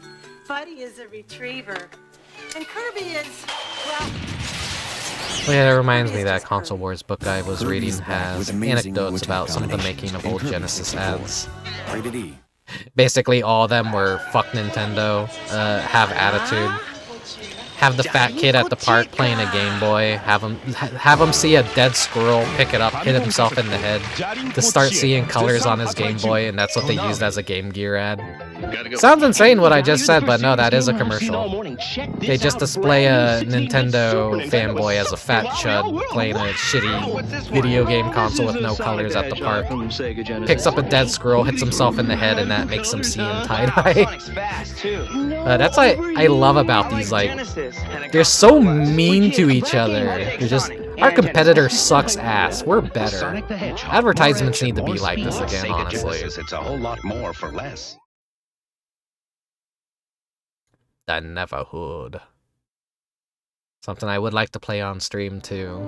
Buddy is a retriever, and Kirby is, well... Oh yeah, that reminds me that Console Wars book I was reading has anecdotes about some of the making of old Genesis ads. Basically, all of them were fuck Nintendo, have attitude, have the fat kid at the park playing a Game Boy, have him see a dead squirrel, pick it up, hit himself in the head, to start seeing colors on his Game Boy, and that's what they used as a Game Gear ad. Sounds insane what I just said, but no, that is a commercial. They just display a Nintendo fanboy as a fat chud playing a shitty video game console with no colors at the park. Picks up a dead squirrel, hits himself in the head, and that makes him see in tie-dye. That's what I love about these, like, they're so mean to each other. They're just, our competitor sucks ass. We're better. Advertisements need to be like this again, honestly. It's a whole lot more for less. The Neverhood. Something I would like to play on stream too.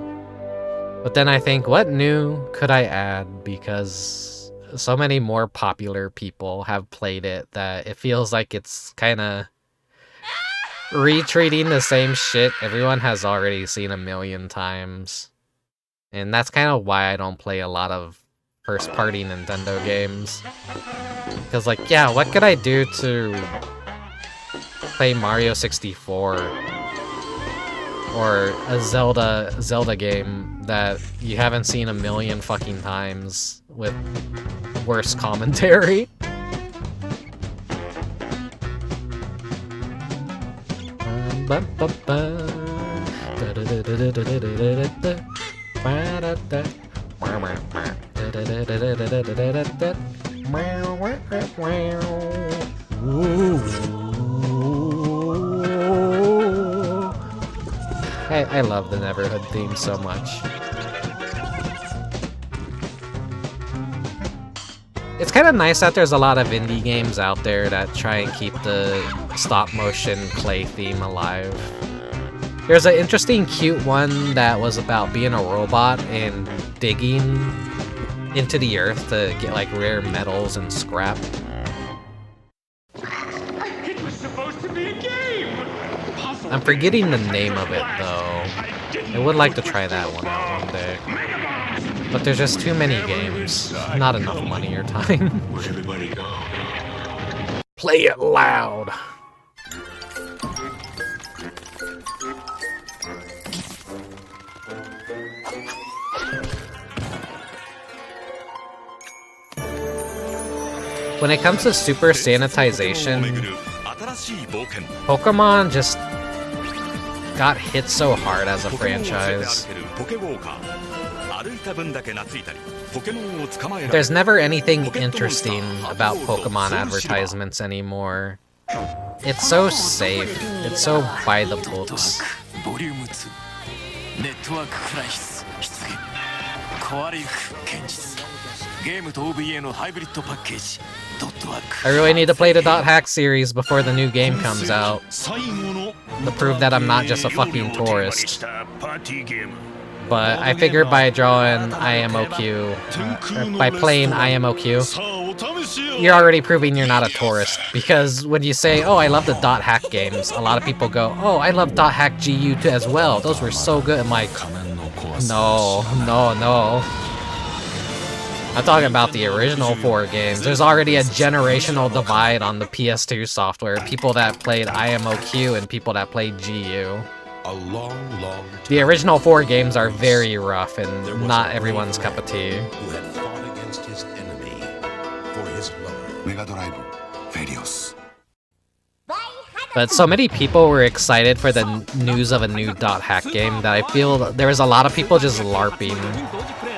But then I think, what new could I add? Because so many more popular people have played it that it feels like it's kind of retreating the same shit everyone has already seen a million times. And that's kind of why I don't play a lot of first-party Nintendo games. Because, like, yeah, what could I do to play Mario 64 or a Zelda game that you haven't seen a million fucking times with worse commentary? I love the Neverhood theme so much. It's kind of nice that there's a lot of indie games out there that try and keep the stop-motion clay theme alive. There's an interesting, cute one that was about being a robot and digging into the earth to get, like, rare metals and scrap. It was supposed to be a game! I'm forgetting the name of it, though. I would like to try that one out one day. But there's just too many games. Not enough money or time. Where'd everybody go? Play it loud! When it comes to super sanitization, Pokemon just got hit so hard as a franchise. There's never anything interesting about Pokemon advertisements anymore. It's so safe. It's so by the books. I really need to play the Dot Hack series before the new game comes out, to prove that I'm not just a fucking tourist. But I figured by drawing IMOQ, by playing IMOQ, you're already proving you're not a tourist. Because when you say, oh, I love the Dot Hack games, a lot of people go, oh, I love Dot Hack GU as well. Those were so good. I'm like, no. I'm talking about the original 4 games. There's already a generational divide on the PS2 software. People that played IMOQ and people that played GU. The original 4 games are very rough and not everyone's cup of tea. Who had fought against his enemy for his lover. Mega Drive, Furious. But so many people were excited for the news of a new Dot Hack game that I feel there was a lot of people just LARPing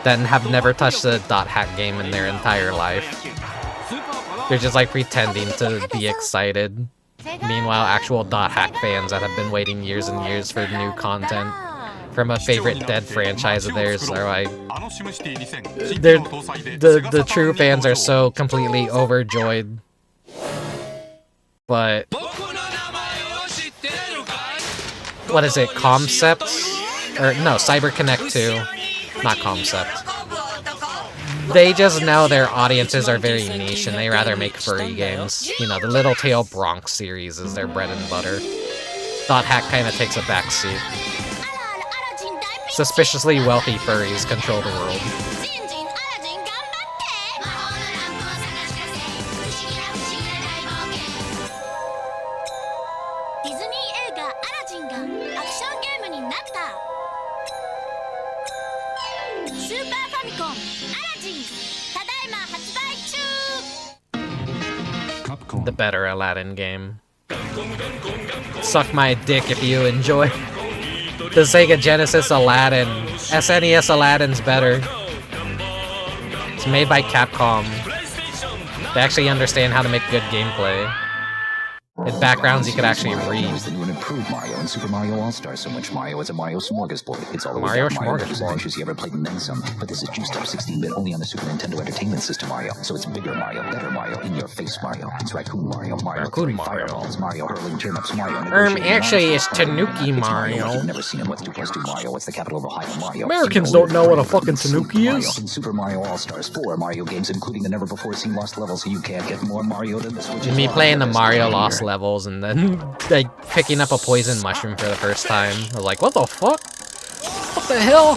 that have never touched a Dot Hack game in their entire life. They're just like pretending to be excited. Meanwhile, actual .hack fans that have been waiting years and years for new content from a favorite dead franchise of theirs are like... The true fans are so completely overjoyed. But... what is it? Concepts? Or no, CyberConnect 2. Not Concept. They just know their audiences are very niche and they rather make furry games. You know, the Little Tail Bronx series is their bread and butter. .hack kind of takes a backseat. Suspiciously wealthy furries control the world. The better Aladdin game. Suck my dick if you enjoy the Sega Genesis Aladdin. SNES Aladdin's better. It's made by Capcom. They actually understand how to make good gameplay. In backgrounds you could actually read. That you would improve Mario in Super Mario All-Stars so much Mario is a Mario smorgasbord. It's all Mario about Mario smorgasbord. adventures you ever played and then some. But this is juiced up 16-bit only on the Super Nintendo Entertainment System Mario. So it's bigger Mario, better Mario, in your face Mario. It's Raccoon Mario, Mario throwing fireballs, Mario hurling turnips, Mario. Actually it's Tanuki Mario. You've never seen him. What's 2 + 2 Mario? What's the capital of Ohio Mario? Americans don't know what a fucking Tanuki is. In Super Mario All-Stars 4 Mario games, including the never-before-seen lost levels, so you can't get more Mario than this. Me playing the Mario Lost levels and then like picking up a poison mushroom for the first time. I was like, what the fuck? What the hell?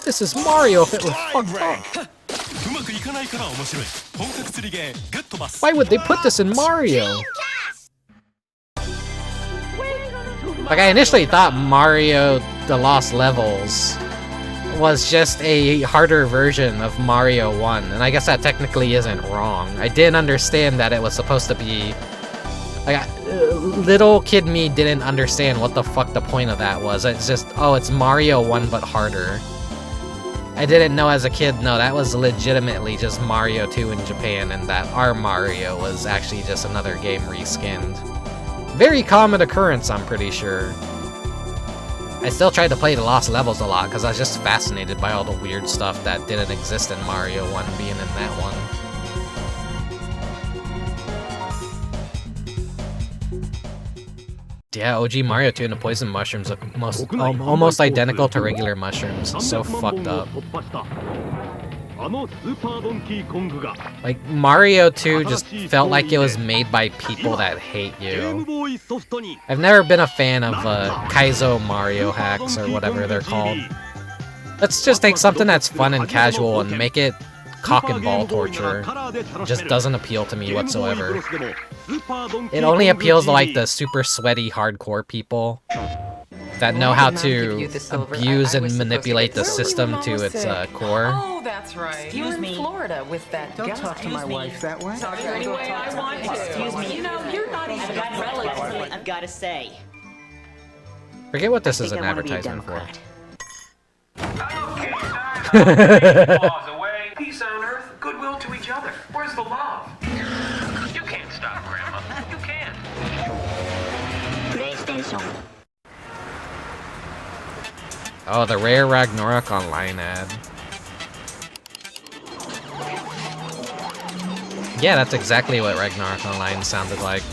This is Mario if it was fucked up. Why would they put this in Mario? Like, I initially thought Mario The Lost Levels was just a harder version of Mario 1, and I guess that technically isn't wrong. I didn't understand that it was supposed to be... like, little kid me didn't understand what the fuck the point of that was. It's just, oh, it's Mario 1 but harder. I didn't know as a kid, no, that was legitimately just Mario 2 in Japan, and that our Mario was actually just another game reskinned. Very common occurrence, I'm pretty sure. I still tried to play the Lost Levels a lot, because I was just fascinated by all the weird stuff that didn't exist in Mario 1 being in that one. Yeah, OG Mario 2 and the poison mushrooms look almost identical to regular mushrooms. So fucked up. Like, Mario 2 just felt like it was made by people that hate you. I've never been a fan of Kaizo Mario hacks or whatever they're called. Let's just take something that's fun and casual and make it cock and ball torture. It just doesn't appeal to me whatsoever. It only appeals to like the super sweaty hardcore people that know how to abuse and manipulate the system to its core. Oh, that's right. Excuse me. Florida with that. Don't talk to my wife that way. Talk to any way I want to. Excuse me. You know, you're not even relevant. I've got to say. Forget what this is an advertisement for. Peace on earth, goodwill to each other. Where's the love? You can't stop, Grandma. You can't. PlayStation. Oh, the rare Ragnarok Online ad. Yeah, that's exactly what Ragnarok Online sounded like.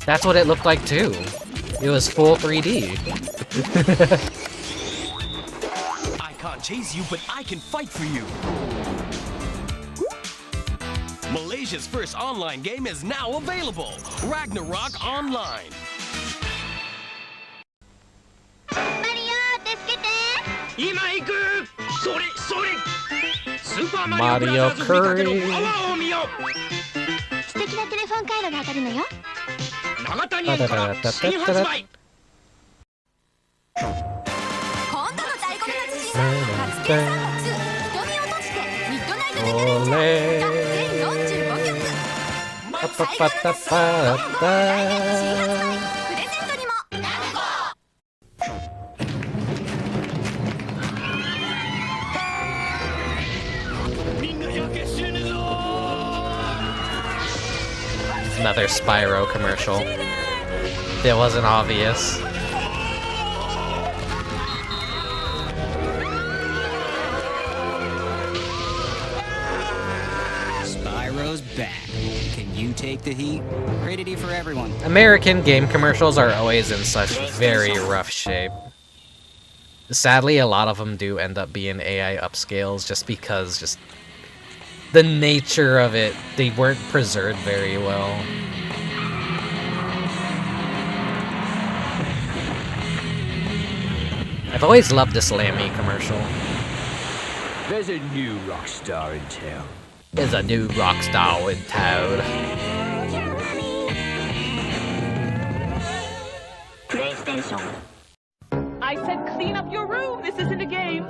That's what it looked like too. It was full 3D. I can't chase you, but I can fight for you. Malaysia's first online game is now available. Ragnarok Online. Mario Curry. 素敵なテレフォン回路が当たるのよ。長谷園から新発売。今度の大国の知事は発言3月。瞳を閉じてミッドナイトデュエル全45曲。パパパタパタ。プレゼントにも。みんな焼け死ぬぞ。another Spyro commercial. It wasn't obvious. Spyro's back. Can you take the heat? Rated E for everyone. American game commercials are always in such very rough shape. Sadly, a lot of them do end up being AI upscales just because the nature of it, they weren't preserved very well. I've always loved this Lammy commercial. There's a new rock star in town. There's a new rock star in town. PlayStation. I said clean up your room. This isn't a game.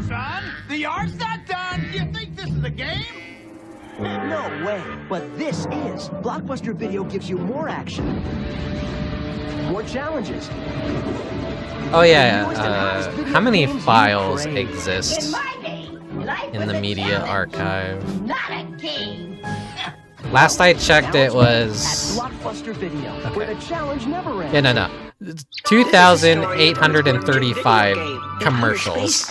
Son, the yard's not done. You think this is a game? No way. But this is. Blockbuster Video gives you more action. More challenges. Oh yeah, how many files exist in the media archive? Last I checked, it was... Blockbuster Video, where the challenge never ends. Yeah, no. 2,835 commercials.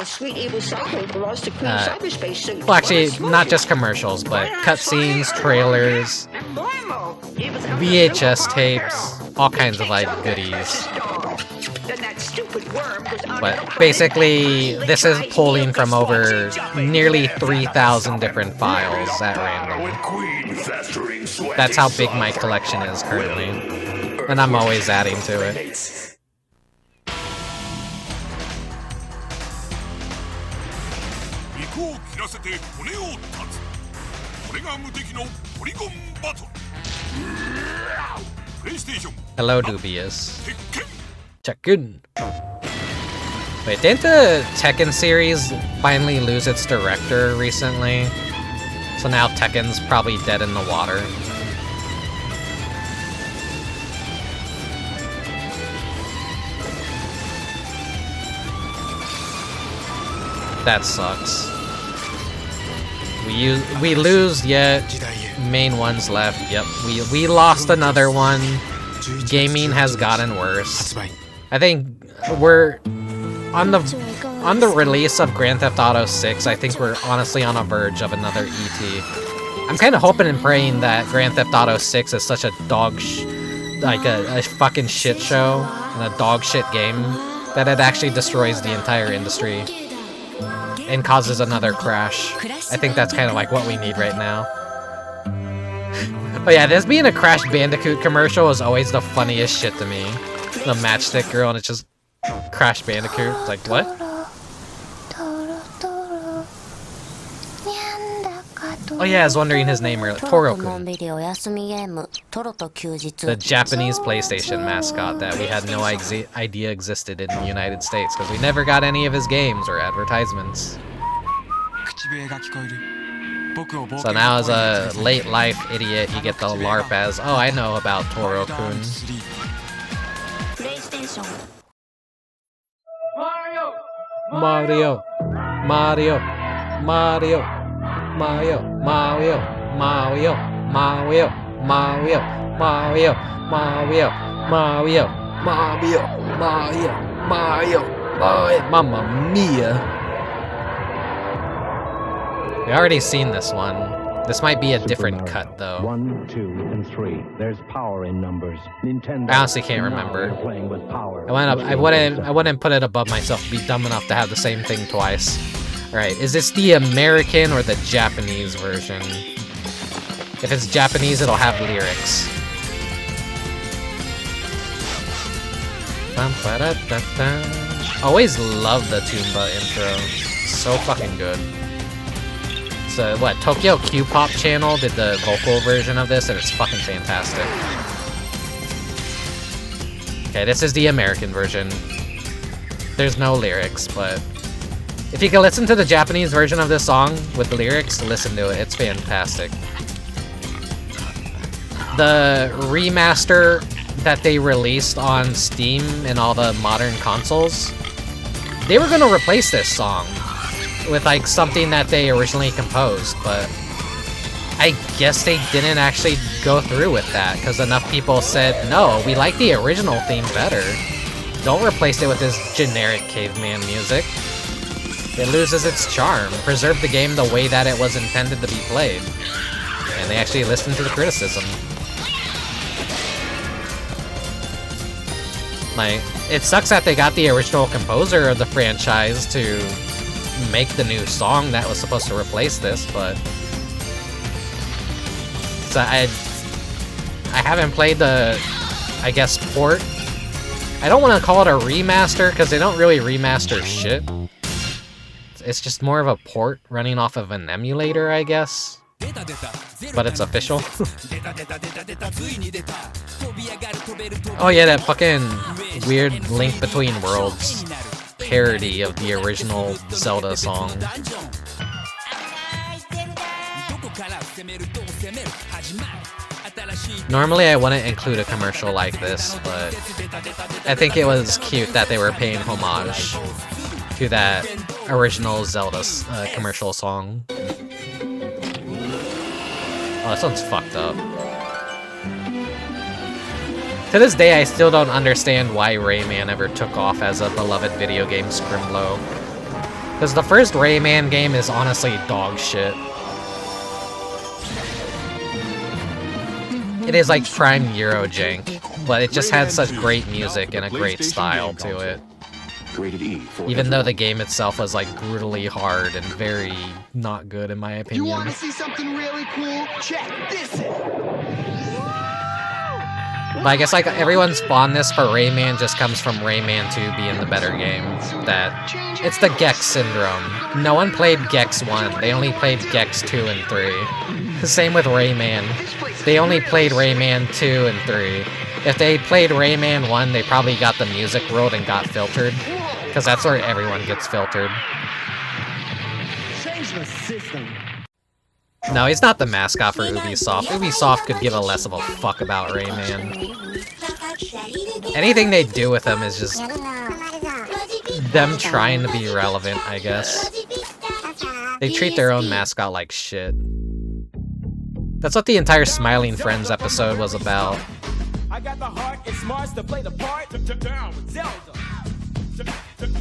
Well, actually, not just commercials, but cutscenes, trailers, VHS tapes, all kinds of like goodies. But basically, this is pulling from over nearly 3,000 different files at random. That's how big my collection is currently. And I'm always adding to it. Hello, Dubious. Tekken. Wait, didn't the Tekken series finally lose its director recently? So now Tekken's probably dead in the water. That sucks. We lose yet. Main one's left. Yep, we lost another one. Gaming has gotten worse. I think we're on the release of Grand Theft Auto 6. I think we're honestly on a verge of another ET. I'm kind of hoping and praying that Grand Theft Auto 6 is such a a fucking shit show and a dog shit game that it actually destroys the entire industry and causes another crash. I think that's kind of like what we need right now. Oh yeah, this being a Crash Bandicoot commercial is always the funniest shit to me. The matchstick girl and it's just Crash Bandicoot. It's like, what? Oh yeah, I was wondering his name earlier. Toro-kun. The Japanese PlayStation mascot that we had no idea existed in the United States because we never got any of his games or advertisements. So now as a late life idiot, you get the LARP as, oh, I know about Toro-kun. Mario! Mario! Mario! Mario! Mario! Mario! Mario! Mario! Mario! Mario! Mario! Mario! Mario! Mario! Mamma mia! We already seen this one. This might be a different cut, though. 1, 2, and 3. There's power in numbers. Nintendo. I honestly can't remember. I wouldn't put it above myself to be dumb enough to have the same thing twice. Alright, is this the American or the Japanese version? If it's Japanese, it'll have lyrics. Always love the Toomba intro. So fucking good. So what, Tokyo Q-Pop channel did the vocal version of this and it's fucking fantastic. Okay, this is the American version. There's no lyrics, but if you can listen to the Japanese version of this song with the lyrics, listen to it. It's fantastic. The remaster that they released on Steam and all the modern consoles, they were gonna replace this song with like something that they originally composed, but I guess they didn't actually go through with that, because enough people said, no, we like the original theme better. Don't replace it with this generic caveman music. It loses its charm. Preserve the game the way that it was intended to be played. And they actually listened to the criticism. Like, it sucks that they got the original composer of the franchise to make the new song that was supposed to replace this, but... So I haven't played the, I guess, port. I don't want to call it a remaster, because they don't really remaster shit. It's just more of a port running off of an emulator, I guess. But it's official. Oh yeah, that fucking weird Link Between Worlds parody of the original Zelda song. Normally I wouldn't include a commercial like this, but I think it was cute that they were paying homage to that original Zelda commercial song. Oh, this one's fucked up. To this day, I still don't understand why Rayman ever took off as a beloved video game scrimblow. Because the first Rayman game is honestly dog shit. It is like prime Eurojank, but it just had such great music and a great style to it. Even though the game itself was like brutally hard and very not good in my opinion. You want to see something really cool? Check this out. But I guess like everyone's fondness for Rayman just comes from Rayman 2 being the better game. That it's the Gex syndrome. No one played Gex 1, they only played Gex 2 and 3. Same with Rayman. They only played Rayman 2 and 3. If they played Rayman 1, they probably got the music rolled and got filtered. Because that's where everyone gets filtered. Change the system. No, he's not the mascot for Ubisoft. Ubisoft could give a less of a fuck about Rayman. Anything they do with him is just them trying to be relevant, I guess. They treat their own mascot like shit. That's what the entire Smiling Friends episode was about. I got the heart and smarts to play the part. Down with Zelda.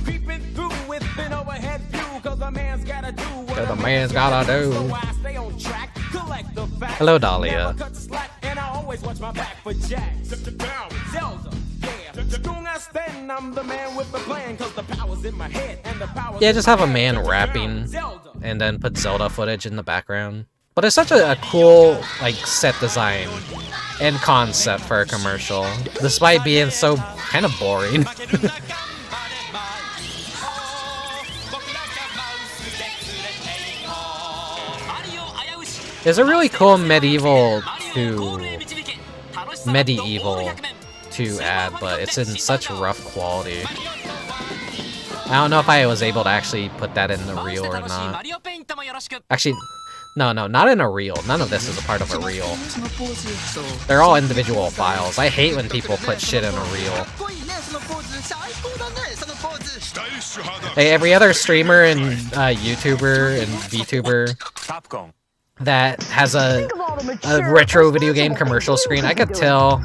Creeping through with an overhead view, cause a man's gotta do what the man's gotta do. So I stay on track, collect the facts. Hello, Dahlia. Never cut the slack, and I always watch my back for jacks. Down with Zelda. Yeah. I'm the man with the plan, cause the power's in my head and the power's Yeah, just have a man rapping and then put Zelda footage in the background. But it's such a cool like set design and concept for a commercial, despite being so kind of boring. There's a really cool Medieval 2 ad, but it's in such rough quality. I don't know if I was able to actually put that in the reel or not. Actually, no, not in a reel. None of this is a part of a reel. They're all individual files. I hate when people put shit in a reel. Hey, every other streamer and YouTuber and Vtuber that has a retro video game commercial screen, I could tell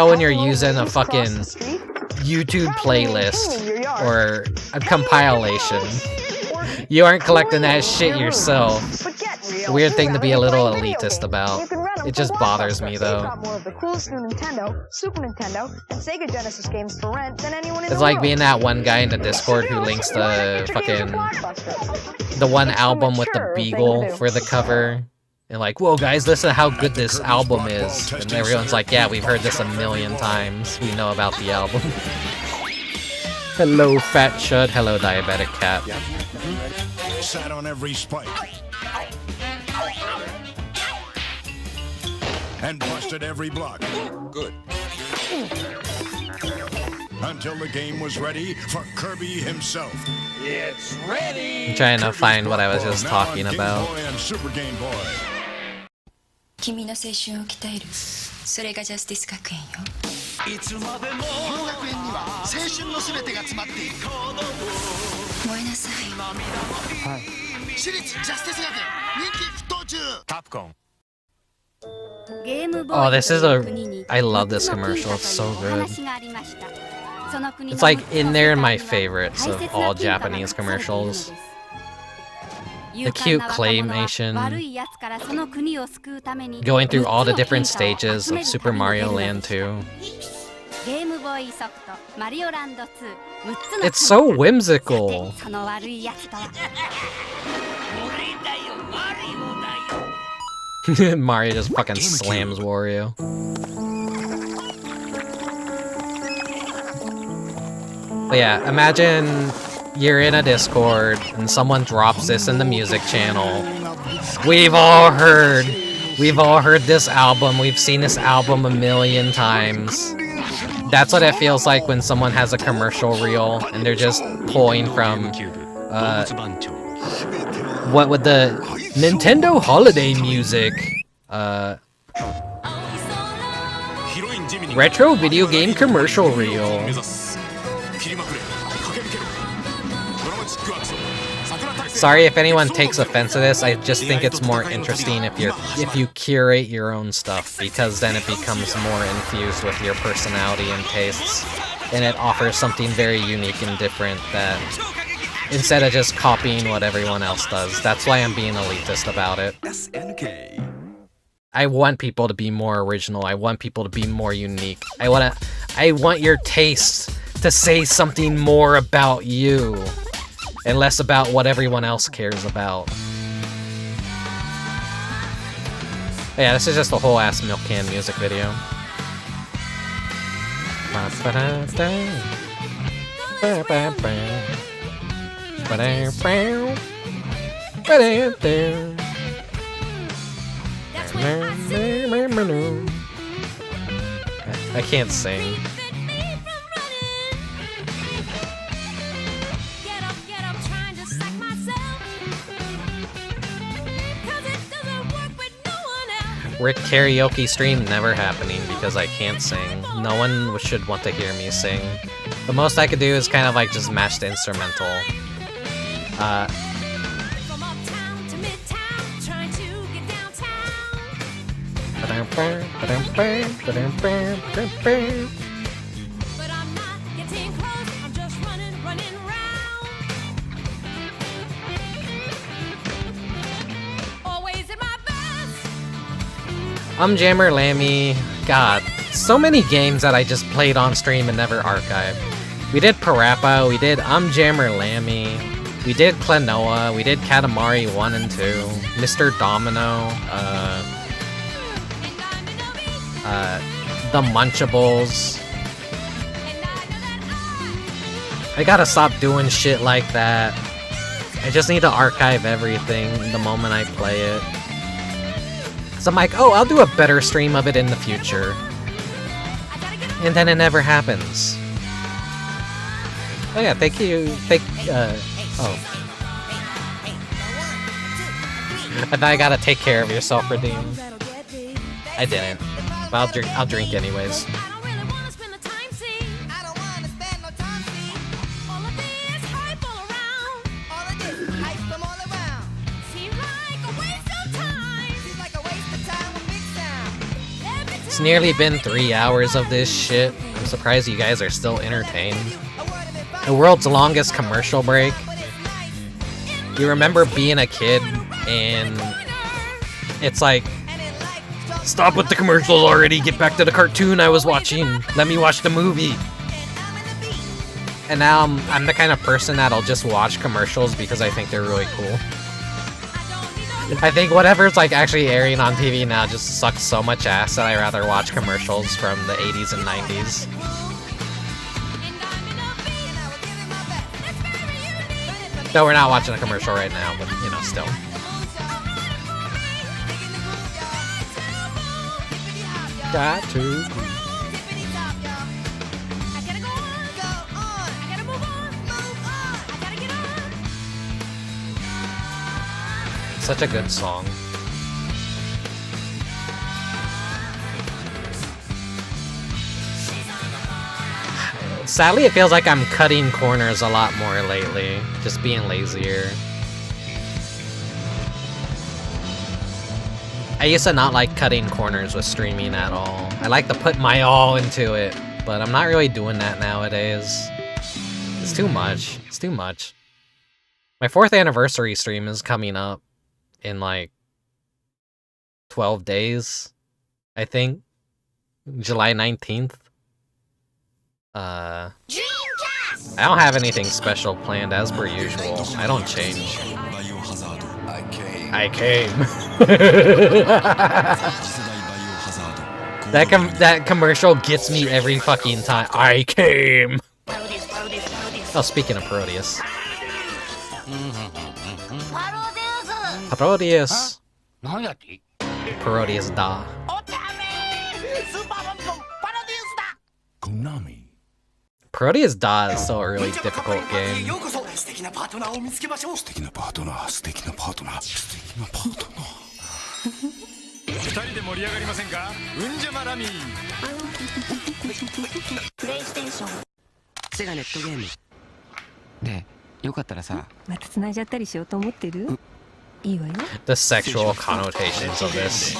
when you're using a fucking YouTube playlist or a compilation. You aren't collecting that shit yourself. Weird thing to be a little elitist about. It just bothers me though. It's like being that one guy in the Discord who links the fucking the one album with the beagle for the cover. And like, whoa guys, listen to how good this album is. And everyone's like, yeah, we've heard this a million times. We know about the album. Hello, fat chud. Hello, diabetic cat. Sat on every spike. And busted every block. Good. Until the game was ready for Kirby himself. It's ready. I'm trying to find what I was just talking about. 君の青春を鍛えるそれがジャスティス学園よいつまでもこの学園には青春のすべてが詰まっている燃えなさい私立ジャスティス学園人気沸騰中カプコン Oh, this is I love this commercial. It's so good. It's like in there in my favorites of all Japanese commercials. The cute claymation. Going through all the different stages of Super Mario Land 2. It's so whimsical. Mario just fucking slams Wario. But yeah, imagine you're in a Discord and someone drops this in the music channel. We've all heard this album. We've seen this album a million times. That's what it feels like when someone has a commercial reel and they're just pulling from what would the Nintendo holiday music retro video game commercial reel. Sorry if anyone takes offense to this. I just think it's more interesting if you curate your own stuff, because then it becomes more infused with your personality and tastes, and it offers something very unique and different that instead of just copying what everyone else does. That's why I'm being elitist about it. I want people to be more original. I want people to be more unique. I want your taste to say something more about you and less about what everyone else cares about. Yeah, this is just a whole ass milk can music video. I can't sing. Rick karaoke stream never happening because I can't sing. No one should want to hear me sing. The most I could do is kind of like just mash the instrumental. Jammer Lammy, God, so many games that I just played on stream and never archived. We did Parappa, we did Jammer Lammy, we did Klonoa, we did Katamari 1 and 2, Mr. Domino, the Munchables. I gotta stop doing shit like that. I just need to archive everything the moment I play it. So I'm like, oh, I'll do a better stream of it in the future. And then it never happens. Oh yeah, thank you, oh. I thought I gotta take care of yourself, Redeem. I didn't, but I'll drink anyways. It's nearly been 3 hours of this shit. I'm surprised you guys are still entertained. The world's longest commercial break. You remember being a kid and it's like, stop with the commercials already, get back to the cartoon I was watching, let me watch the movie. And now I'm the kind of person that'll just watch commercials because I think they're really cool. I think whatever's like actually airing on TV now just sucks so much ass that I'd rather watch commercials from the 80s and 90s. No, we're not watching a commercial right now, but you know, still. Got to. Such a good song. Sadly, it feels like I'm cutting corners a lot more lately, just being lazier. I used to not like cutting corners with streaming at all. I like to put my all into it, but I'm not really doing that nowadays. It's too much. It's too much. My 4th anniversary stream is coming up in like 12 days, I think. July 19th. I don't have anything special planned as per usual. I don't change. I came. That commercial gets me every fucking time. I came. Oh, speaking of Parodius. Parodius. Parodius da. Parodius da is still a really difficult game. The sexual connotations of this.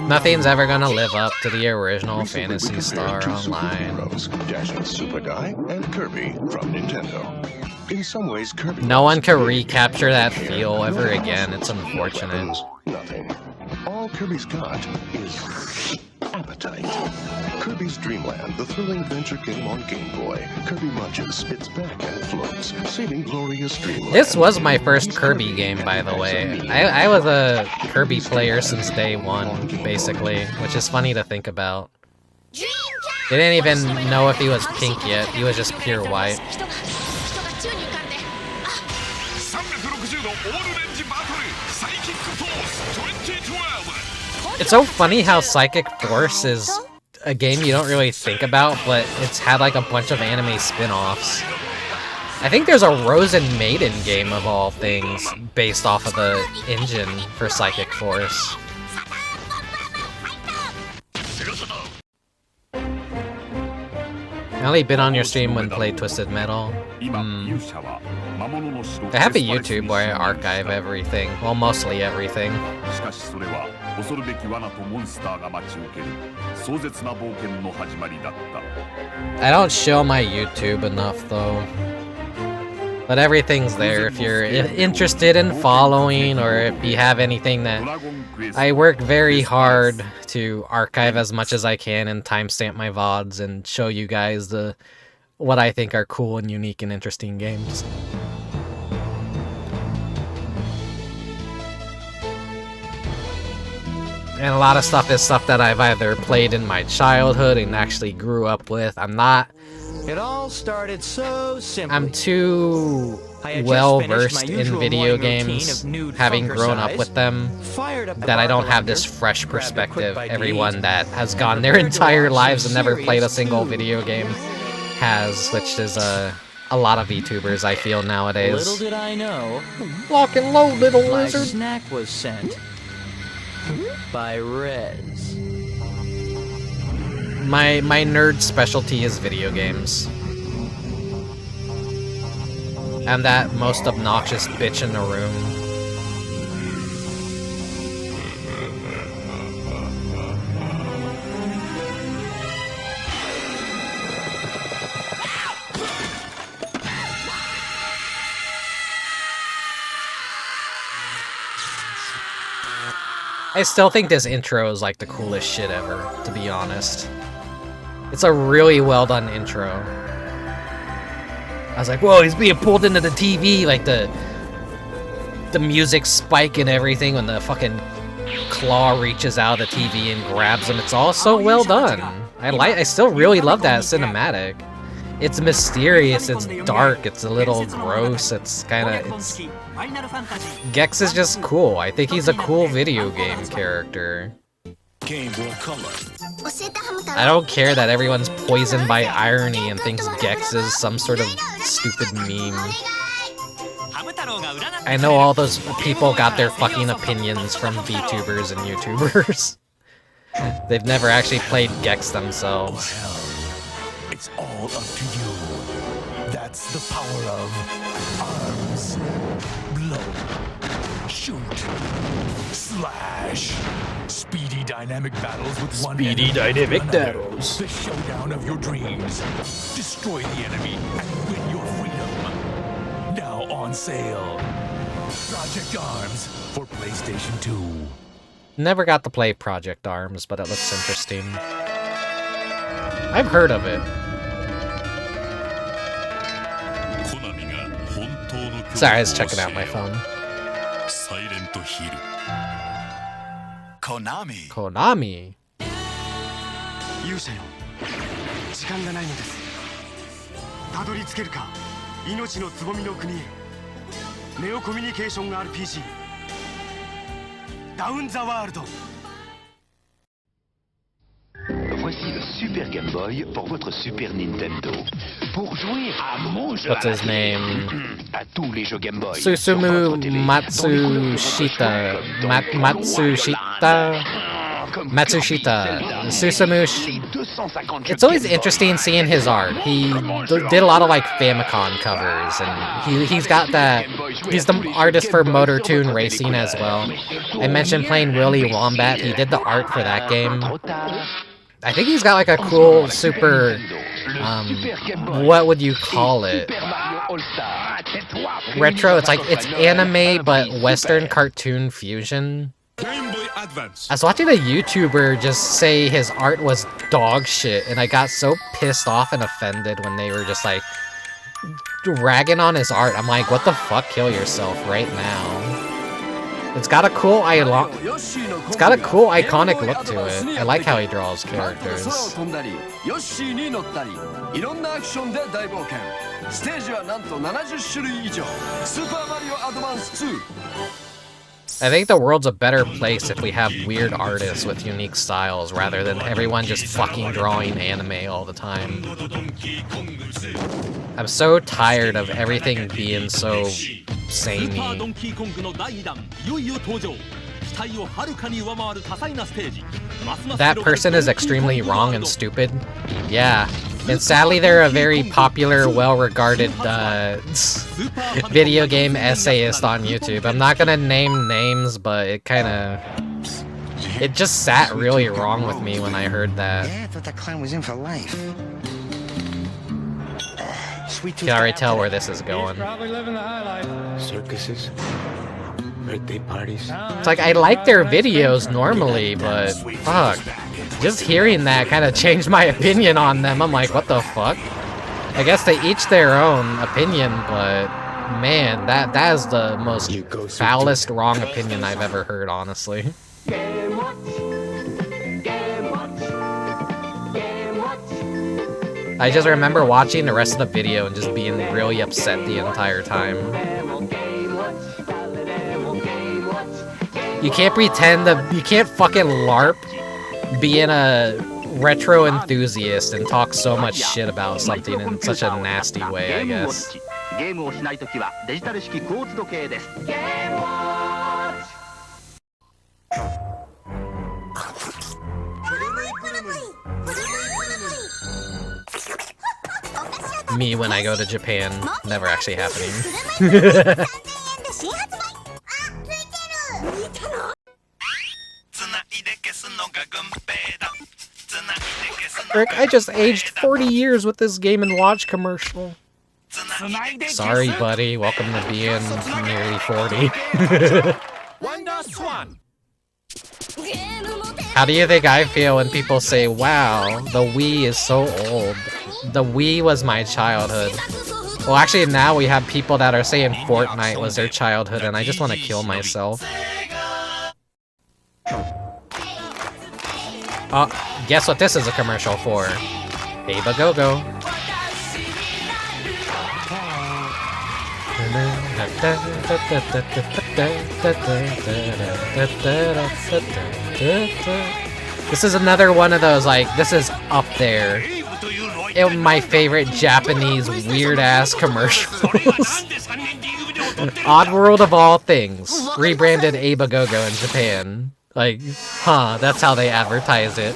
Nothing's ever gonna live up to the original Phantasy Star Online. Dashing Super Guy and Kirby from Nintendo. In some ways, Kirby no one can recapture that feel ever again. It's unfortunate. Nothing. All Kirby's got is appetite. Kirby's Dream Land, the thrilling adventure game on Game Boy. Kirby munches, spits back, and floats, saving glorious dreamland. This was my first Kirby game, by the way. I was a Kirby player since day one, basically, which is funny to think about. They didn't even know if he was pink yet. He was just pure white. It's so funny how Psychic Force is a game you don't really think about, but it's had like a bunch of anime spin-offs. I think there's a Rose and Maiden game of all things based off of the engine for Psychic Force. I only been on your stream when played Twisted Metal. I have a YouTube where I archive everything. Well, mostly everything. I don't show my YouTube enough, though. But everything's there if you're interested in following, or if you have anything that... I work very hard to archive as much as I can and timestamp my VODs and show you guys what I think are cool and unique and interesting games. And a lot of stuff is stuff that I've either played in my childhood and actually grew up with. It all started so simply. I'm too well versed in video games, having grown up with them, that I don't have this fresh perspective everyone that has gone their entire lives and never played a single video game has, which is a lot of VTubers, I feel, nowadays. Little did I know. Lock and load, little lizard. My snack was sent by Rez. My nerd specialty is video games. I'm that most obnoxious bitch in the room. I still think this intro is like the coolest shit ever, to be honest. It's a really well done intro. I was like, whoa, he's being pulled into the TV, like the music spike and everything when the fucking claw reaches out of the TV and grabs him. It's all so well done. I still really love that cinematic. It's mysterious, it's dark, it's a little gross, Gex is just cool. I think he's a cool video game character. I don't care that everyone's poisoned by irony and thinks Gex is some sort of stupid meme. I know all those people got their fucking opinions from VTubers and YouTubers. They've never actually played Gex themselves. Well, it's all up to you. That's the power of arms. Blow. Shoot. Slash. Speedy dynamic battles with one enemy. Speedy dynamic another. battles. The showdown of your dreams. Destroy the enemy and win your freedom. Now on sale. Project Arms for PlayStation 2. Never got to play Project Arms, but it looks interesting. I've heard of it. Sorry, I was checking out my phone. Konami. Konami. 勇者よ、時間がないのです。たどり着けるか、命のつぼみの国へ。ネオコミュニケーション RPG。ダウンザワールド。 Voici le Super Game Boy pour votre Super Nintendo. Pour jouer à mon jeu What's his name? à tous les jeux Game Boy. Susumu Matsushita. Matsushita. Susumu. It's always interesting seeing his art. He did a lot of like Famicom covers, and he's got that. He's the artist for Motor Toon Racing as well. I mentioned playing Willy Wombat. He did the art for that game. I think he's got like a cool super, what would you call it? Retro, it's anime but Western cartoon fusion. I was watching a YouTuber just say his art was dog shit, and I got so pissed off and offended when they were just like ragging on his art. I'm like, what the fuck, kill yourself right now. It's got a cool iconic look to it. I like how he draws characters. I think the world's a better place if we have weird artists with unique styles rather than everyone just fucking drawing anime all the time. I'm so tired of everything being so samey. That person is extremely wrong and stupid. Yeah. And sadly, they're a very popular, well-regarded video game essayist on YouTube. I'm not gonna name names, but it just sat really wrong with me when I heard that. Yeah, I thought that clown was in for life. You can already tell where this is going. Probably living the high life. Circuses, birthday parties. It's like, I like their videos normally, but fuck. Just hearing that kind of changed my opinion on them. I'm like, what the fuck? I guess they each their own opinion, but man, that is the most foulest wrong opinion I've ever heard, honestly. I just remember watching the rest of the video and just being really upset the entire time. You can't pretend you can't fucking LARP being a retro enthusiast and talk so much shit about something in such a nasty way, I guess. Me when I go to Japan, never actually happening. Rick, I just aged 40 years with this Game & Watch commercial. Sorry, buddy. Welcome to being nearly 40. How do you think I feel when people say, wow, the Wii is so old? The Wii was my childhood. Well, actually, now we have people that are saying Fortnite was their childhood, and I just want to kill myself. Guess what this is a commercial for? Babe Go-Go. This is another one of those, like, this is up there. My favorite Japanese weird-ass commercials. Oddworld of all things, rebranded Abagogo in Japan. Like, huh, that's how they advertise it.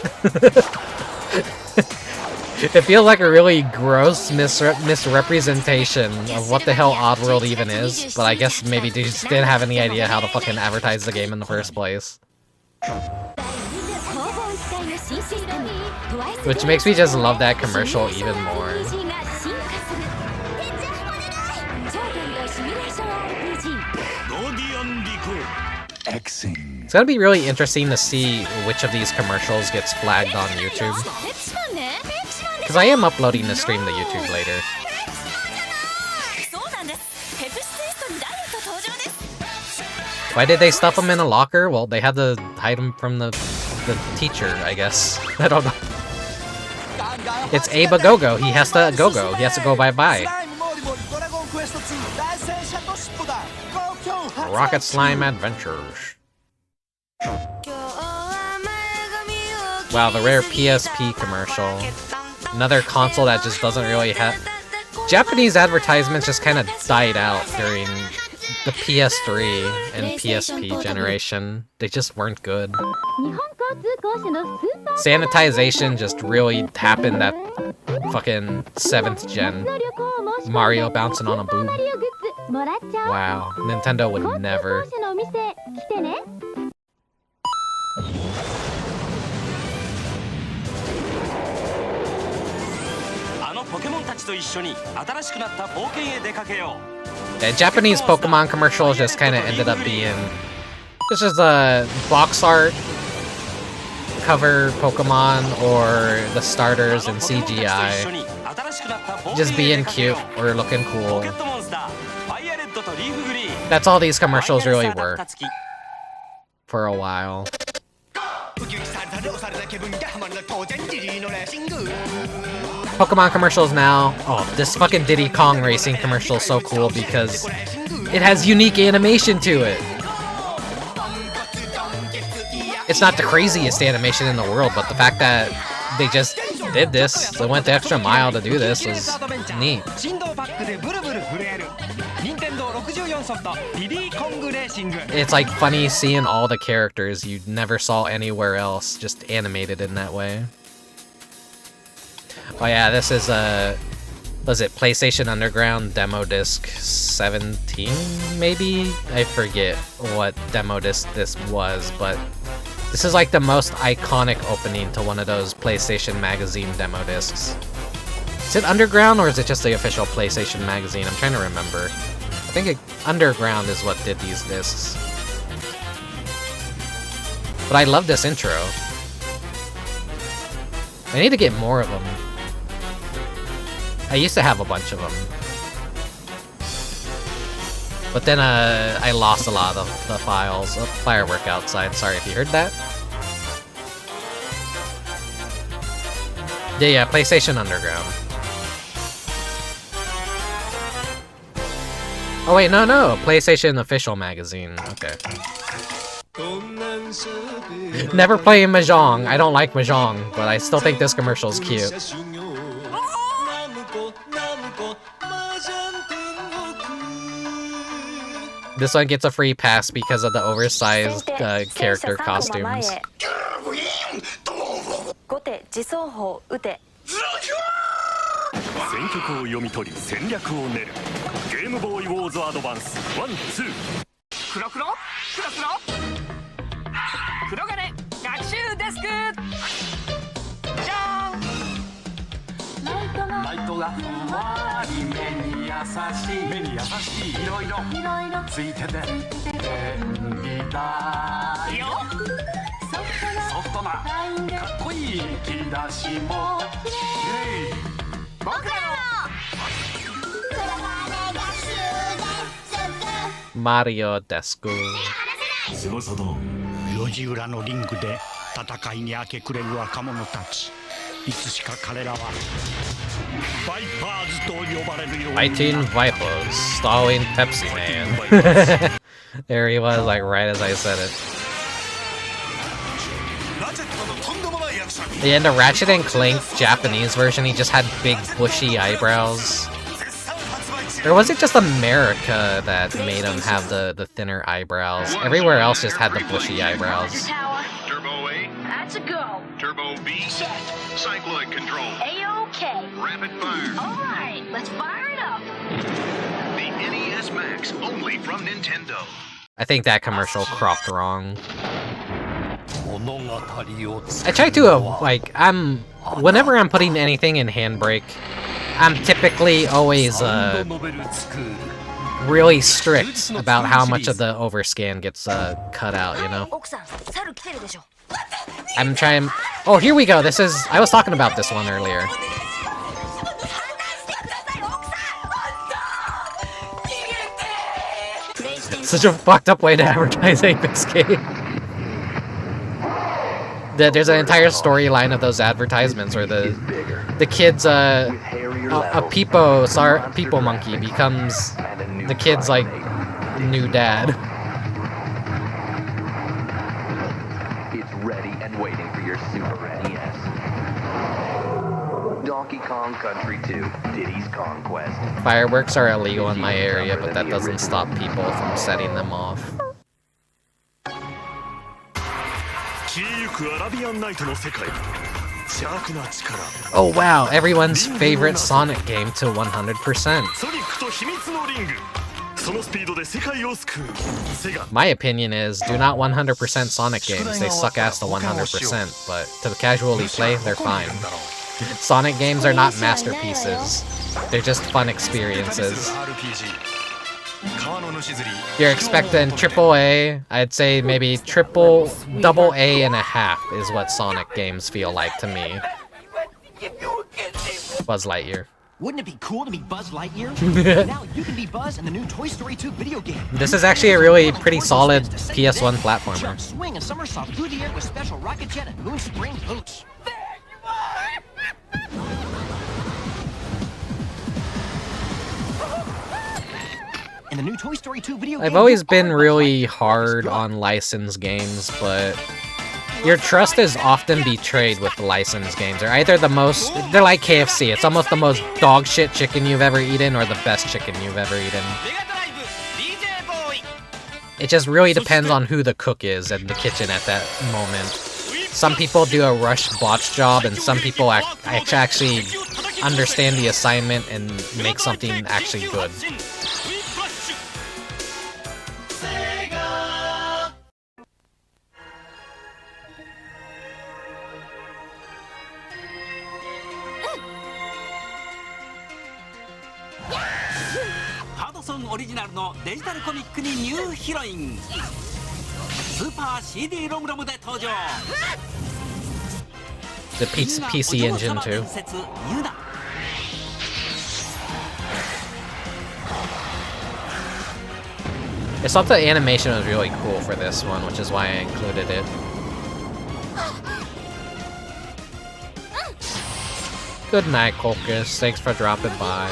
It feels like a really gross misrepresentation of what the hell Oddworld even is, but I guess maybe they just didn't have any idea how to fucking advertise the game in the first place. Which makes me just love that commercial even more. It's gonna be really interesting to see which of these commercials gets flagged on YouTube. Because I am uploading the stream to YouTube later. Why did they stuff him in a locker? Well, they had to hide him from the teacher, I guess. I don't know. It's Abagogo. He has to go-go. He has to go bye-bye. Rocket Slime Adventures. Wow, the rare PSP commercial. Another console that just doesn't really have... Japanese advertisements just kind of died out during the PS3 and PSP generation. They just weren't good. Sanitization just really happened at fucking 7th gen. Mario bouncing on a boob. Wow, Nintendo would never. Yeah, Japanese Pokemon commercials just kind of ended up being... This is a box art, cover Pokemon, or the starters in CGI. Just being cute or looking cool. That's all these commercials really were. For a while. Pokemon commercials now. Oh, this fucking Diddy Kong Racing commercial is so cool because it has unique animation to it. It's not the craziest animation in the world, but the fact that they just did this, they went the extra mile to do this, was neat. It's like funny seeing all the characters you never saw anywhere else, just animated in that way. Oh yeah, this is was it PlayStation Underground demo disc 17 maybe? I forget what demo disc this was, but this is like the most iconic opening to one of those PlayStation Magazine demo discs. Is it Underground or is it just the official PlayStation Magazine? I'm trying to remember. I think Underground is what did these discs. But I love this intro. I need to get more of them. I used to have a bunch of them. But then I lost a lot of the files. Oh, firework outside. Sorry if you heard that. Yeah, PlayStation Underground. Oh wait, no, PlayStation Official Magazine. Okay. Never play Mahjong. I don't like Mahjong, but I still think this commercial is cute. This one gets a free pass because of the oversized character costumes. Mario Desku. 路地裏のリングで戦いに明け暮れる若者たち。いつしか彼らはバイパーズと呼ばれるようになった。Fighting Vipers, stalling Pepsi Man. There he was, like right as I said it. Yeah, in the Ratchet and Clank Japanese version, he just had big bushy eyebrows. Or was it just America that made him have the thinner eyebrows? Everywhere else just had the bushy eyebrows. Turbo A. That's a go. Turbo B. Check. Cycloid control. A-okay. Rapid fire. All right, let's fire it up. The NES Max, only from Nintendo. I think that commercial cropped wrong. I try to, whenever I'm putting anything in Handbrake, I'm typically always, really strict about how much of the overscan gets, cut out, you know? I'm trying... Oh, here we go! This is... I was talking about this one earlier. Such a fucked up way to advertise Apex game. There's an entire storyline of those advertisements where the kid's a Peepo monkey becomes the kid's like new dad. It's ready and waiting for your Super NES. Donkey Kong Country 2, Diddy's Conquest. Fireworks are illegal in my area, but that doesn't stop people from setting them off. Oh wow, everyone's favorite Sonic game to 100%. My opinion is, do not 100% Sonic games, they suck ass to 100%, but to casually play, they're fine. Sonic games are not masterpieces, they're just fun experiences. You're expecting AAA, I'd say maybe double A and a half is what Sonic games feel like to me. Buzz Lightyear. Wouldn't it be cool to be Buzz Lightyear? Now you can be Buzz in the new Toy Story 2 video game. This is actually a really pretty solid PS1 platformer. Jump, swing, and somersault through the air with special rocket jet and moon spring boots. In the new Toy Story 2 video game, I've always been really hard on licensed games, but your trust is often betrayed with licensed games. They're either they're like KFC, it's almost the most dog shit chicken you've ever eaten or the best chicken you've ever eaten. It just really depends on who the cook is in the kitchen at that moment. Some people do a rushed botch job, and some people actually understand the assignment and make something actually good. Original のデジタルコミックにニューヒロインスーパー CD ロムロムで登場 The PC engine too. I thought the animation was really cool for this one, which is why I included it. Good night, Colchis. Thanks for dropping by.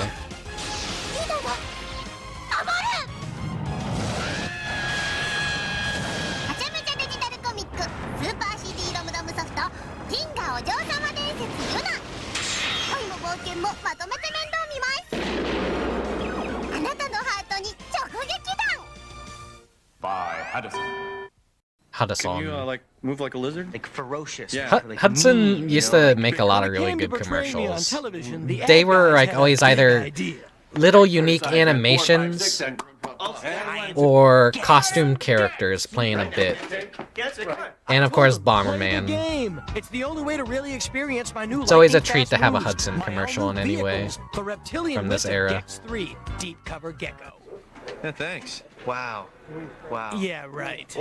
Hudson. Can you move like a lizard? Like ferocious. Yeah. Hudson used to make a lot of really good commercials. They were like always either little unique animations or costumed characters playing a bit. And of course Bomberman. It's the only way to really experience my new. It's always a treat to have a Hudson commercial in any way from this era. Deep cover gecko. Yeah, thanks. Wow. Wow. Yeah, right.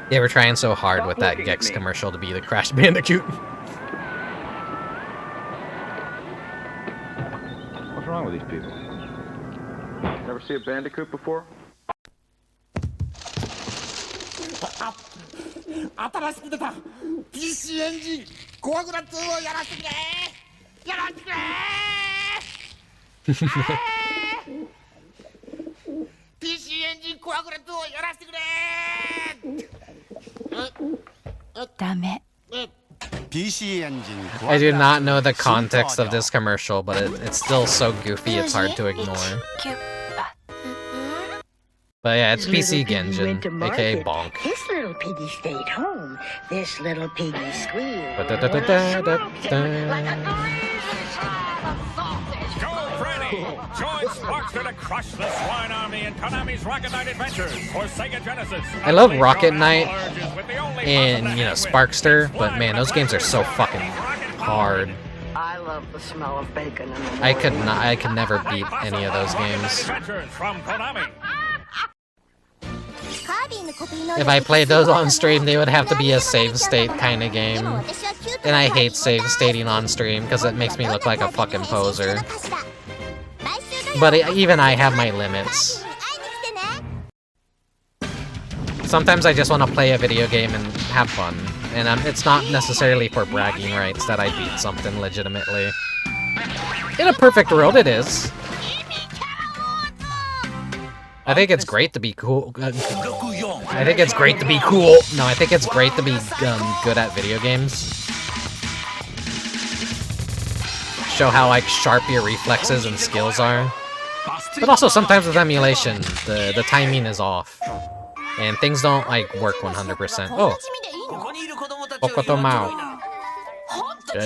They were trying so hard with that Gex commercial to be the Crash Bandicoot. What's wrong with these people? Never see a Bandicoot before? 新しく出た PC エンジンコアグラ2をやらせてくれやらせてくれ PC エンジンコアグラ2をやらせてくれダメ I do not know the context of this commercial, but it's still so goofy it's hard to ignore. But yeah, it's PC Genjin, aka Bonk. This little piggy stayed home. This little piggy squealed. Go, Freddy! Join Sparkster to crush the swine army in Konami's Rocket Knight Adventures for Sega Genesis. I love Rocket Knight and, Sparkster, but man, those games are so fucking hard. I love the smell of bacon in the morning. I could never beat any of those games. From Konami. If I played those on stream, they would have to be a save state kind of game. And I hate save stating on stream because it makes me look like a fucking poser. But even I have my limits. Sometimes I just want to play a video game and have fun. And it's not necessarily for bragging rights that I beat something legitimately. In a perfect world, it is. I think it's great to be cool. I think it's great to be cool. No, I think it's great to be good at video games. Show how sharp your reflexes and skills are. But also sometimes with emulation, the timing is off. And things don't work 100%. Oh! Bokoto Mao.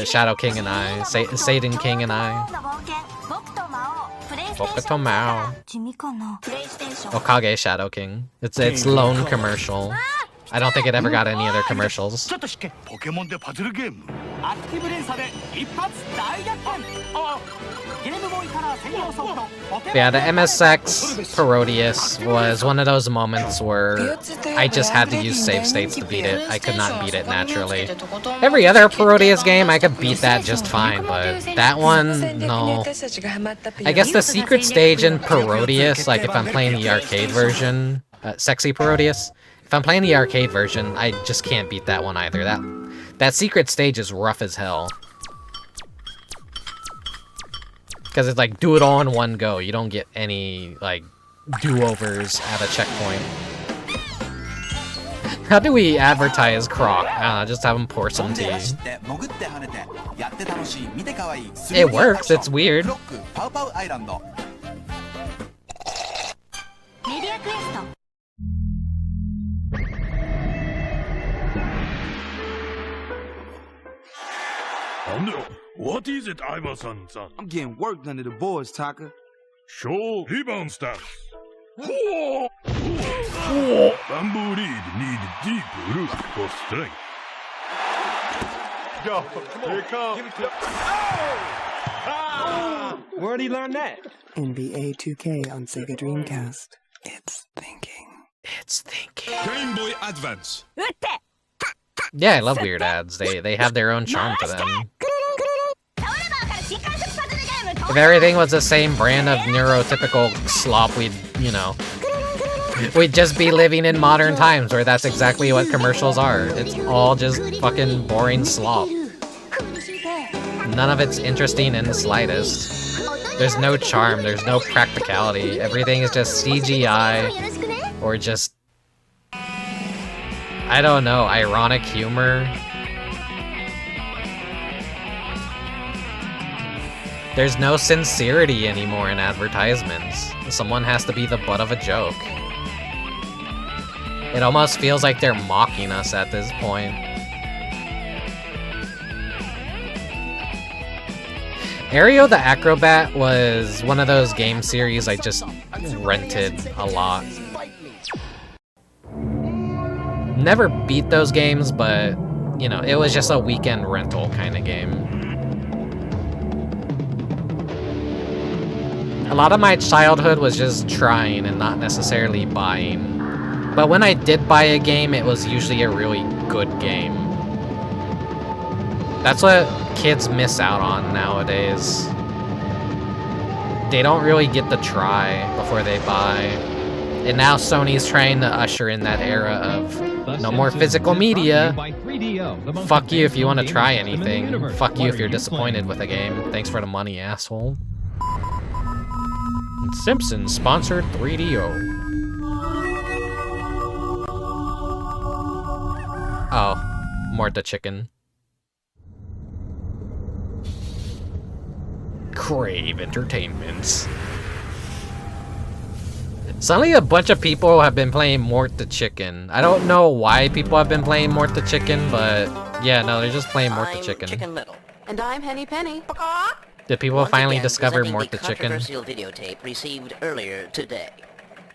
Shadow King and I. Satan King and I. Bokoto Mao. Okage Shadow King. It's lone commercial. I don't think it ever got any other commercials. Yeah, the MSX Parodius was one of those moments where I just had to use save states to beat it. I could not beat it naturally. Every other Parodius game, I could beat that just fine, but that one, no. I guess the secret stage in Parodius, if I'm playing the arcade version, Sexy Parodius, if I'm playing the arcade version, I just can't beat that one either. That secret stage is rough as hell. Because it's do it all in one go. You don't get any, do-overs at a checkpoint. How do we advertise Croc? I don't know, just have him pour some tea. It works, it's weird. What is it, Iverson-san? I'm getting worked under the boards, Taka. Show rebound stance. Bamboo reed need deep root for strength. Yo, here it comes. Where'd he learn that? NBA 2K on Sega Dreamcast. It's thinking. It's thinking. Game Boy Advance. Yeah, I love weird ads. They have their own charm to them. If everything was the same brand of neurotypical slop, we'd just be living in modern times where that's exactly what commercials are. It's all just fucking boring slop. None of it's interesting in the slightest. There's no charm, there's no practicality. Everything is just CGI or just, I don't know, ironic humor. There's no sincerity anymore in advertisements. Someone has to be the butt of a joke. It almost feels like they're mocking us at this point. Aereo the Acrobat was one of those game series I just rented a lot. Never beat those games, but, it was just a weekend rental kind of game. A lot of my childhood was just trying and not necessarily buying. But when I did buy a game, it was usually a really good game. That's what kids miss out on nowadays. They don't really get to try before they buy. And now Sony's trying to usher in that era of no more physical media. Fuck you if you want to try anything. Fuck you if you're disappointed with a game. Thanks for the money, asshole. Simpsons sponsored 3DO. Oh, more the chicken. Crave Entertainments. Suddenly a bunch of people have been playing Mort the Chicken. I don't know why people have been playing Mort the Chicken, but yeah, no, they're just playing Mort the Chicken. Chicken Little. And I'm Henny Penny. Did people finally discover Mort the Chicken? Controversial videotape received earlier today.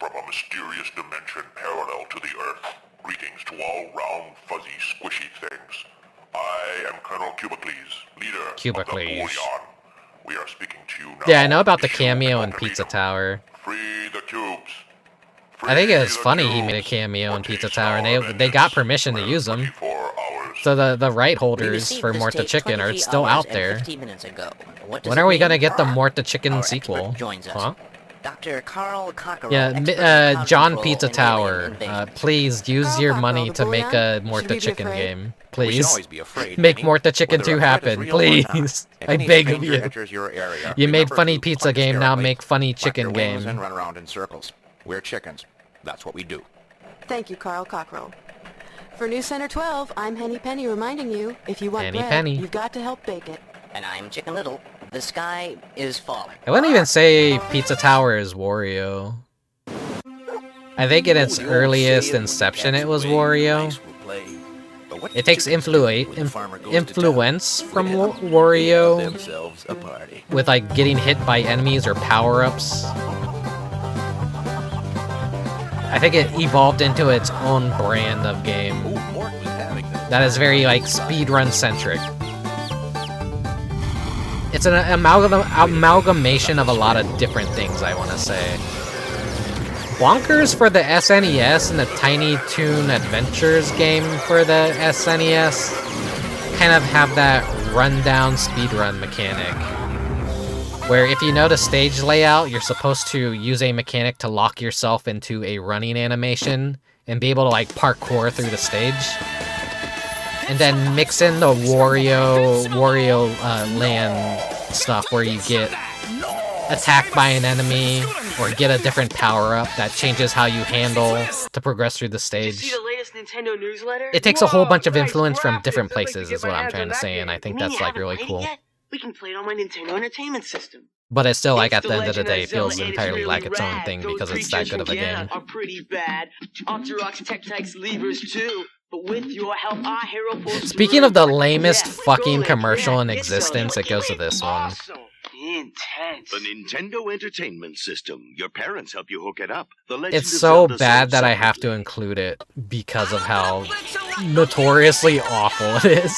From a mysterious dimension parallel to the Earth, greetings to all round, fuzzy, squishy things. I am Colonel Cubicles, leader of the Orion. We are speaking to you now. Yeah, I know about the cameo in Pizza Tower. Free the cubes. I think it was funny he made a cameo in Pizza Tower, and they got permission to use him. So the right holders for Mort the Chicken are still out there. When are we gonna get the Mort the Chicken sequel? Huh? Dr. Carl Cockerell. Yeah, John Pizza Tower, please use your money to make a Mort the Chicken game. Please. Make Mort the Chicken 2 happen, please. I beg of you. You made funny pizza game, now make funny chicken game. And run around in circles. We're chickens. That's what we do. Thank you, Carl Cockerell. For News Center 12, I'm Henny Penny reminding you, if you want Henny bread, Penny. you've got to help bake it. And I'm Chicken Little. The sky is falling. I wouldn't even say Pizza Tower is Wario. I think in its earliest inception it was Wario. It takes influence from Wario with like getting hit by enemies or power-ups. I think it evolved into its own brand of game that is very like speedrun centric. It's an amalgamation of a lot of different things, I want to say. Bonkers for the SNES and the Tiny Toon Adventures game for the SNES kind of have that rundown speedrun mechanic. Where if you know the stage layout, you're supposed to use a mechanic to lock yourself into a running animation and be able to like parkour through the stage. And then mix in the Wario Land stuff where you get attacked by an enemy or get a different power-up that changes how you handle to progress through the stage. See the latest Nintendo newsletter? It takes a whole bunch of influence from different places is what I'm trying to say, and I think that's like really cool. We can play it on my Nintendo Entertainment System. But it's still like at the end of the day, it feels entirely like its own thing because it's that good of a game. Are pretty bad. Octorox Tech-Tike's levers too. But with your help, our hero pulls Speaking of the lamest fucking commercial in existence, it goes to this one. Intense. The Nintendo Entertainment System. Your parents help you hook it up. It's so bad that I have to include it because of how notoriously awful it is.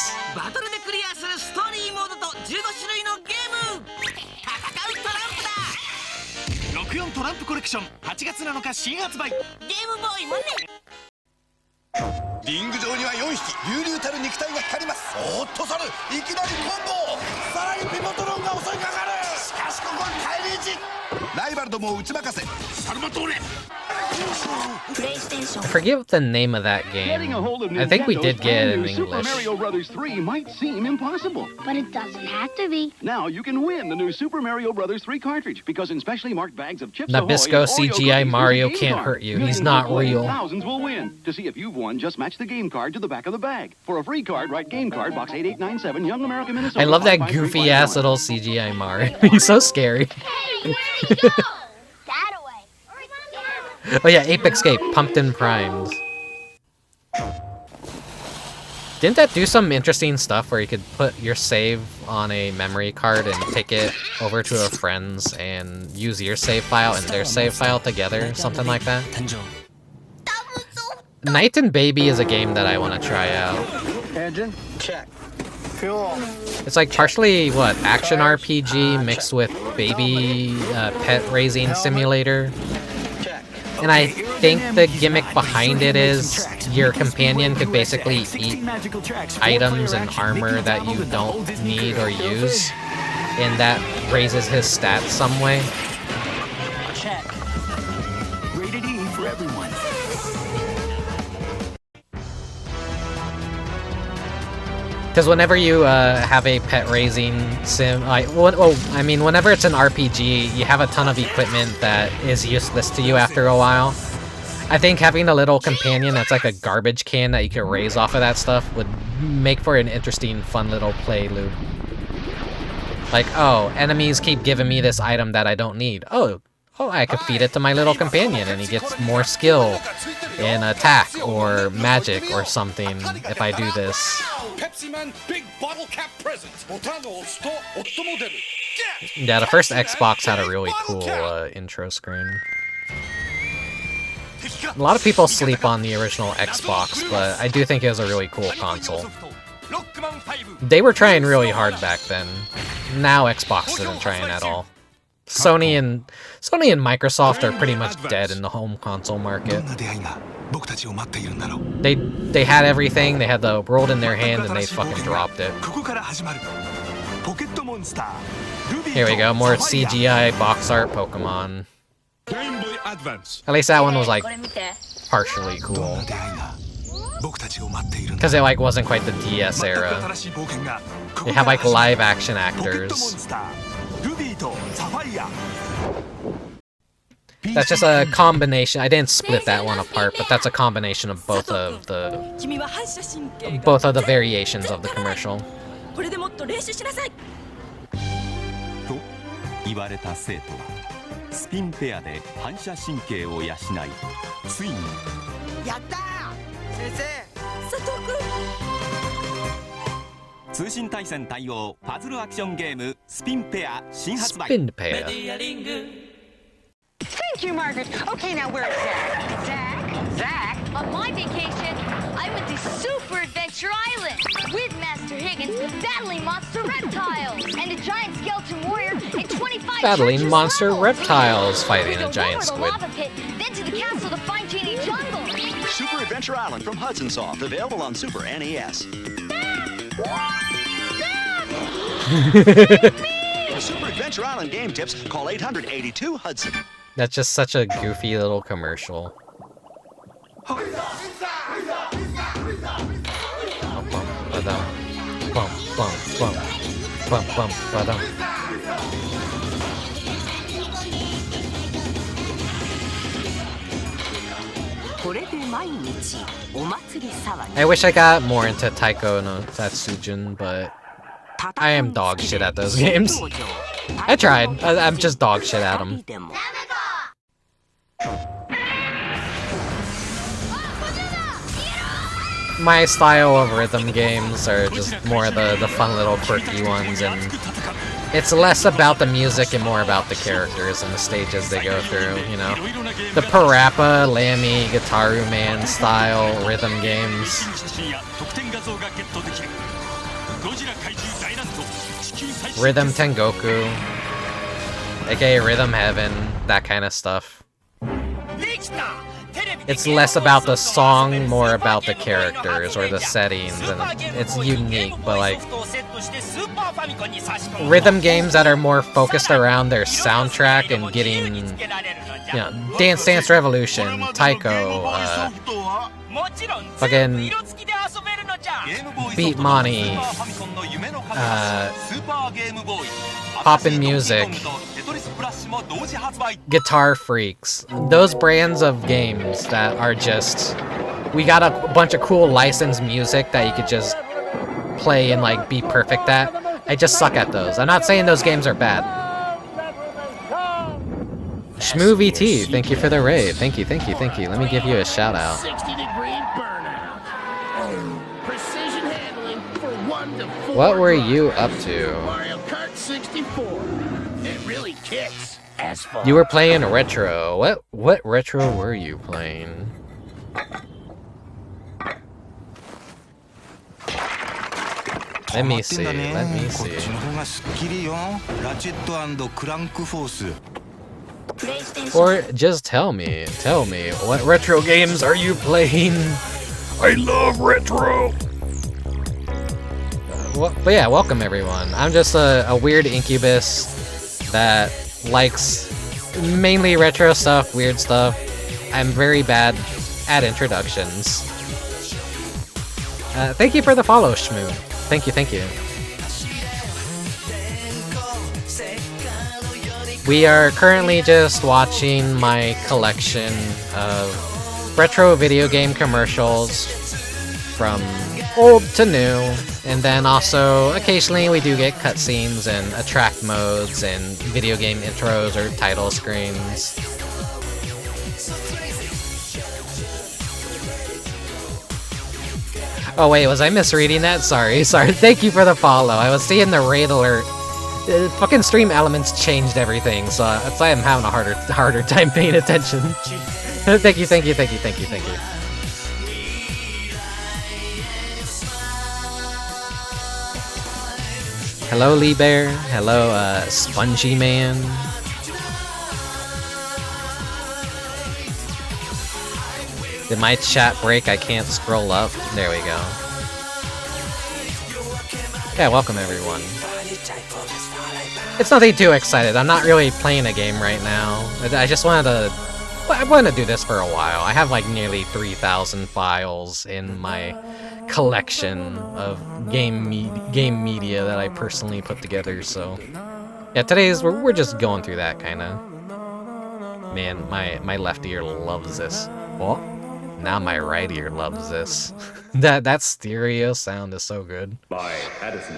64トランプコレクション8月7日新発売。ゲームボーイもね。リング上には4匹隆々たる肉体が光ります。おっと猿いきなりコンボ。さらにピボトロンが襲いかかる。しかしここは返り討ち。ライバルどもを打ち負かせ。サルバトーレ。 I forget what the name of that game. I think we did get it in English. Super Mario Bros. 3 might seem impossible. But it doesn't have to be. Now you can win the new Super Mario Bros. 3 cartridge because in specially marked bags of Chips Nabisco CGI Mario can't hurt you. He's not real. Thousands will win. To see if you've won, just match the game card to the back of the bag. For a free card, write game card box 8897 Young America, Minnesota. I love that goofy ass little CGI Mario. He's so scary. Oh yeah, Ape Escape, Pumpkin Primes. Didn't that do some interesting stuff where you could put your save on a memory card and take it over to a friend's and use your save file and their save file together? Something like that? Night and Baby is a game that I want to try out. Engine? Check. Fuel. It's like partially, what, action RPG mixed with baby pet raising simulator. And I think the gimmick behind it is your companion could basically eat items and armor that you don't need or use, and that raises his stats some way. Check. Rated E for everyone. Because whenever you have a pet raising sim, whenever it's an RPG, you have a ton of equipment that is useless to you after a while. I think having a little companion that's like a garbage can that you can raise off of that stuff would make for an interesting, fun little playloop. Like, oh, enemies keep giving me this item that I don't need. Oh, I could feed it to my little companion and he gets more skill in attack or magic or something if I do this. Yeah, the first Xbox had a really cool intro screen. A lot of people sleep on the original Xbox, but I do think it was a really cool console. They were trying really hard back then. Now Xbox isn't trying at all. Sony and Microsoft are pretty much dead in the home console market. They had everything, they had the world in their hand, and they fucking dropped it. Here we go, more CGI box art Pokemon. At least that one was like partially cool. Because it like wasn't quite the DS era. They have like live action actors. That's just a combination. I didn't split that one apart, but that's a combination of both of the variations of the commercial. スピンペアで反射神経を養い、ついにやったー先生佐藤君通信対戦対応パズルアクションゲームスピンペア新発売 Spin Pear. Thank you, Margaret. Okay, now where's Zach? Zach? On my vacation, I went to Super Adventure Island with Master Higgins battling monster reptiles and a giant skeleton warrior and 25 battling monster reptiles fighting a giant squid. Then to the castle to find Genie Jungle. Super Adventure Island from Hudson Soft, available on Super NES. For Super Adventure Island game tips, call 882-HUDSON. That's just such a goofy little commercial. I wish I got more into Taiko no Tatsujin, but I am dog shit at those games. I tried. I'm just dog shit at them. My style of rhythm games are just more the fun little quirky ones, and it's less about the music and more about the characters and the stages they go through, you know? The Parappa, Lammy, Gitaru Man style rhythm games. Rhythm Tengoku, aka Rhythm Heaven, that kind of stuff. It's less about the song, more about the characters or the settings, and it's unique, but like rhythm games that are more focused around their soundtrack and getting, you know, Dance Dance Revolution, Taiko, fucking Beat Money, Poppin' Music, Guitar Freaks, those brands of games that are just, we got a bunch of cool licensed music that you could just play and like be perfect at. I just suck at those. I'm not saying those games are bad. Shmoo VT, thank you for the raid. Thank you, thank you, thank you. Let me give you a shout out. 60-degree burnout. Precision handling for 1 to 4. What were you up to? Mario Kart 64. It really kicks. Asphalt. You were playing retro. What retro were you playing? Let me see. Let me see. Or just tell me. Tell me. What retro games are you playing? I love retro. But yeah, welcome everyone. I'm just a weird incubus that likes mainly retro stuff, weird stuff. I'm very bad at introductions. Thank you for the follow, Shmoo. Thank you, thank you. We are currently just watching my collection of retro video game commercials from old to new, and then also occasionally we do get cutscenes and attract modes and video game intros or title screens. Oh wait, was I misreading that? Sorry. Thank you for the follow. I was seeing the raid alert. Fucking Stream Elements changed everything, so that's why I'm having a harder time paying attention. Thank you. Hello, Lee Bear. Hello, Spongy Man. Did my chat break? I can't scroll up. There we go. Yeah, welcome everyone. It's nothing too excited. I'm not really playing a game right now. I just wanted to... I want to do this for a while. I have like nearly 3,000 files in my collection of game media that I personally put together, so... Yeah, we're just going through that, kinda. Man, my left ear loves this. Well, now my right ear loves this. that stereo sound is so good. By Addison.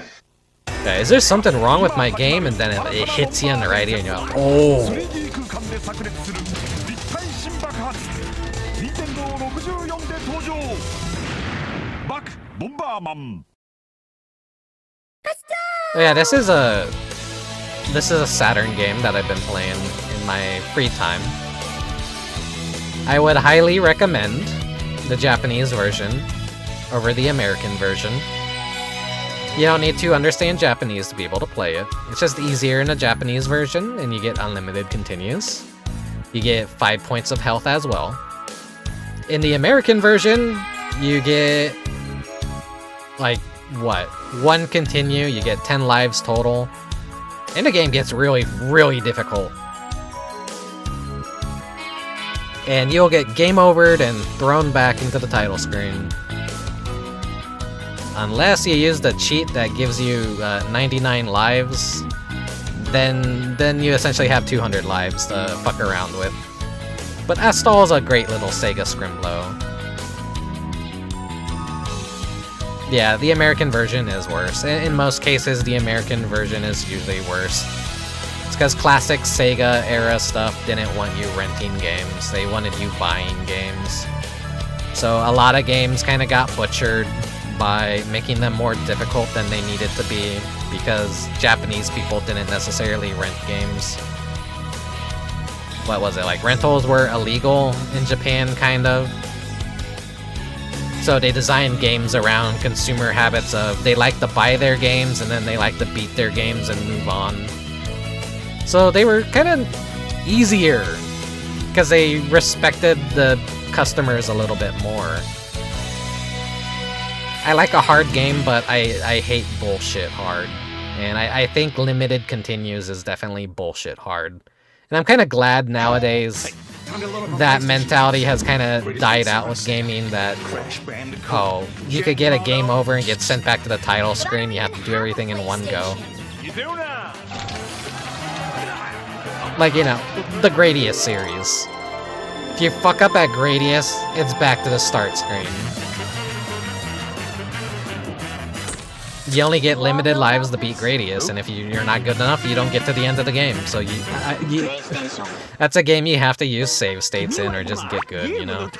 Yeah, is there something wrong with my game? And then it hits you on the right ear and you're like, oh! Oh yeah, this is a Saturn game that I've been playing in my free time. I would highly recommend the Japanese version over the American version. You don't need to understand Japanese to be able to play it. It's just easier in the Japanese version, and you get unlimited continues. You get 5 points of health as well. In the American version, you get, like, what? 1 continue, you get 10 lives total. And the game gets really, really difficult. And you'll get game overed and thrown back into the title screen. Unless you use the cheat that gives you 99 lives, then you essentially have 200 lives to fuck around with. But Astol is a great little Sega Scrimlow. Yeah, the American version is worse. In most cases, the American version is usually worse. It's because classic Sega era stuff didn't want you renting games. They wanted you buying games. So a lot of games kind of got butchered by making them more difficult than they needed to be, because Japanese people didn't necessarily rent games. What was it, like rentals were illegal in Japan, kind of? So they designed games around consumer habits of they like to buy their games and then they like to beat their games and move on. So they were kind of easier because they respected the customers a little bit more. I like a hard game, but I hate bullshit hard. And I think limited continues is definitely bullshit hard. And I'm kind of glad nowadays that mentality has kind of died out with gaming, that, oh, you could get a game over and get sent back to the title screen, you have to do everything in one go. Like, you know, the Gradius series. If you fuck up at Gradius, it's back to the start screen. You only get limited lives to beat Gradius, and if you're not good enough, you don't get to the end of the game. So that's a game you have to use save states in, or just get good, you know?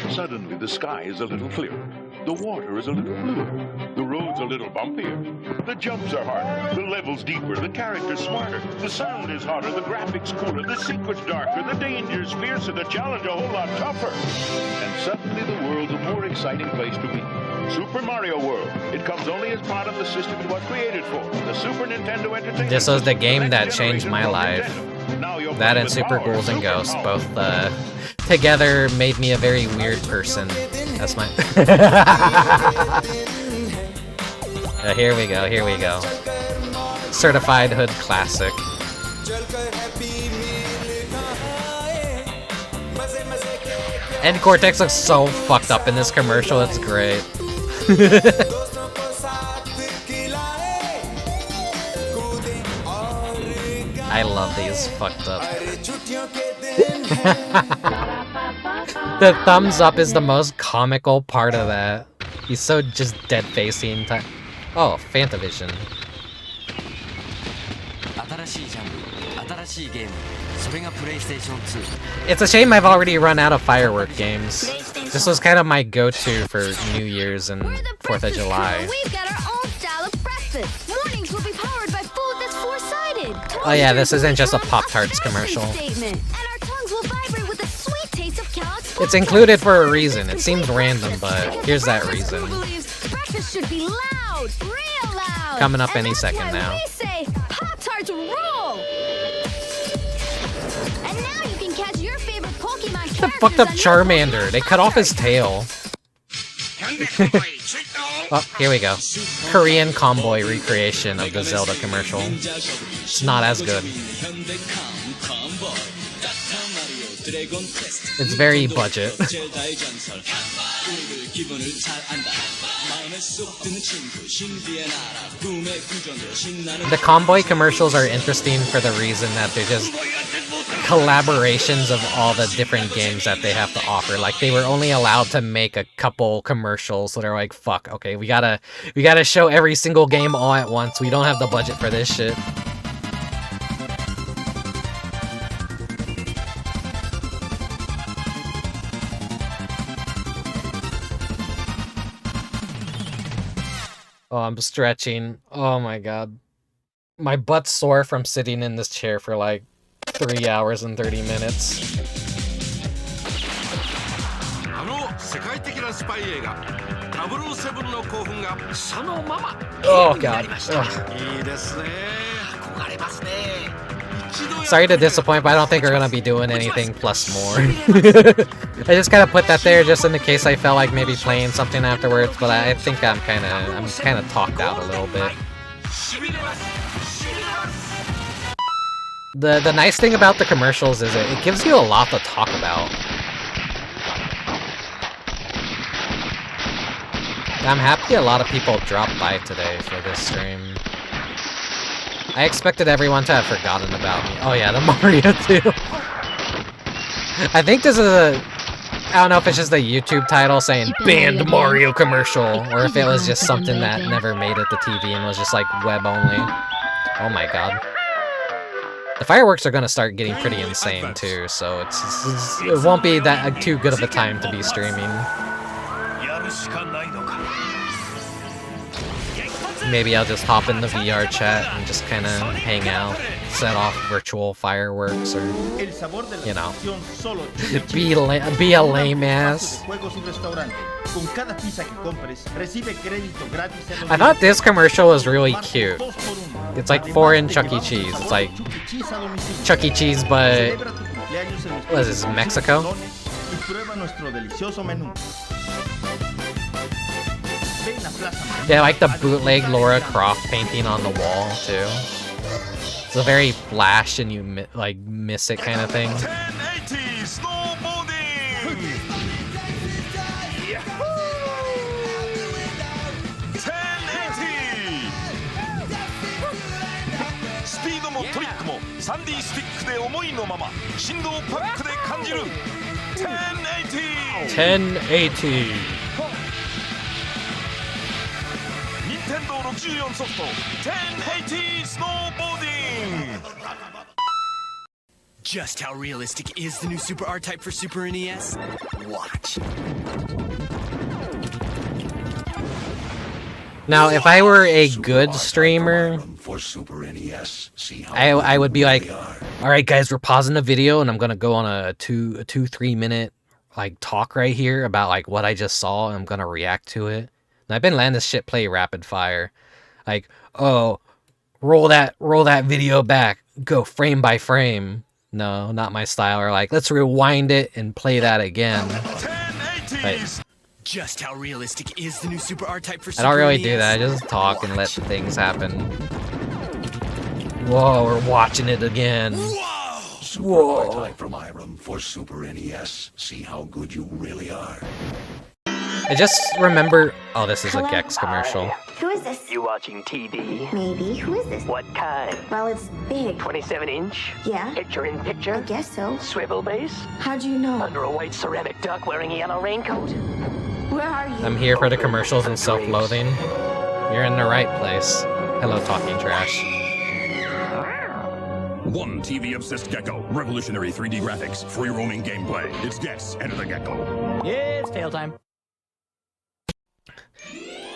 Suddenly, the sky is a little clearer. The water is a little bluer. The road's a little bumpier. The jumps are harder. The levels deeper. The characters smarter. The sound is hotter. The graphics cooler. The secrets darker. The dangers fiercer. The challenge a whole lot tougher. And suddenly, the world's a more exciting place to be. Super Mario World. It comes only as part of the system it was created for. The Super Nintendo Entertainment. This was the game that changed my life. That and Super Ghouls and Ghosts both together made me a very weird person. That's my... Here we go. Certified Hood Classic. And Cortex looks so fucked up in this commercial, it's great. Dante is fucked up. The thumbs up is the most comical part of that. He's so just dead facing. Oh, Fantavision. It's a shame I've already run out of firework games. This was kind of my go-to for New Year's and 4th of July. We've got our own style of breakfast. Mornings will be powered by food that's four-sided. Oh yeah, this isn't just a Pop-Tarts commercial. And our tongues will vibrate with the sweet taste of Kellogg's. It's included for a reason. It seems random, but here's that reason. Breakfast should be loud, real loud. Coming up any second now. We say Pop-Tarts rule. And now you can catch your favorite Pokemon characters. The fucked up Charmander. They cut off his tail. Oh, here we go. Korean Comboy recreation of the Zelda commercial. It's not as good. It's very budget. The Comboy commercials are interesting for the reason that they're just collaborations of all the different games that they have to offer. Like, they were only allowed to make a couple commercials, so they're like, fuck, okay, we gotta show every single game all at once. We don't have the budget for this shit. Oh, I'm stretching. Oh my god. My butt's sore from sitting in this chair for like 3 hours and 30 minutes. Oh god. Sorry to disappoint, but I don't think we're gonna be doing anything plus more. I just kind of put that there just in the case I felt like maybe playing something afterwards, but I think I'm kind of talked out a little bit. The nice thing about the commercials is it gives you a lot to talk about. I'm happy a lot of people dropped by today for this stream. I expected everyone to have forgotten about me. Oh yeah, the Mario 2. I think this is I don't know if it's just a YouTube title saying banned Mario commercial, or if it was just something that never made it to TV and was just like web only. Oh my god. The fireworks are gonna start getting pretty insane too, so it won't be that too good of a time to be streaming. Maybe I'll just hop in the VR chat and just kind of hang out, set off virtual fireworks, or, you know, be a lame ass. I thought this commercial was really cute. It's like foreign Chuck E. Cheese. It's like Chuck E. Cheese, but what is this, Mexico? Yeah, I like the bootleg Lara Croft painting on the wall too. It's a very flash and you miss it kind of thing. 1080 snowboarding. 1080. スピードもトリックも 3D スティックで思いのまま振動パックで感じる 1080. 1080. 任天堂64ソフト 1080 snowboarding. Just how realistic is the new Super R-Type for Super NES? Watch. Now, if I were a good streamer, I would be like, alright guys, we're pausing the video and I'm gonna go on a 2-3 minute like talk right here about like what I just saw and I'm gonna react to it. And I've been letting this shit play rapid fire. Like, oh, roll that video back, go frame by frame. No, not my style. Or like, let's rewind it and play that again. Right. Just how realistic is the new Super R-Type for I Super don't really NES? do that. I just talk and let things happen. Whoa, we're watching it again. Super R-Type from Irem for Super NES. See how good you really are. I just remember... Oh, this is a Gex commercial. Who is this? You watching TV? Maybe. Who is this? What kind? Well, it's big. 27-inch? Yeah. Picture in picture? I guess so. Swivel base? How'd you know? Under a white ceramic duck wearing a yellow raincoat? Where are you? I'm here for the commercials and self-loathing. You're in the right place. Hello, talking trash. One TV-obsessed gecko. Revolutionary 3D graphics. Free roaming gameplay. It's Guess, Enter the Gecko. Yeah, it's tail time.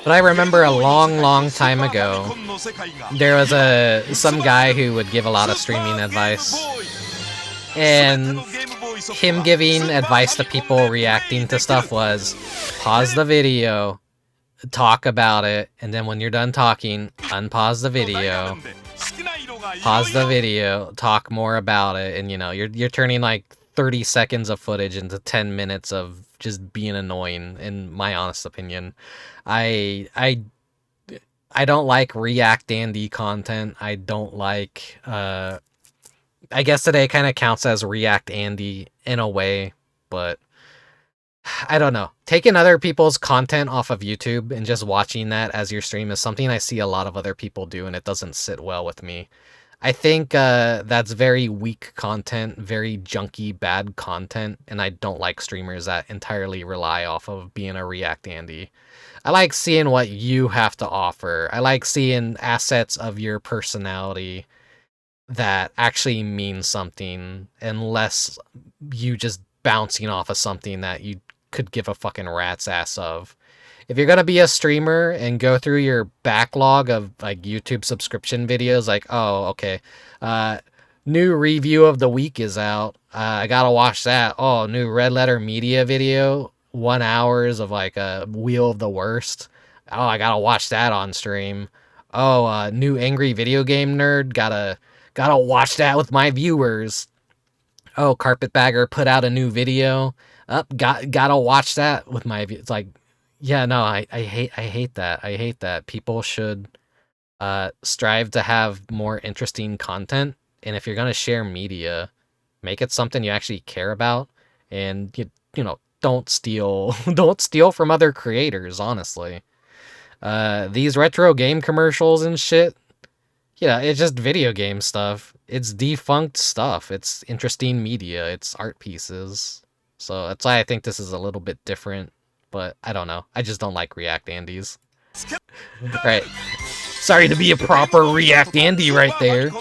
But I remember a long time ago, there was some guy who would give a lot of streaming advice. And him giving advice to people reacting to stuff was, pause the video, talk about it, and then when you're done talking, unpause the video, pause the video, talk more about it, and you know, you're turning like 30 seconds of footage into 10 minutes of just being annoying, in my honest opinion. I don't like React Andy content. I don't like, I guess today kind of counts as React Andy in a way, but I don't know. Taking other people's content off of YouTube and just watching that as your stream is something I see a lot of other people do, and it doesn't sit well with me. I think that's very weak content, very junky, bad content, and I don't like streamers that entirely rely off of being a React Andy. I like seeing what you have to offer. I like seeing assets of your personality that actually mean something, and less you just bouncing off of something that you could give a fucking rat's ass of. If you're gonna be a streamer and go through your backlog of like YouTube subscription videos, like, oh, okay, new review of the week is out, I gotta watch that. Oh, new Red Letter Media video, 1 hour of like a Wheel of the Worst. Oh, I gotta watch that on stream. Oh, new Angry Video Game Nerd, gotta watch that with my viewers. Oh, Carpetbagger put out a new video. Gotta watch that with my it's like, yeah, no, I hate that. I hate that. People should strive to have more interesting content, and if you're gonna share media, make it something you actually care about, and you know, don't steal from other creators, honestly. These retro game commercials and shit, yeah, it's just video game stuff. It's defunct stuff. It's interesting media. It's art pieces. So that's why I think this is a little bit different, but I don't know. I just don't like React Andies. Right. Sorry to be a proper React Andy right there.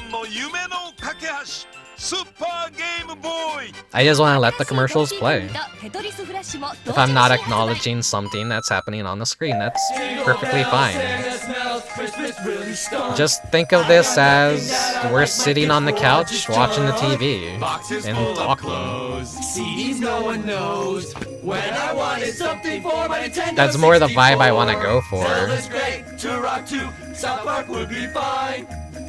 I just want to let the commercials play. If I'm not acknowledging something that's happening on the screen, that's perfectly fine. Just think of this as we're sitting on the couch watching the TV and talking. That's more the vibe I want to go for.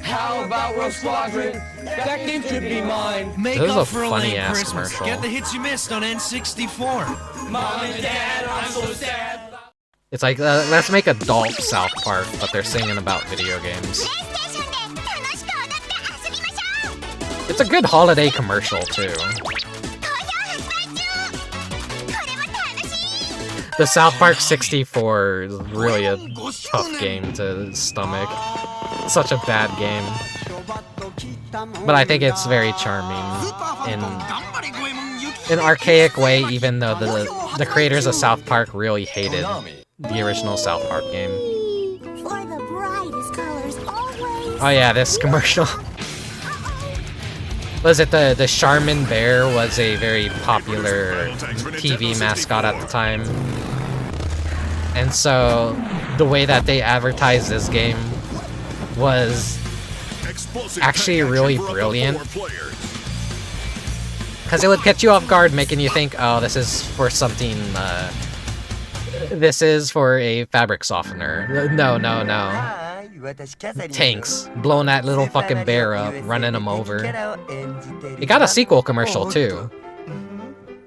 How about Rogue Squadron? That game should be mine. This is a funny ass commercial. Get the hits you missed on N64. Mom and Dad, I'm so sad. It's like, let's make adult South Park, but they're singing about video games. It's a good holiday commercial, too. The South Park 64 is really a tough game to stomach. Such a bad game. But I think it's very charming in an archaic way, even though the creators of South Park really hated the original South Park game. Oh yeah, this commercial. Was it the Charmin Bear was a very popular TV mascot at the time. And so the way that they advertised this game was actually really brilliant, because it would catch you off guard, making you think, oh, this is for something, this is for a fabric softener. No. Tanks, blowing that little fucking bear up, running him over. It got a sequel commercial too,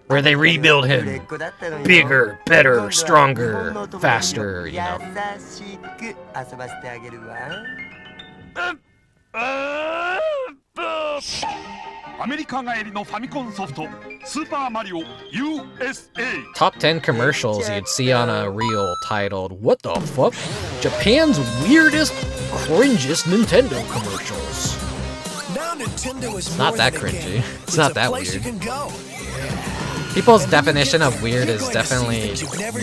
where they rebuild him bigger, better, stronger, faster, you know. Top 10 commercials you'd see on a reel titled, "What the fuck? Japan's weirdest, cringiest Nintendo commercials." Now Nintendo is Not that cringy. It's not that weird. People's definition of weird is definitely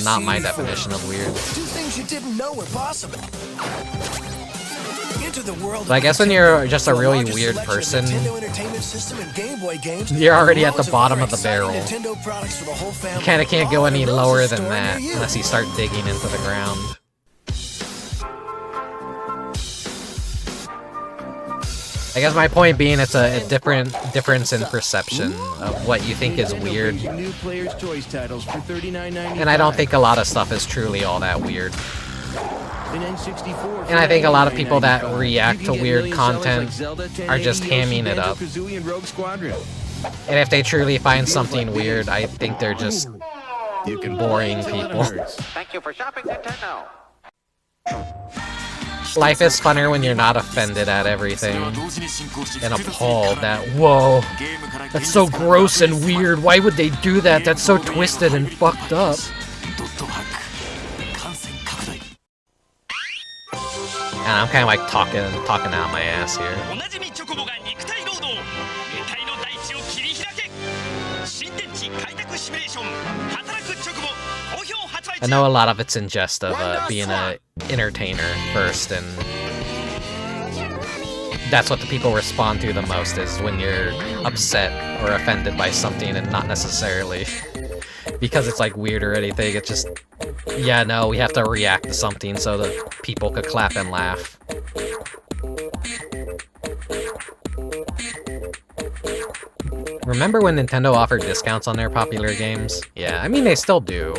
not my definition of weird. Do things you didn't know were possible. Into the world. But I guess when you're just a really weird person, you're already at the bottom of the barrel. You kinda can't go any lower than that unless you start digging into the ground. I guess my point being it's a difference in perception of what you think is weird. And I don't think a lot of stuff is truly all that weird. And I think a lot of people that react to weird content are just hamming it up. And if they truly find something weird, I think they're just boring people. Thank you for shopping Nintendo. Life is funner when you're not offended at everything and appalled that, whoa, that's so gross and weird, why would they do that, that's so twisted and fucked up. And I'm kind of like talking out my ass here. I know a lot of it's in jest of being an entertainer first, and that's what the people respond to the most, is when you're upset or offended by something, and not necessarily because it's like weird or anything. It's just, yeah, no, we have to react to something so that people could clap and laugh. Remember when Nintendo offered discounts on their popular games? Yeah, I mean, they still do.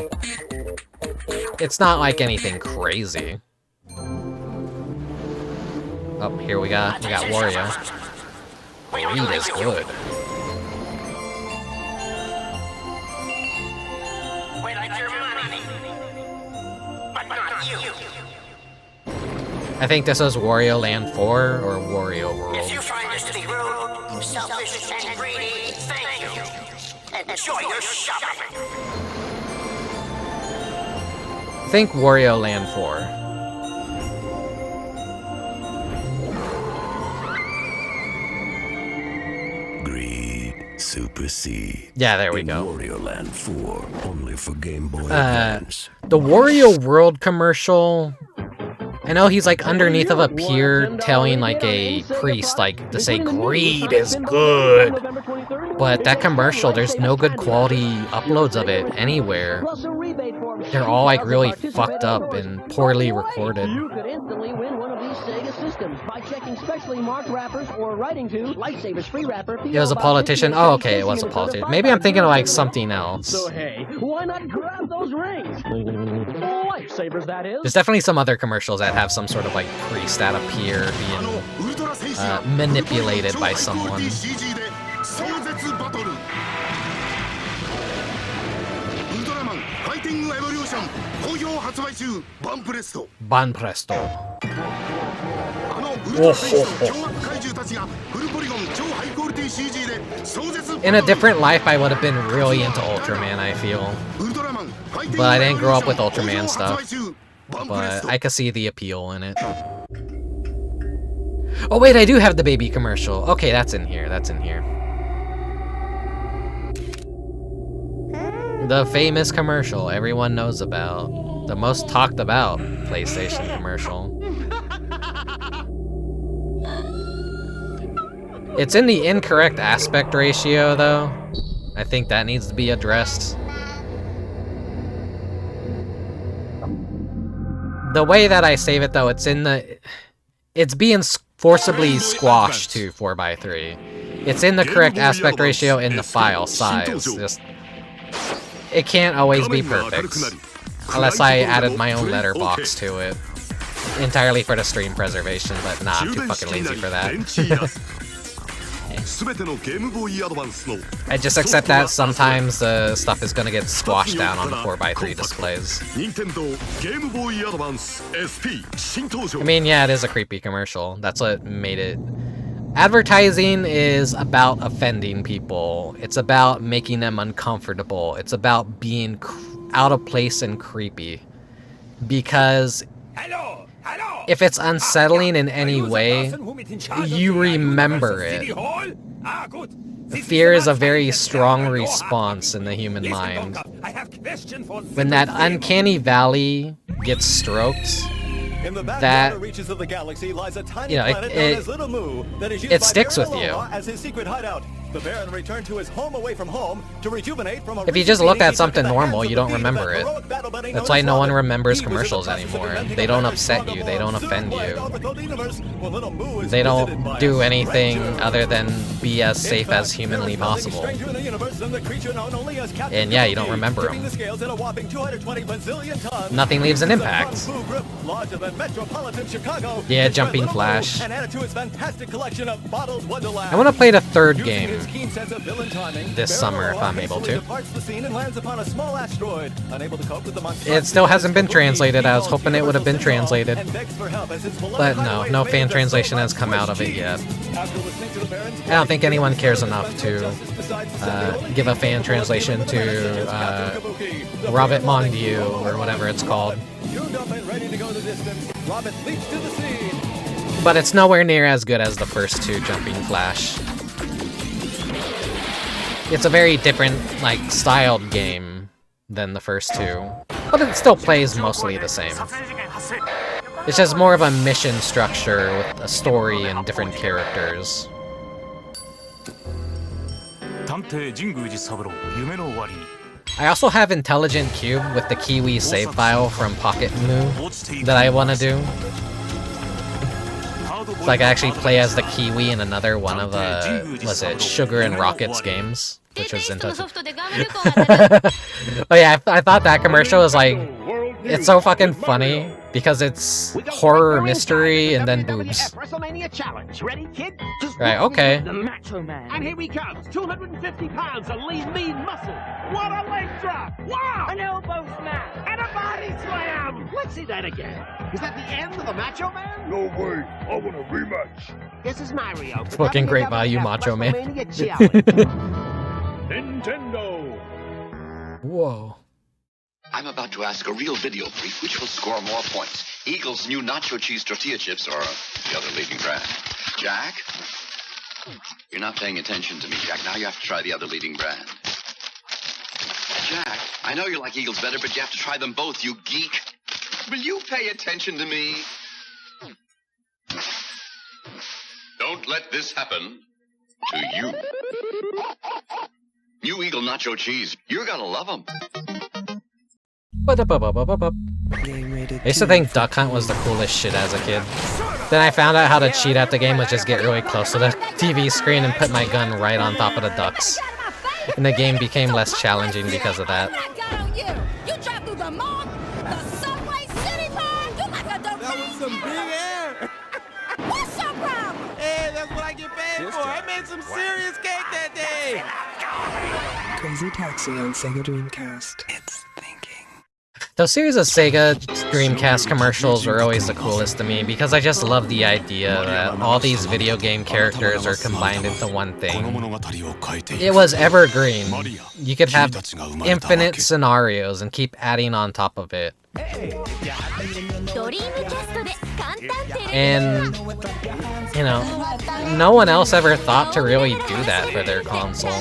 It's not like anything crazy. Oh, here we got Wario. Weed is good. We like your money, but not you. I think this was Wario Land 4 or Wario World. If you find us to be rude, selfish, and greedy, thank you. Enjoy your shopping. I think Wario Land 4. Greed supersede. Yeah, there we go. Wario Land 4, only for Game Boy Advance. The Wario World commercial, I know he's like underneath of a pier telling like a priest like to say greed is good, but that commercial, there's no good quality uploads of it anywhere. They're all like really fucked up and poorly recorded. You could instantly win one of these Sega systems by checking specially marked wrappers or writing to Lightsabers Free Wrapper. It was a politician? Oh, okay, it was a politician. Maybe I'm thinking of like something else. So hey, why not grab those rings? Lightsabers, that is. There's definitely some other commercials that have some sort of like priest at a pier being manipulated by someone. Ban Presto. In a different life, I would have been really into Ultraman, I feel. But I didn't grow up with Ultraman stuff. But I could see the appeal in it. Oh wait, I do have the baby commercial. Okay, that's in here, that's in here. The famous commercial everyone knows about. The most talked about PlayStation commercial. It's in the incorrect aspect ratio, though. I think that needs to be addressed. The way that I save it, though, it's in the... It's being forcibly squashed to 4:3. It's in the correct aspect ratio in the file size. Just... It can't always be perfect. Unless I added my own letterbox to it. Entirely for the stream preservation, but nah, I'm too fucking lazy for that. I just accept that sometimes the stuff is gonna get squashed down on the 4:3 displays. I mean, yeah, it is a creepy commercial. That's what made it Advertising is about offending people. It's about making them uncomfortable. It's about being out of place and creepy. Because if it's unsettling in any way, you remember it. Fear is a very strong response in the human mind. When that uncanny valley gets stroked, that, you know, it sticks with you. The Baron returned to his home away from home to rejuvenate from a If you just look at something normal, you don't remember it. That's why no one remembers commercials anymore. They don't upset you, they don't offend you. They don't do anything other than be as safe as humanly possible. And yeah, you don't remember them. Nothing leaves an impact. Yeah, Jumping Flash. I want to play the third game this summer if I'm able to. It still hasn't been translated. I was hoping it would have been translated. But no fan translation has come out of it yet. I don't think anyone cares enough to give a fan translation to Robert Mondieu or whatever it's called. But it's nowhere near as good as the first two Jumping Flash. It's a very different, like, styled game than the first two, but it still plays mostly the same. It's just more of a mission structure with a story and different characters. I also have Intelligent Cube with the Kiwi save file from Pocket Moo that I want to do. So I can actually play as the Kiwi in another one of, was it Sugar and Rockets games? Which was into... Oh yeah, I thought that commercial was like... It's so fucking funny, because it's horror, mystery, and then boobs. Right, okay. And here he comes, 250 pounds of lean, mean muscle. What a leg drop! Wow! An elbow snap! And a body slam! Let's see that again. Is that the end of the Macho Man? No way. I want a rematch. This is Mario. Fucking great value, Macho Man. Nintendo. Whoa. I'm about to ask a real video freak which will score more points. Eagle's new nacho cheese tortilla chips or the other leading brand. Jack? You're not paying attention to me, Jack. Now you have to try the other leading brand. Jack, I know you like Eagles better, but you have to try them both, you geek. Will you pay attention to me? Don't let this happen to you. New Eagle nacho cheese. You're gonna love them. I used to think Duck Hunt was the coolest shit as a kid. Then I found out how to cheat at the game was just get really close to the TV screen and put my gun right on top of the ducks. And the game became less challenging because of that. That was some big air. What's your problem? Hey, that's what I get paid for. I made some serious cake that day. Crazy Taxi on Sega Dreamcast. It's Those series of Sega Dreamcast commercials were always the coolest to me because I just love the idea that all these video game characters are combined into one thing. It was evergreen. You could have infinite scenarios and keep adding on top of it. And, you know, no one else ever thought to really do that for their console.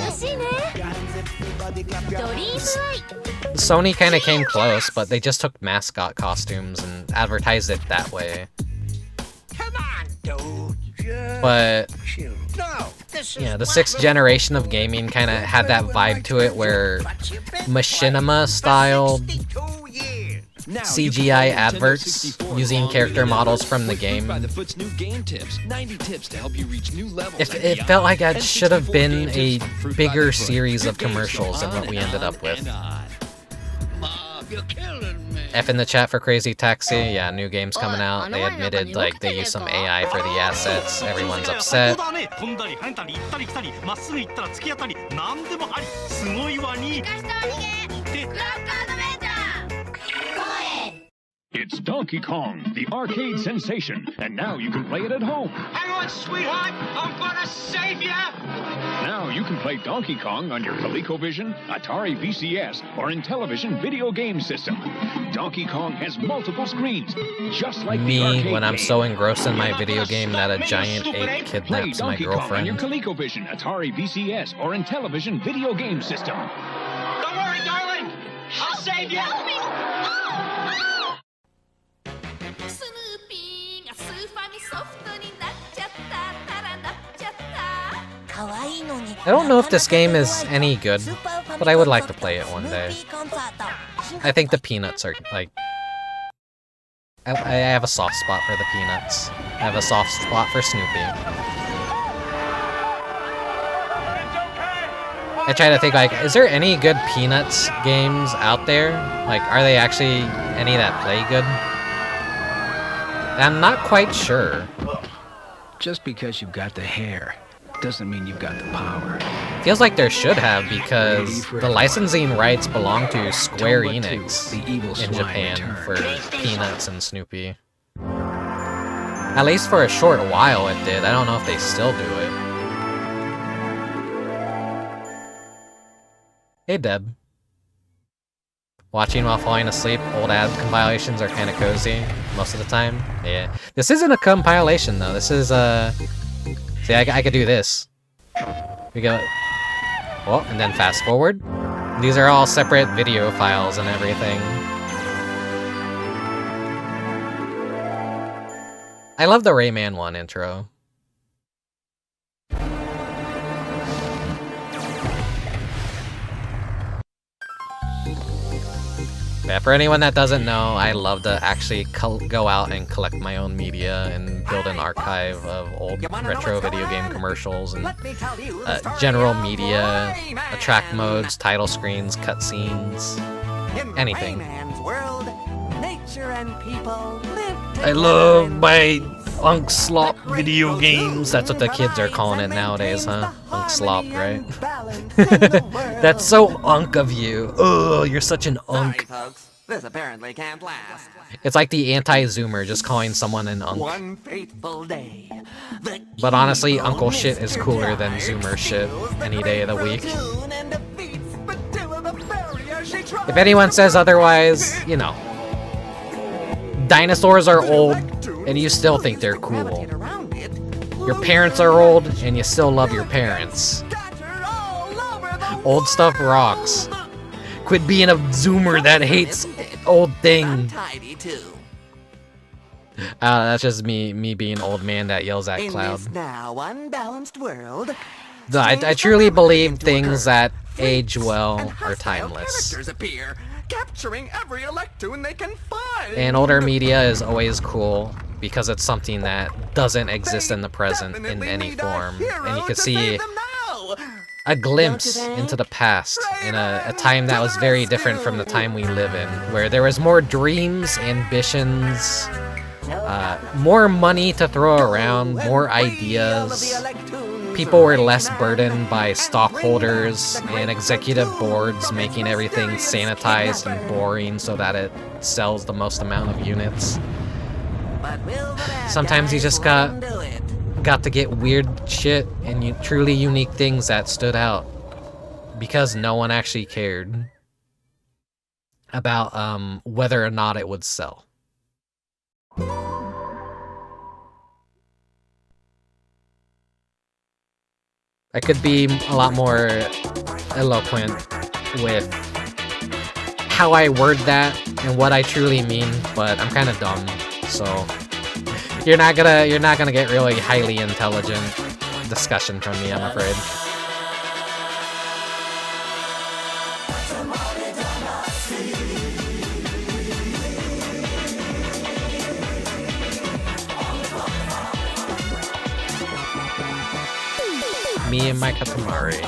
Sony kind of came close, but they just took mascot costumes and advertised it that way. But, yeah, the sixth generation of gaming kind of had that vibe to it where machinima-style CGI adverts using character models from the game. It felt like it should have been a bigger series of commercials than what we ended up with. F in the chat for Crazy Taxi. Yeah, new game's coming out. They admitted like they used some AI for the assets. Everyone's upset. It's Donkey Kong, the arcade sensation, and now you can play it at home. Hang on, sweetheart! I'm gonna save you! Now you can play Donkey Kong on your ColecoVision, Atari VCS, or Intellivision video game system. Donkey Kong has multiple screens, just like the arcade when I'm game. so engrossed in my video game that a giant ape kidnaps my Play Donkey Kong on your girlfriend. ColecoVision, Atari VCS, or Intellivision video game system. Don't worry, darling! I'll save you! Help me! I don't know if this game is any good, but I would like to play it one day. I think the Peanuts are, like... I have a soft spot for the Peanuts. I have a soft spot for Snoopy. I try to think, like, is there any good Peanuts games out there? Like, are they actually any that play good? I'm not quite sure. Just because you've got the hair doesn't mean you've got the power. Feels like there should have, because the licensing rights belong to Square Enix in Japan for Peanuts and Snoopy. At least for a short while it did. I don't know if they still do it. Hey Deb. Watching while falling asleep, old ad compilations are kind of cozy most of the time. Yeah. This isn't a compilation though, this is see, I could do this. We go... Well, and then fast forward. These are all separate video files and everything. I love the Rayman 1 intro. Yeah, for anyone that doesn't know, I love to actually go out and collect my own media and build an archive of old retro video game commercials and general media, attract modes, title screens, cutscenes, anything. I love my Unk Slop video games. That's what the kids are calling it nowadays, huh? Unk Slop, right? That's so unk of you. Oh, you're such an unk. Sorry, folks. This apparently can't last. It's like the anti-zoomer, just calling someone an unk. One fateful day. But honestly, uncle shit is cooler than zoomer shit any day of the week. If anyone says otherwise, you know. Dinosaurs are old, and you still think they're cool. Your parents are old, and you still love your parents. Old stuff rocks. Quit being a zoomer that hates old thing. That's just me being old man that yells at cloud. Now unbalanced world. I truly believe things that age well are timeless. Characters appear, capturing every Electoon they can find. And older media is always cool because it's something that doesn't exist in the present in any form. And you can see a glimpse into the past in a time that was very different from the time we live in, where there was more dreams, ambitions, more money to throw around, more ideas. People were less burdened by stockholders and executive boards making everything sanitized and boring so that it sells the most amount of units. Sometimes you just got to get weird shit and truly unique things that stood out because no one actually cared about whether or not it would sell. I could be a lot more eloquent with how I word that and what I truly mean, but I'm kind of dumb, so you're not gonna get really highly intelligent discussion from me, I'm afraid. Me and my Katamari.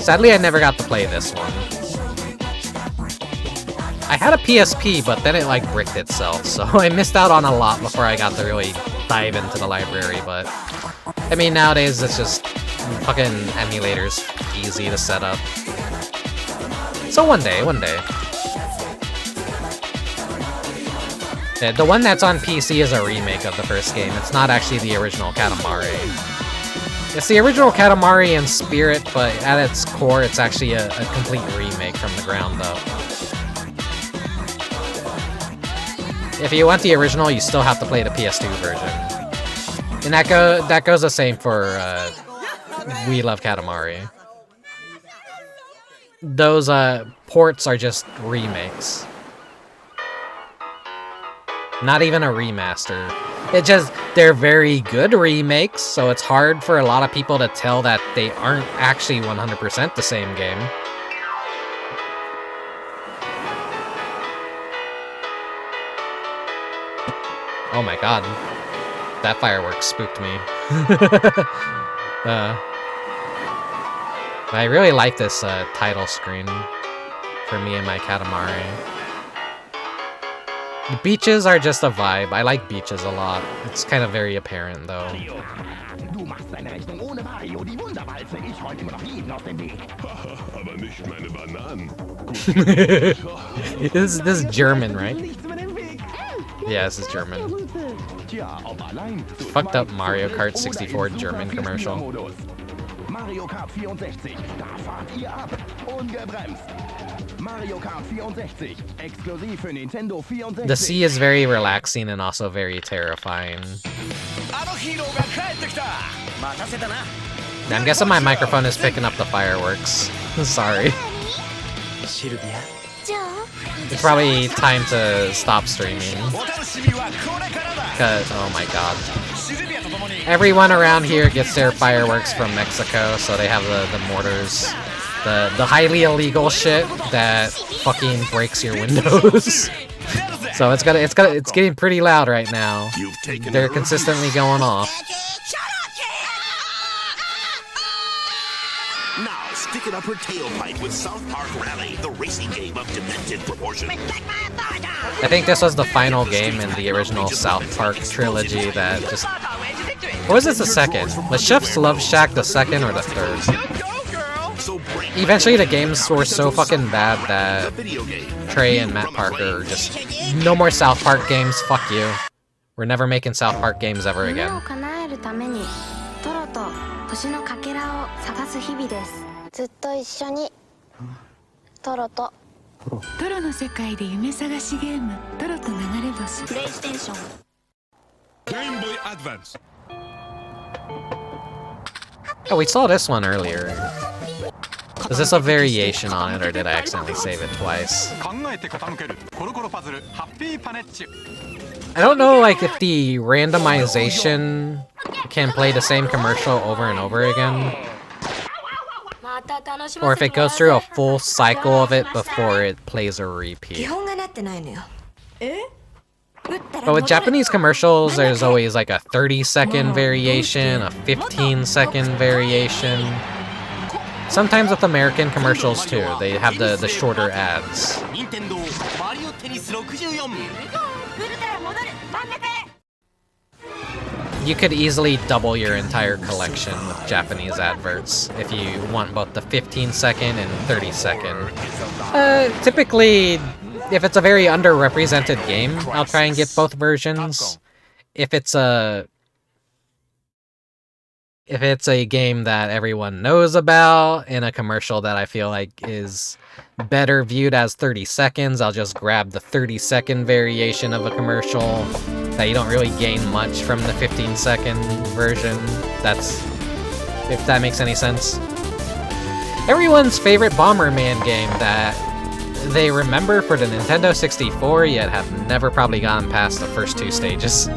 Sadly, I never got to play this one. I had a PSP, but then it like bricked itself, so I missed out on a lot before I got to really dive into the library, but I mean, nowadays it's just fucking emulators easy to set up. So one day. The one that's on PC is a remake of the first game. It's not actually the original Katamari. It's the original Katamari in spirit, but at its core, it's actually a complete remake from the ground up. If you want the original, you still have to play the PS2 version. And that goes the same for We Love Katamari. Those ports are just remakes. Not even a remaster. They're very good remakes, so it's hard for a lot of people to tell that they aren't actually 100% the same game. Oh my god. That fireworks spooked me. I really like this title screen for me and my Katamari. The beaches are just a vibe. I like beaches a lot. It's kind of very apparent though. This is German, right? Yeah, this is German. Fucked up Mario Kart 64 German commercial. Mario Kart 64, da fahrt ihr ab. Ungebremst. Mario Kart 64, exklusiv für Nintendo 64. The sea is very relaxing and also very terrifying. I'm guessing my microphone is picking up the fireworks. Sorry. It's probably time to stop streaming. Cause, oh my god. Everyone around here gets their fireworks from Mexico, so they have the mortars. The highly illegal shit that fucking breaks your windows. So it's getting pretty loud right now. They're consistently going off. Now, stick it up her tailpipe with South Park Rally, the racing game of demented proportion. I think this was the final game in the original South Park trilogy that just... Or was this the second? Was Chef's Love Shack the second or the third? Eventually the games were so fucking bad that Trey and Matt Parker just... No more South Park games, fuck you. We're never making South Park games ever again. ずっと一緒にトロとトロの世界で夢探しゲームトロと流れ星プレイステーション Game Boy Advance. Oh, we saw this one earlier. Is this a variation on it, or did I accidentally save it twice? I don't know, like, if the randomization can play the same commercial over and over again. Or if it goes through a full cycle of it before it plays a repeat. But with Japanese commercials, there's always like a 30-second variation, a 15-second variation. Sometimes with American commercials too, they have the shorter ads. You could easily double your entire collection with Japanese adverts if you want both the 15-second and 30-second. Typically, if it's a very underrepresented game, I'll try and get both versions. If it's a game that everyone knows about and a commercial that I feel like is better viewed as 30 seconds, I'll just grab the 30-second variation of a commercial that you don't really gain much from the 15-second version. If that makes any sense. Everyone's favorite Bomberman game that they remember for the Nintendo 64, yet have never probably gotten past the first 2 stages.